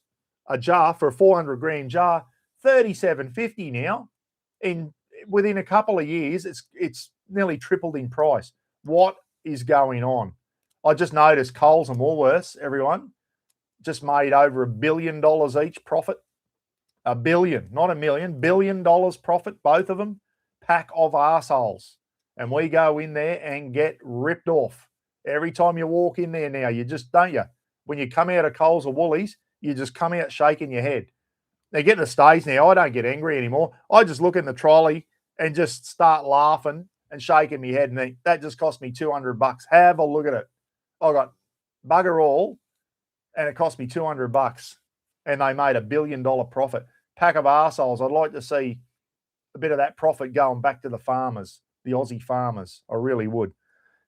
a jar for a 400 gram jar, $37.50 now. Within a couple of years, it's nearly tripled in price. What is going on? I just noticed Coles and Woolworths, everyone, just made over $1 billion each profit. $1 billion, not $1 million, $1 billion profit, both of them. Pack of arseholes. And we go in there and get ripped off. Every time you walk in there now, you just, don't you? When you come out of Coles or Woolies, you just come out shaking your head. They get to the stage now, I don't get angry anymore. I just look in the trolley and just start laughing and shaking my head and think, that just cost me $200. Have a look at it. I got bugger all, and it cost me $200, and they made $1 billion profit. Pack of arseholes. I'd like to see a bit of that profit going back to the farmers, the Aussie farmers. I really would.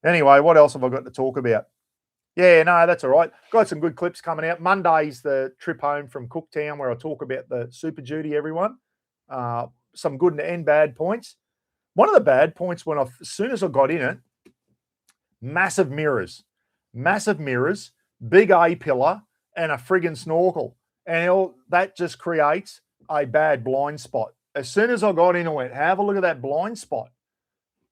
Anyway, what else have I got to talk about? Yeah, no, that's all right. Got some good clips coming out. Monday's the trip home from Cooktown, where I talk about the Superduty, everyone. Some good and bad points. One of the bad points, as soon as I got in it, massive mirrors, big A-pillar, and a friggin' snorkel. And that just creates a bad blind spot. As soon as I got in, I went, have a look at that blind spot.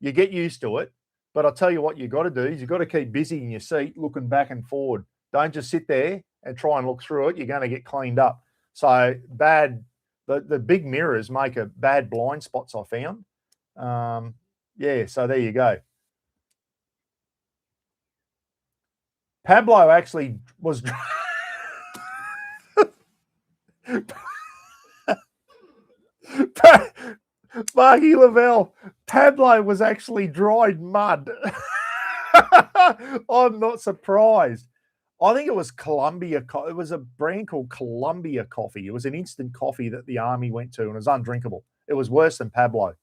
You get used to it. But I'll tell you what you got to do is you've got to keep busy in your seat looking back and forward. Don't just sit there and try and look through it. You're going to get cleaned up. So the big mirrors make a bad blind spots, I found. Yeah, so there you go. Pablo actually was... Marky Lavelle, Pablo was actually dried mud. I'm not surprised. I think it was Columbia. It was a brand called Columbia Coffee. It was an instant coffee that the army went to, and it was undrinkable. It was worse than Pablo.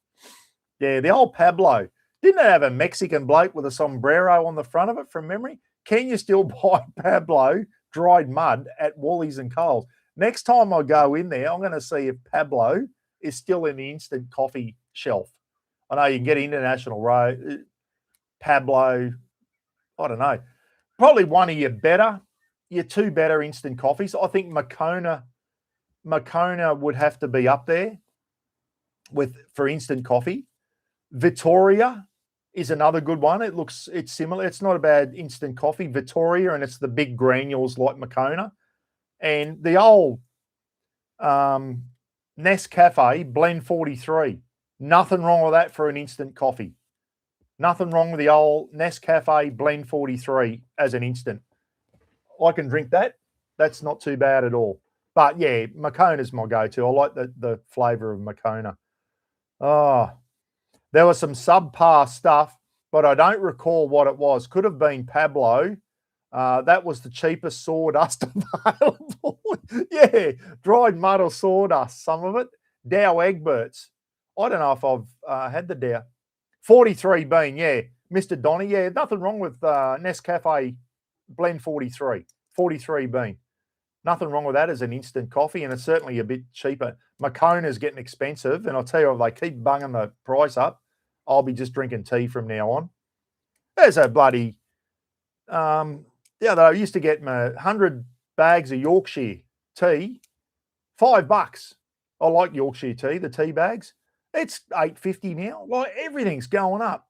Yeah, the old Pablo. Didn't it have a Mexican bloke with a sombrero on the front of it from memory? Can you still buy Pablo dried mud at Woolies and Coles? Next time I go in there, I'm going to see if Pablo is still in the instant coffee shelf. I know you can get International Road, Pablo, I don't know. Probably one of your two better instant coffees. I think Moccona would have to be up there for instant coffee. Vittoria is another good one. It's similar. It's not a bad instant coffee. Vittoria, and it's the big granules like Moccona. And the old Nescafe Blend 43. Nothing wrong with that for an instant coffee. Nothing wrong with the old Nescafe Blend 43 as an instant. I can drink that. That's not too bad at all. But yeah, Moccona's my go-to. I like the flavour of Moccona. Oh, there was some subpar stuff, but I don't recall what it was. Could have been Pablo. That was the cheapest sawdust available. Yeah, dried mud or sawdust, some of it. Dow Egberts. I don't know if I've had the Dow. 43 bean, yeah. Mr. Donny, yeah, nothing wrong with Nescafe Blend 43. 43 bean. Nothing wrong with that as an instant coffee, and it's certainly a bit cheaper. Moccona's getting expensive, and I'll tell you, if they keep bunging the price up, I'll be just drinking tea from now on. There's a bloody... I used to get my 100 bags of Yorkshire tea, $5. I like Yorkshire tea, the tea bags. It's $8.50 now. Like, everything's going up.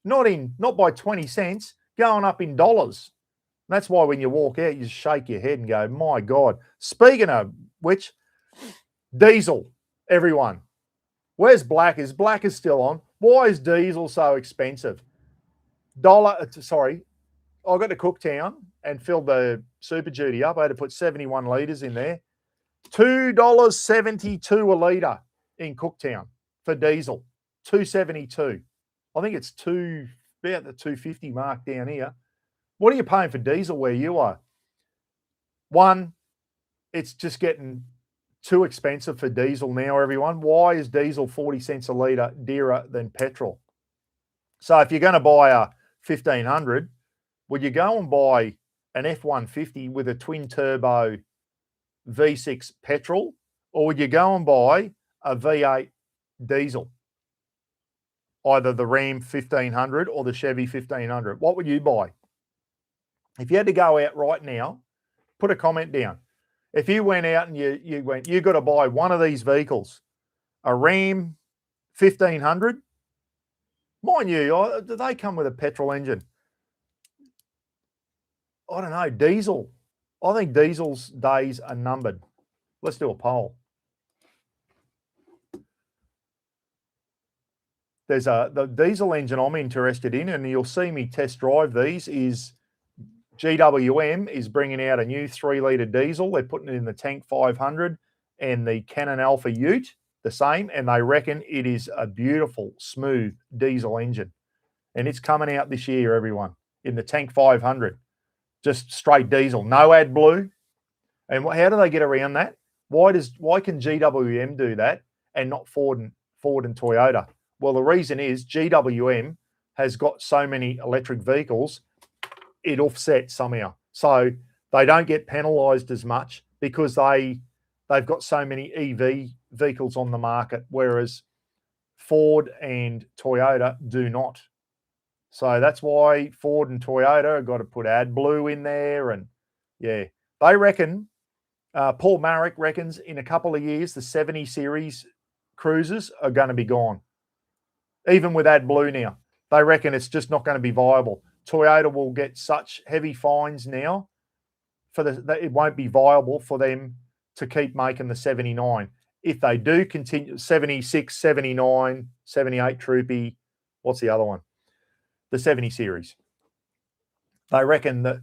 Not by 20 cents, going up in dollars. That's why when you walk out, you just shake your head and go, my God. Speaking of which, diesel, everyone. Where's Black? Black is still on. Why is diesel so expensive? I got to Cooktown and filled the Super Duty up. I had to put 71 litres in there. $2.72 a litre in Cooktown for diesel. $2.72. I think it's about the $2.50 mark down here. What are you paying for diesel where you are? One, it's just getting too expensive for diesel now, everyone. Why is diesel 40 cents a litre dearer than petrol? So if you're going to buy a 1500, would you go and buy an F-150 with a twin-turbo V6 petrol, or would you go and buy a V8 diesel? Either the Ram 1500 or the Chevy 1500. What would you buy? If you had to go out right now, put a comment down. If you went out and you went, you've got to buy one of these vehicles, a Ram 1500. Mind you, do they come with a petrol engine? I don't know, diesel. I think diesel's days are numbered. Let's do a poll. There's the diesel engine I'm interested in, and you'll see me test drive these, is GWM is bringing out a new 3-litre diesel. They're putting it in the Tank 500 and the Canon Alpha Ute, the same, and they reckon it is a beautiful, smooth diesel engine. And it's coming out this year, everyone, in the Tank 500. Just straight diesel, no AdBlue. And how do they get around that? Why can GWM do that and not Ford and Toyota? Well, the reason is GWM has got so many electric vehicles, it offsets somehow. So they don't get penalised as much because they've got so many EV vehicles on the market, whereas Ford and Toyota do not. So that's why Ford and Toyota have got to put AdBlue in there. And yeah, they reckon, Paul Marrick reckons in a couple of years, the 70 series cruisers are going to be gone. Even with AdBlue now, they reckon it's just not going to be viable. Toyota will get such heavy fines now that it won't be viable for them to keep making the 79. If they do continue, 76, 79, 78 Troopy, what's the other one? The 70 series. They reckon that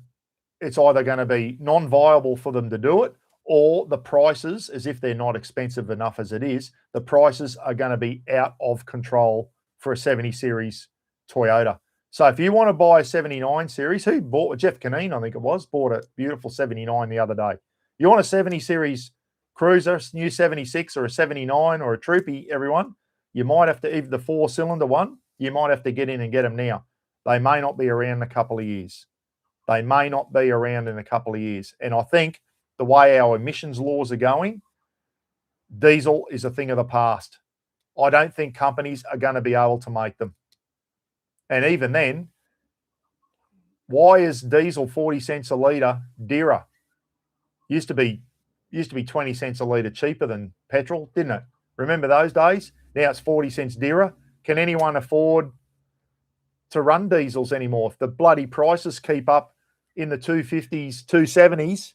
it's either going to be non-viable for them to do it, or the prices, as if they're not expensive enough as it is, the prices are going to be out of control for a 70 series Toyota. So if you want to buy a 79 series, who bought, Jeff Canine, I think it was, bought a beautiful 79 the other day. You want a 70 series cruiser, new 76 or a 79 or a Troopy, everyone, you might have to, either the 4-cylinder one, you might have to get in and get them now. They may not be around in a couple of years. They may not be around in a couple of years. And I think the way our emissions laws are going, diesel is a thing of the past. I don't think companies are going to be able to make them. And even then, why is diesel 40 cents a litre dearer? Used to be 20 cents a litre cheaper than petrol, didn't it? Remember those days? Now it's 40 cents dearer. Can anyone afford to run diesels anymore? If the bloody prices keep up in the 250s, 270s,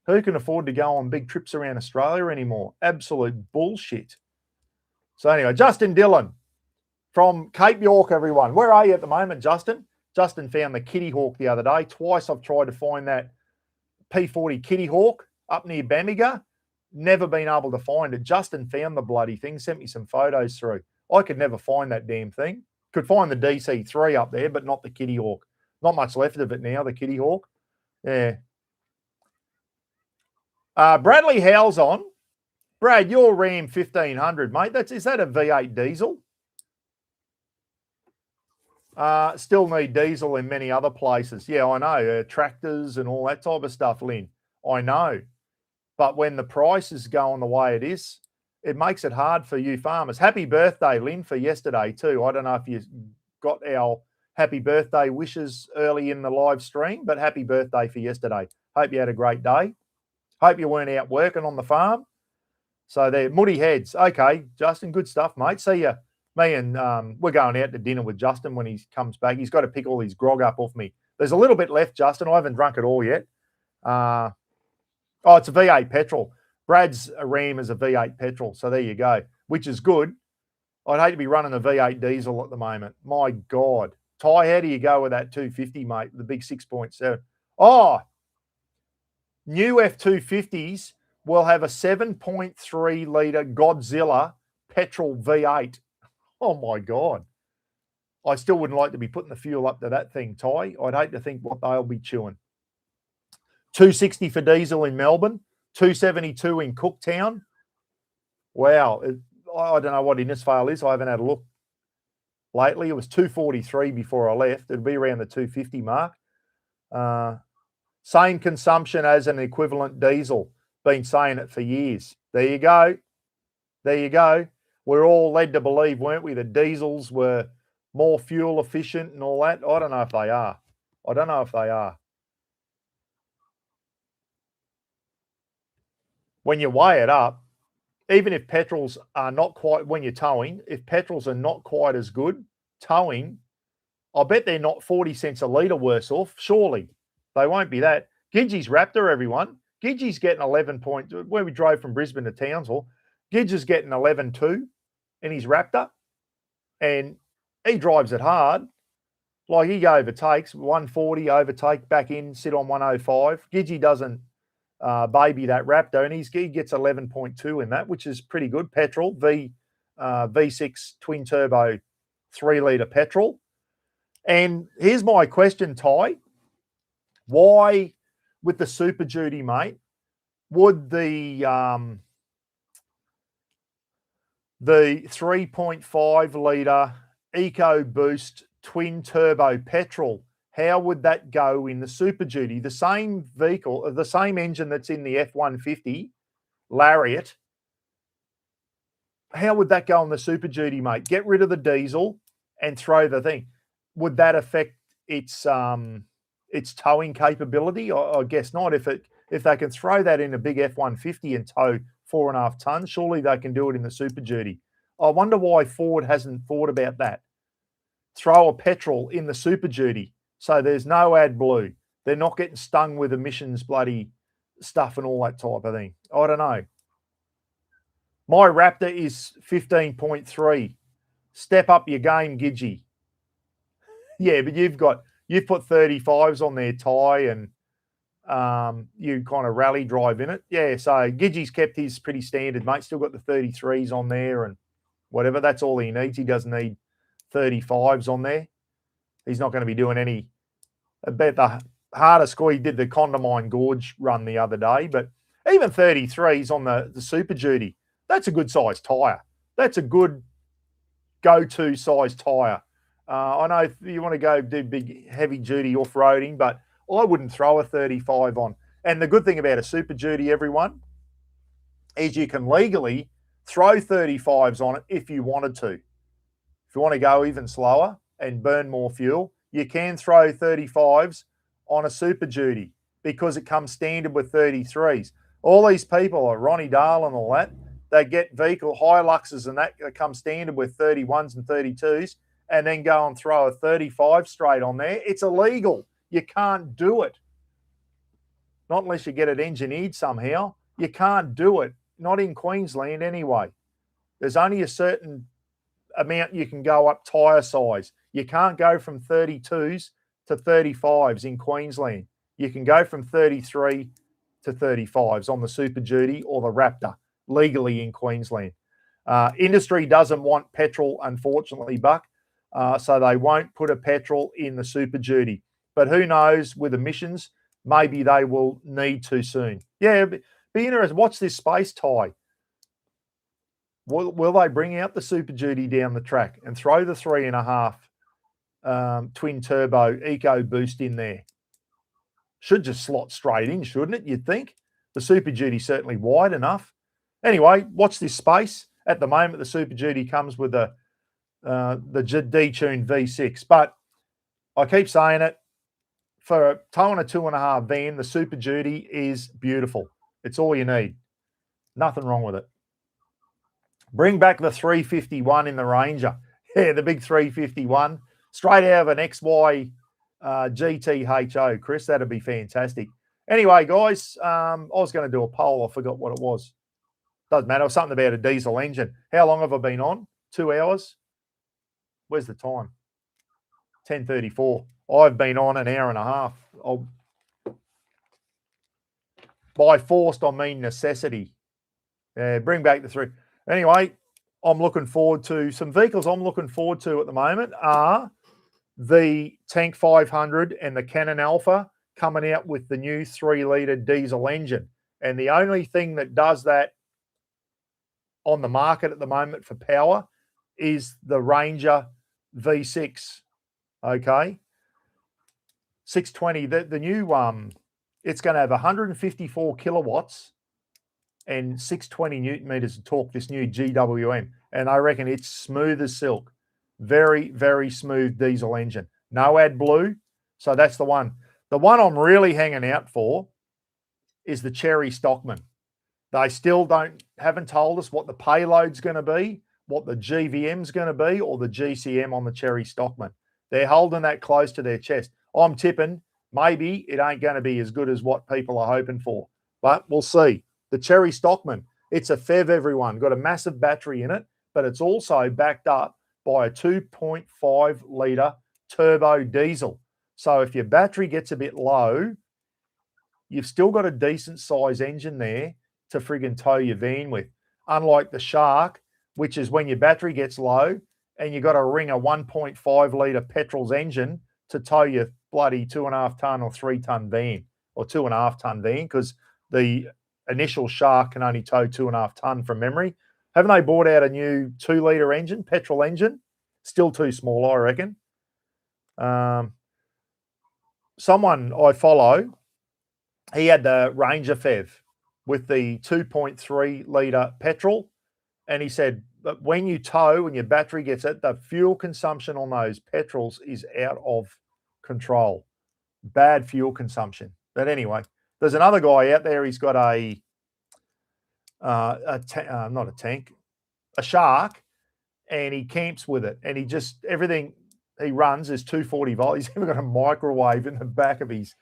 who can afford to go on big trips around Australia anymore? Absolute bullshit. So anyway, Justin Dillon from Cape York, everyone. Where are you at the moment, Justin? Justin found the Kitty Hawk the other day. Twice I've tried to find that P40 Kitty Hawk up near Bamiga. Never been able to find it. Justin found the bloody thing, sent me some photos through. I could never find that damn thing. Could find the DC3 up there, but not the Kitty Hawk. Not much left of it now, the Kitty Hawk. Yeah. Bradley Howell's on. Brad, your Ram 1500, mate. Is that a V8 diesel? Still need diesel in many other places. Yeah, I know. Tractors and all that type of stuff, Lynn. I know. But when the prices go on the way it is, it makes it hard for you farmers. Happy birthday, Lynn, for yesterday too. I don't know if you got our happy birthday wishes early in the live stream, but happy birthday for yesterday. Hope you had a great day. Hope you weren't out working on the farm. So they're Moody Heads. Okay, Justin, good stuff, mate. See ya. Me and we're going out to dinner with Justin when he comes back. He's got to pick all his grog up off me. There's a little bit left, Justin. I haven't drunk it all yet. It's a V8 petrol. Brad's Ram is a V8 petrol. So there you go, which is good. I'd hate to be running a V8 diesel at the moment. My God. Ty, how do you go with that 250, mate? The big 6.7. Oh, new F250s will have a 7.3 litre Godzilla petrol V8. Oh, my God. I still wouldn't like to be putting the fuel up to that thing, Ty. I'd hate to think what they'll be chewing. 260 for diesel in Melbourne, 272 in Cooktown. Wow. I don't know what Innisfail is. I haven't had a look lately. It was 243 before I left. It'd be around the 250 mark. Same consumption as an equivalent diesel. Been saying it for years. There you go. There you go. We're all led to believe, weren't we, that diesels were more fuel efficient and all that. I don't know if they are. I don't know if they are. When you weigh it up, even if petrols are not quite, when you're towing, if petrols are not quite as good, towing, I bet they're not 40 cents a litre worse off. Surely They won't be that. Gidgey's Raptor, everyone. Gidgey's getting 11 points. When we drove from Brisbane to Townsville, Gidge is getting 11.2 in his Raptor, and he drives it hard. Like, he overtakes 140, overtake, back in, sit on 105. Gidgey doesn't baby that Raptor, and he gets 11.2 in that, which is pretty good. Petrol, V6 twin turbo 3-litre petrol. And here's my question, Ty. Why, with the Super Duty, mate, would the 3.5-litre EcoBoost twin turbo petrol, how would that go in the Super Duty? The same vehicle, the same engine that's in the F-150 Lariat, how would that go on the Super Duty, mate? Get rid of the diesel and throw the thing. Would that affect its towing capability? I guess not. If they can throw that in a big F-150 and tow 4.5 tons, surely they can do it in the Super Duty. I wonder why Ford hasn't thought about that. Throw a petrol in the Super Duty so there's no AdBlue. They're not getting stung with emissions bloody stuff and all that type of thing. I don't know. My Raptor is 15.3. Step up your game, Gidgey. Yeah, but you've put 35s on there, Ty, and you kind of rally drive in it. Yeah, so Gidgey's kept his pretty standard, mate. Still got the 33s on there and whatever. That's all he needs. He doesn't need 35s on there. He's not going to be doing any. I bet the hardest score, he did the Condamine Gorge run the other day, but even 33s on the Super Duty, that's a good size tyre. That's a good go-to size tyre. I know if you want to go do big, heavy-duty off-roading, but I wouldn't throw a 35 on. And the good thing about a Super Duty, everyone, is you can legally throw 35s on it if you wanted to. If you want to go even slower and burn more fuel, you can throw 35s on a Super Duty because it comes standard with 33s. All these people, Ronnie Dahl and all that, they get vehicle Hiluxes and that come standard with 31s and 32s and then go and throw a 35 straight on there. It's illegal. You can't do it. Not unless you get it engineered somehow. You can't do it. Not in Queensland anyway. There's only a certain amount you can go up tyre size. You can't go from 32s to 35s in Queensland. You can go from 33 to 35s on the Super Duty or the Raptor legally in Queensland. Industry doesn't want petrol, unfortunately, Buck, so they won't put a petrol in the Super Duty. But who knows, with emissions, maybe they will need to soon. Yeah, be interested. Watch this space, Ty. Will they bring out the Super Duty down the track and throw the 3.5 twin turbo EcoBoost in there? Should just slot straight in, shouldn't it? You'd think. The Super Duty's certainly wide enough. Anyway, watch this space. At the moment, the Super Duty comes with the detuned V6. But I keep saying it, for towing a 2.5 van, the Super Duty is beautiful. It's all you need. Nothing wrong with it. Bring back the 351 in the Ranger. Yeah, the big 351. Straight out of an XY GTHO, Chris. That'd be fantastic. Anyway, guys, I was going to do a poll. I forgot what it was. Doesn't matter. It was something about a diesel engine. How long have I been on? 2 hours? Where's the time? 10:34. I've been on an hour and a half. By forced, I mean necessity. Bring back the 3. Anyway, I'm looking forward to some vehicles. I'm looking forward to at the moment are the Tank 500 and the Canon Alpha coming out with the new 3-litre diesel engine. And the only thing that does that on the market at the moment for power is the Ranger V6. Okay. 620, the new it's going to have 154 kilowatts and 620 Newton meters of torque, this new GWM. And I reckon it's smooth as silk. Very, very smooth diesel engine. No AdBlue. So that's the one. The one I'm really hanging out for is the Cherry Stockman. They still haven't told us what the payload's going to be, what the GVM's going to be, or the GCM on the Cherry Stockman. They're holding that close to their chest. I'm tipping maybe it ain't going to be as good as what people are hoping for, but we'll see. The Cherry Stockman, it's a FEV, everyone. Got a massive battery in it, but it's also backed up by a 2.5 litre turbo diesel. So if your battery gets a bit low, you've still got a decent size engine there to friggin' tow your van with. Unlike the Shark, which is when your battery gets low and you got to ring a 1.5 litre petrol's engine to tow your bloody 2.5 tonne or 3 tonne van, or 2.5 tonne van, because the initial Shark can only tow 2.5 tonne from memory. Haven't they brought out a new 2 litre engine, petrol engine? Still too small, I reckon. Someone I follow, he had the Ranger FEV with the 2.3 litre petrol, and he said, but when you tow and your battery gets it, the fuel consumption on those petrols is out of control. Bad fuel consumption. But anyway, there's another guy out there. He's got a Shark, and he camps with it. And he just, everything he runs is 240 volt. He's even got a microwave in the back of his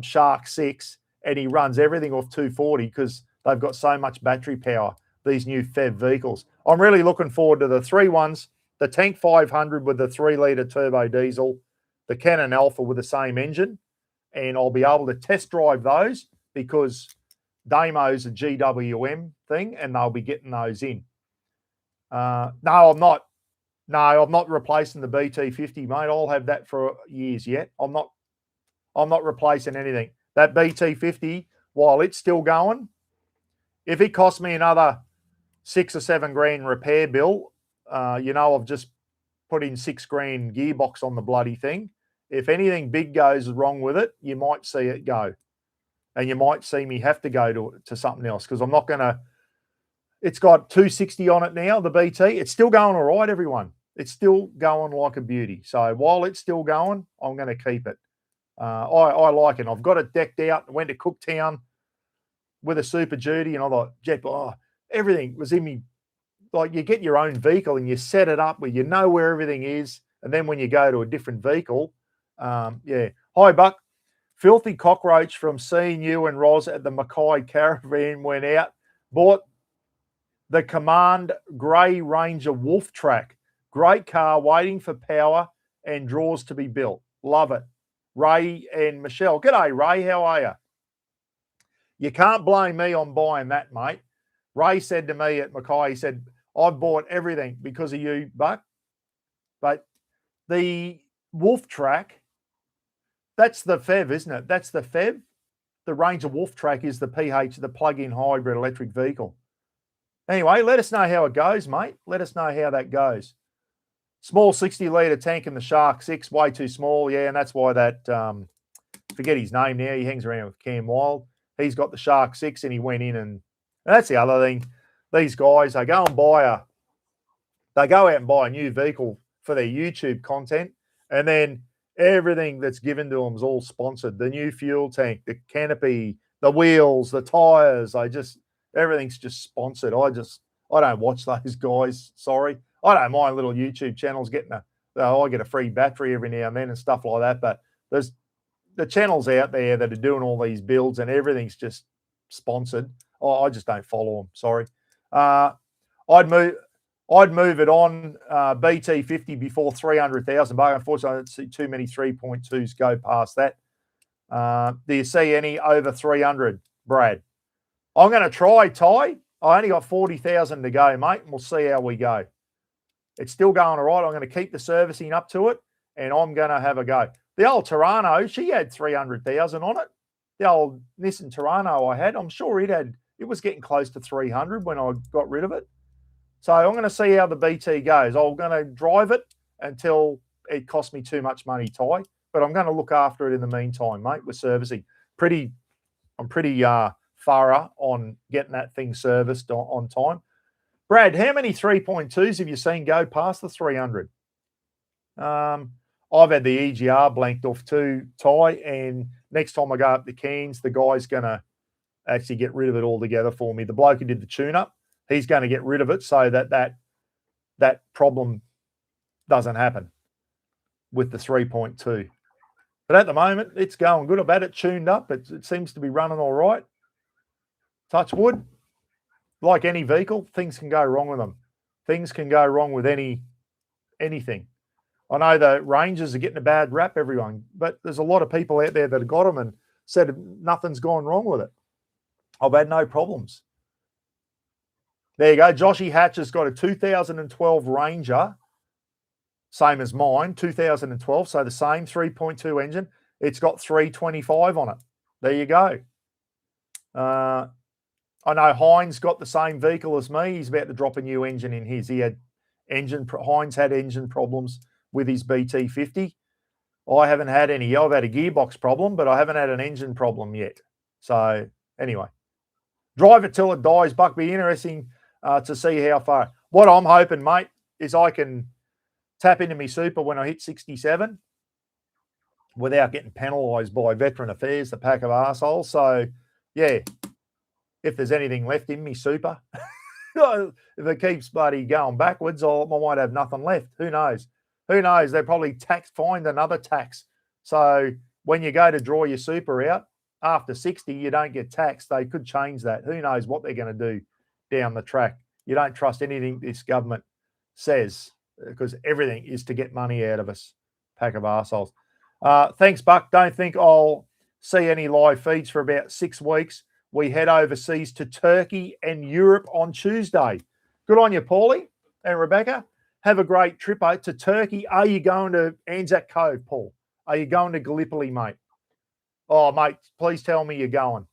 Shark 6, and he runs everything off 240 because they've got so much battery power, these new FEV vehicles. I'm really looking forward to the 3 ones, the Tank 500 with the 3 litre turbo diesel, the Canon Alpha with the same engine, and I'll be able to test drive those because Damo's a GWM thing and they'll be getting those in. No, I'm not. No, I'm not replacing the BT50, mate. I'll have that for years yet. I'm not replacing anything. That BT50, while it's still going, if it costs me another 6 or 7 grand repair bill, I've just put in 6 grand gearbox on the bloody thing. If anything big goes wrong with it, you might see it go. And you might see me have to go to something else because I'm not going to. It's got 260 on it now, the BT. It's still going all right, everyone. It's still going like a beauty. So while it's still going, I'm going to keep it. I like it. I've got it decked out. I went to Cooktown with a Superduty, and I thought, Jet, everything was in me. Like, you get your own vehicle and you set it up where you know where everything is. And then when you go to a different vehicle, Hi, Buck. Filthy cockroach from seeing you and Roz at the Mackay caravan went out. Bought the Command Grey Ranger Wolf Track. Great car, waiting for power and drawers to be built. Love it. Ray and Michelle. G'day, Ray. How are you? You can't blame me on buying that, mate. Ray said to me at Mackay, he said, I've bought everything because of you, Buck. But the Wolf Track, that's the FEV, isn't it? That's the FEV. The Ranger Wolf Track is the PH, the plug-in hybrid electric vehicle. Anyway, let us know how it goes, mate. Let us know how that goes. Small 60-litre tank in the Shark 6, way too small. Yeah, and that's why that, forget his name now, he hangs around with Cam Wild. He's got the Shark 6 and he went in and that's the other thing. These guys, they go out and buy a new vehicle for their YouTube content, and then everything that's given to them is all sponsored. The new fuel tank, the canopy, the wheels, the tyres, everything's just sponsored. I don't watch those guys, sorry. I don't mind little YouTube channels getting I get a free battery every now and then and stuff like that, but there's the channels out there that are doing all these builds and everything's just sponsored. I just don't follow them, sorry. I'd move it on BT50 before 300,000, but unfortunately I don't see too many 3.2s go past that. Do you see any over 300, Brad? I'm going to try, Ty. I only got 40,000 to go, mate, and we'll see how we go. It's still going all right. I'm going to keep the servicing up to it, and I'm going to have a go. The old Toronto, she had 300,000 on it. The old Nissan Toronto I had, I'm sure it was getting close to 300 when I got rid of it. So I'm going to see how the BT goes. I'm going to drive it until it costs me too much money, Ty, but I'm going to look after it in the meantime, mate, with servicing. I'm pretty thorough on getting that thing serviced on time. Brad, how many 3.2s have you seen go past the 300? I've had the EGR blanked off too, Ty, and next time I go up to Cairns, the guy's going to actually get rid of it altogether for me. The bloke who did the tune-up, he's going to get rid of it so that problem doesn't happen with the 3.2. But at the moment, it's going good. I've had it tuned up. It seems to be running all right. Touch wood. Like any vehicle, things can go wrong with them. Things can go wrong with anything. I know the Rangers are getting a bad rap, everyone, but there's a lot of people out there that have got them and said nothing's gone wrong with it. I've had no problems. There you go. Joshy Hatch has got a 2012 Ranger, same as mine, 2012, so the same 3.2 engine. It's got 325 on it. There you go. I know Heinz got the same vehicle as me. He's about to drop a new engine in his. Heinz had engine problems with his BT50. I haven't had any. I've had a gearbox problem, but I haven't had an engine problem yet. So anyway, drive it till it dies, Buck. Be interesting to see how far. What I'm hoping, mate, is I can tap into my super when I hit 67 without getting penalised by Veteran Affairs, the pack of arseholes. So, yeah, if there's anything left in me super, if it keeps bloody going backwards, I might have nothing left. Who knows? Who knows? They'll probably find another tax. So when you go to draw your super out, after 60, you don't get taxed. They could change that. Who knows what they're going to do down the track. You don't trust anything this government says because everything is to get money out of us. Pack of arseholes. Thanks, Buck. Don't think I'll see any live feeds for about 6 weeks. We head overseas to Turkey and Europe on Tuesday. Good on you, Paulie and Rebecca. Have a great trip to Turkey. Are you going to Anzac Cove, Paul? Are you going to Gallipoli, mate? Oh, mate, please tell me you're going.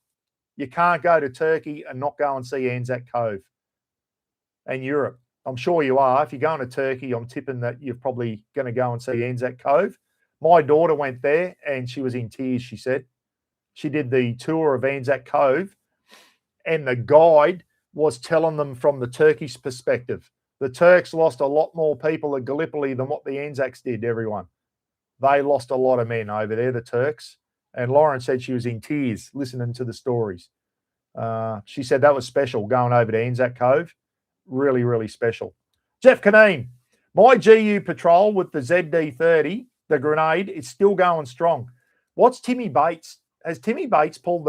You can't go to Turkey and not go and see Anzac Cove and Europe. I'm sure you are. If you're going to Turkey, I'm tipping that you're probably going to go and see Anzac Cove. My daughter went there and she was in tears, she said. She did the tour of Anzac Cove and the guide was telling them from the Turkish perspective. The Turks lost a lot more people at Gallipoli than what the Anzacs did, everyone. They lost a lot of men over there, the Turks. And Lauren said she was in tears listening to the stories. She said that was special, going over to Anzac Cove. Really, really special. Jeff Caneen, my GU Patrol with the ZD30, the Grenade, is still going strong. What's Timmy Bates? Has Timmy Bates pulled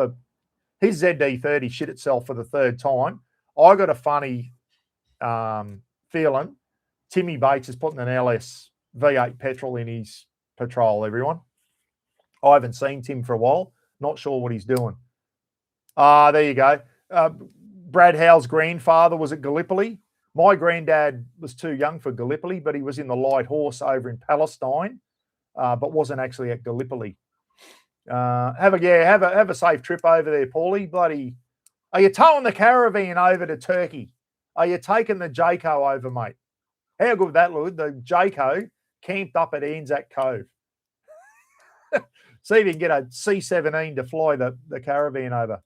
his ZD30 shit itself for the third time? I got a funny feeling Timmy Bates is putting an LS V8 petrol in his Patrol, everyone. I haven't seen Tim for a while. Not sure what he's doing. There you go. Brad Howe's grandfather was at Gallipoli. My granddad was too young for Gallipoli, but he was in the Light Horse over in Palestine, but wasn't actually at Gallipoli. Have a safe trip over there, Paulie. Bloody, are you towing the caravan over to Turkey? Are you taking the Jayco over, mate? How good that looked. The Jayco camped up at Anzac Cove. See if you can get a C-17 to fly the caravan over.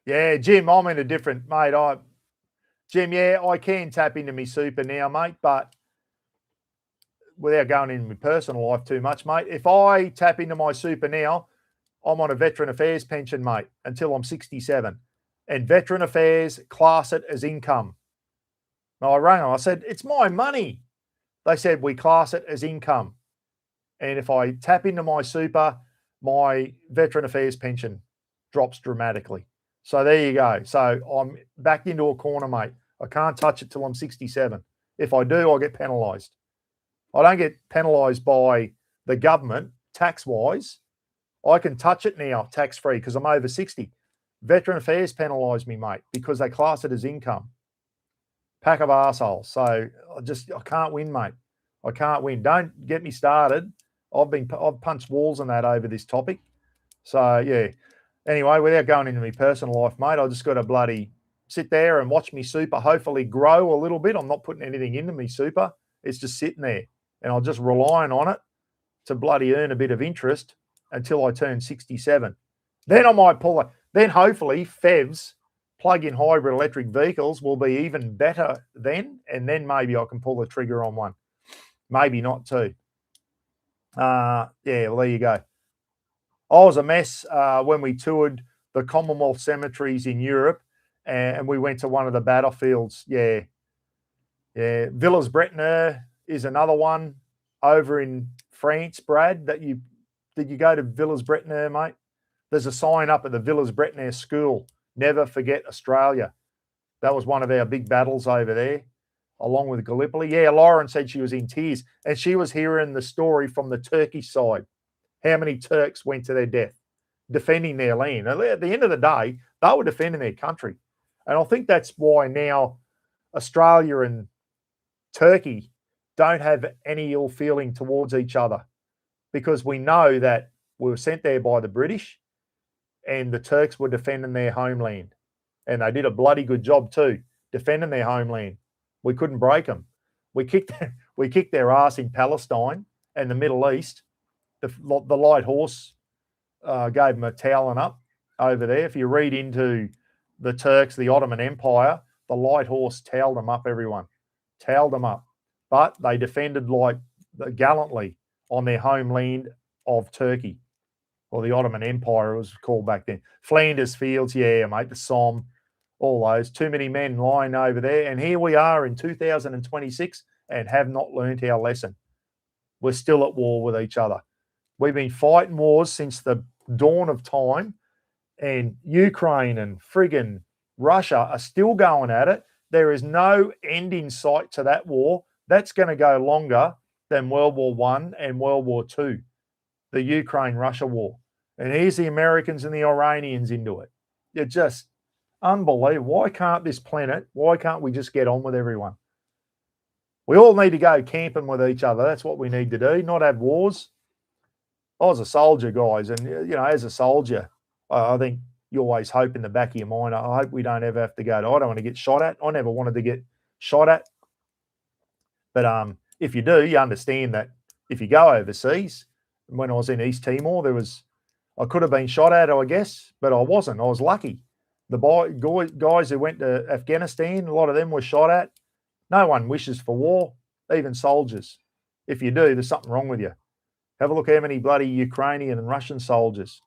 Yeah, Jim, I'm in a different, mate. Jim, yeah, I can tap into me super now, mate, but without going into my personal life too much, mate, if I tap into my super now, I'm on a Veteran Affairs pension, mate, until I'm 67. And Veteran Affairs class it as income. And I rang them. I said, it's my money. They said, we class it as income. And if I tap into my super, my Veteran Affairs pension drops dramatically. So there you go. So I'm backed into a corner, mate. I can't touch it till I'm 67. If I do, I'll get penalised. I don't get penalised by the government tax-wise. I can touch it now tax-free because I'm over 60. Veteran Affairs penalise me, mate, because they class it as income. Pack of arseholes. So I can't win, mate. I can't win. Don't get me started. I've punched walls on that over this topic. So yeah. Anyway, without going into my personal life, mate, I just got to bloody sit there and watch me super hopefully grow a little bit. I'm not putting anything into me super. It's just sitting there. And I'll just relying on it to bloody earn a bit of interest until I turn 67. Then I might pull it. Then hopefully FEVs, plug-in hybrid electric vehicles, will be even better then. And then maybe I can pull the trigger on one. Maybe not too. Yeah, well, there you go. I was a mess when we toured the Commonwealth cemeteries in Europe and we went to one of the battlefields. Yeah. Villas Bretonneux, is another one over in France, Brad, did you go to Villers-Bretonneux, mate? There's a sign up at the Villers-Bretonneux school, never forget Australia. That was one of our big battles over there, along with Gallipoli. Yeah, Lauren said she was in tears, and she was hearing the story from the Turkish side, how many Turks went to their death defending their land. And at the end of the day, they were defending their country. And I think that's why now Australia and Turkey don't have any ill feeling towards each other, because we know that we were sent there by the British and the Turks were defending their homeland. And they did a bloody good job too, defending their homeland. We couldn't break them. We kicked their ass in Palestine and the Middle East. The light horse gave them a toweling up over there. If you read into the Turks, the Ottoman Empire, the light horse towelled them up, everyone. Towelled them up. But they defended gallantly on their homeland of Turkey, or the Ottoman Empire it was called back then. Flanders Fields, yeah, mate, the Somme, all those. Too many men lying over there. And here we are in 2026 and have not learnt our lesson. We're still at war with each other. We've been fighting wars since the dawn of time, and Ukraine and friggin' Russia are still going at it. There is no end in sight to that war. That's going to go longer than World War I and World War II, the Ukraine-Russia war. And here's the Americans and the Iranians into it. It's just unbelievable. Why can't this planet, why can't we just get on with everyone? We all need to go camping with each other. That's what we need to do, not have wars. I was a soldier, guys, and, as a soldier, I think you always hope in the back of your mind, I hope we don't ever have to go to, I don't want to get shot at. I never wanted to get shot at. But if you do, you understand that if you go overseas, when I was in East Timor, I could have been shot at, I guess, but I wasn't. I was lucky. The guys who went to Afghanistan, a lot of them were shot at. No one wishes for war, even soldiers. If you do, there's something wrong with you. Have a look how many bloody Ukrainian and Russian soldiers.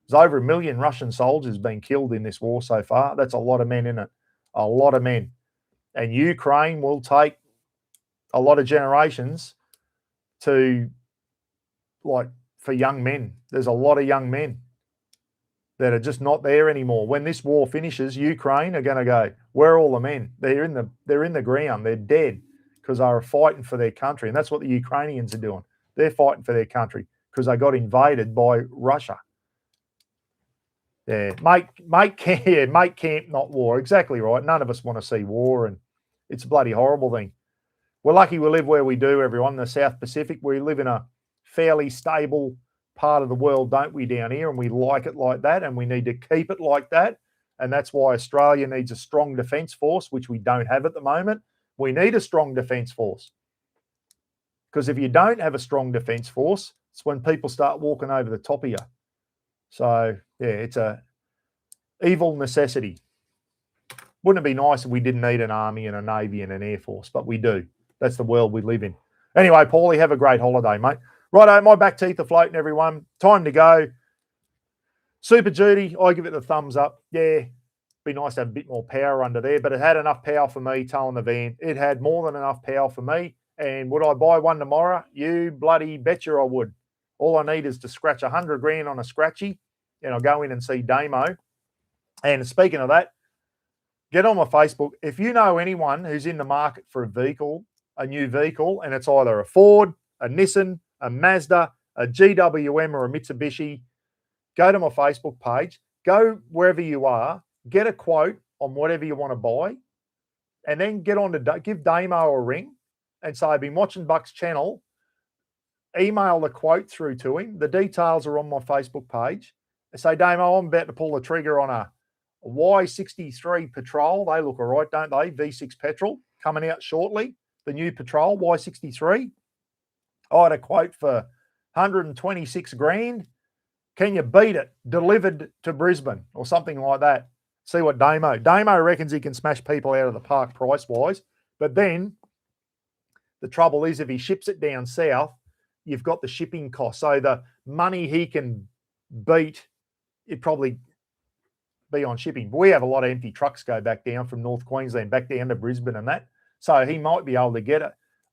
There's over 1 million Russian soldiers been killed in this war so far. That's a lot of men in it. A lot of men. And Ukraine will take a lot of generations for young men. There's a lot of young men that are just not there anymore. When this war finishes, Ukraine are going to go, where are all the men? They're in the ground. They're dead because they were fighting for their country. And that's what the Ukrainians are doing. They're fighting for their country because they got invaded by Russia. Yeah, make camp, not war. Exactly right. None of us want to see war, and it's a bloody horrible thing. We're lucky we live where we do, everyone, in the South Pacific. We live in a fairly stable part of the world, don't we, down here, and we like it like that, and we need to keep it like that. And that's why Australia needs a strong defence force, which we don't have at the moment. We need a strong defence force. Because if you don't have a strong defence force, it's when people start walking over the top of you. So, yeah, it's a evil necessity. Wouldn't it be nice if we didn't need an army and a navy and an air force? But we do. That's the world we live in. Anyway, Paulie, have a great holiday, mate. Righto, my back teeth are floating, everyone. Time to go. Superduty, I give it the thumbs up. Yeah, be nice to have a bit more power under there, but it had enough power for me towing the van. It had more than enough power for me. And would I buy one tomorrow? You bloody betcha I would. All I need is to scratch 100 grand on a scratchy, and I'll go in and see Damo. And speaking of that, get on my Facebook. If you know anyone who's in the market for a new vehicle, and it's either a Ford, a Nissan, a Mazda, a GWM, or a Mitsubishi, go to my Facebook page. Go wherever you are, get a quote on whatever you want to buy, and then get on to give Damo a ring and say, I've been watching Buck's channel. Email the quote through to him. The details are on my Facebook page. I say, Damo, I'm about to pull the trigger on a Y63 Patrol. They look all right, don't they? V6 petrol coming out shortly. The new Patrol Y63. I had a quote for 126 grand. Can you beat it? Delivered to Brisbane or something like that. See what Damo reckons he can smash people out of the park price-wise. But then the trouble is if he ships it down south, you've got the shipping cost. So the money he can beat, it'd probably be on shipping. But we have a lot of empty trucks go back down from North Queensland back down to Brisbane and that. So he might be able to get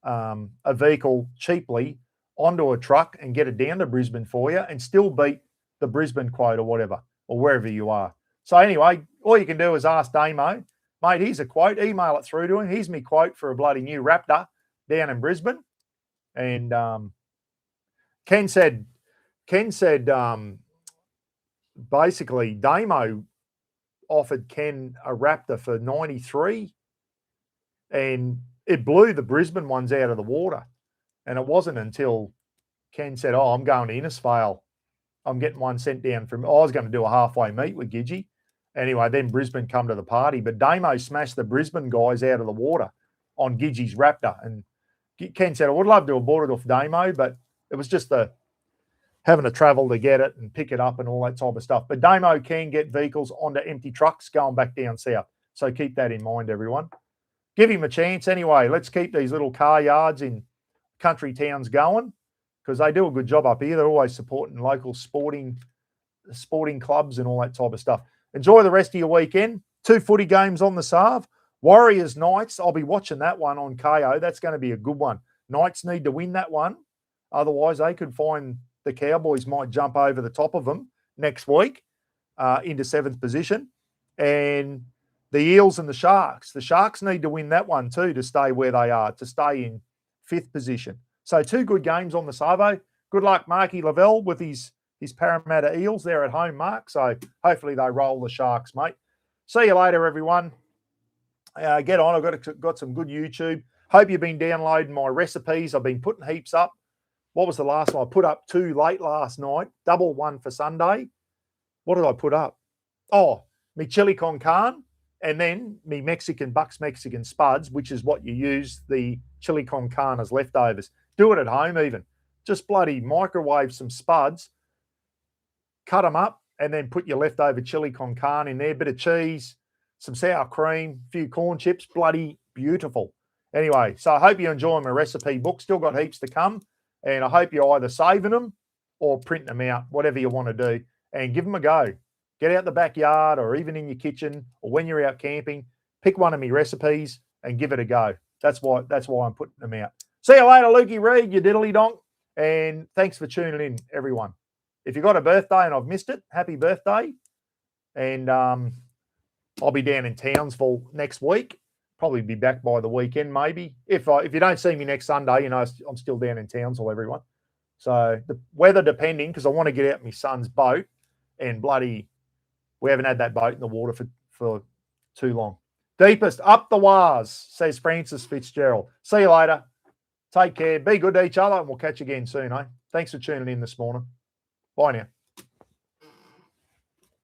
a vehicle cheaply onto a truck and get it down to Brisbane for you and still beat the Brisbane quote or whatever, or wherever you are. So anyway, all you can do is ask Damo, mate, here's a quote, email it through to him. Here's me quote for a bloody new Raptor down in Brisbane. And Ken said basically Damo offered Ken a Raptor for 93 and it blew the Brisbane ones out of the water. And it wasn't until Ken said, oh, I'm going to Innisfail. I'm getting one sent down from, I was going to do a halfway meet with Gidgey. Anyway, then Brisbane come to the party. But Damo smashed the Brisbane guys out of the water on Gidgey's Raptor. And Ken said, I would love to have bought it off Damo, but it was just having to travel to get it and pick it up and all that type of stuff. But Damo can get vehicles onto empty trucks going back down south. So keep that in mind, everyone. Give him a chance anyway. Let's keep these little car yards in country towns going because they do a good job up here. They're always supporting local sporting clubs and all that type of stuff. Enjoy the rest of your weekend. 2 footy games on the Sarve. Warriors Knights. I'll be watching that one on KO. That's going to be a good one. Knights need to win that one. Otherwise, they could find the Cowboys might jump over the top of them next week into 7th position. And the Eels and the Sharks. The Sharks need to win that one too to stay where they are, to stay in 5th position. So 2 good games on the Savo. Good luck, Marky Lavelle, with his Parramatta Eels. They're at home, Mark. So hopefully they roll the Sharks, mate. See you later, everyone. Get on. I've got some good YouTube. Hope you've been downloading my recipes. I've been putting heaps up. What was the last one? I put up 2 late last night. Double one for Sunday. What did I put up? Oh, me chili con carne. And then me Bucks Mexican spuds, which is what you use the chili con carne as leftovers. Do it at home even. Just bloody microwave some spuds, cut them up, and then put your leftover chili con carne in there, bit of cheese, some sour cream, a few corn chips, bloody beautiful. Anyway, so I hope you're enjoying my recipe book. Still got heaps to come, and I hope you're either saving them or printing them out, whatever you want to do, and give them a go. Get out the backyard or even in your kitchen or when you're out camping, pick one of my recipes and give it a go. That's why I'm putting them out. See you later, Lukey Reed, you diddly donk. And thanks for tuning in, everyone. If you got a birthday and I've missed it, happy birthday. And I'll be down in Townsville next week. Probably be back by the weekend, maybe. If you don't see me next Sunday, I'm still down in Townsville, everyone. So the weather depending, because I want to get out my son's boat and bloody... We haven't had that boat in the water for too long. Deepest up the wires, says Francis Fitzgerald. See you later. Take care. Be good to each other, and we'll catch you again soon, eh? Thanks for tuning in this morning. Bye now.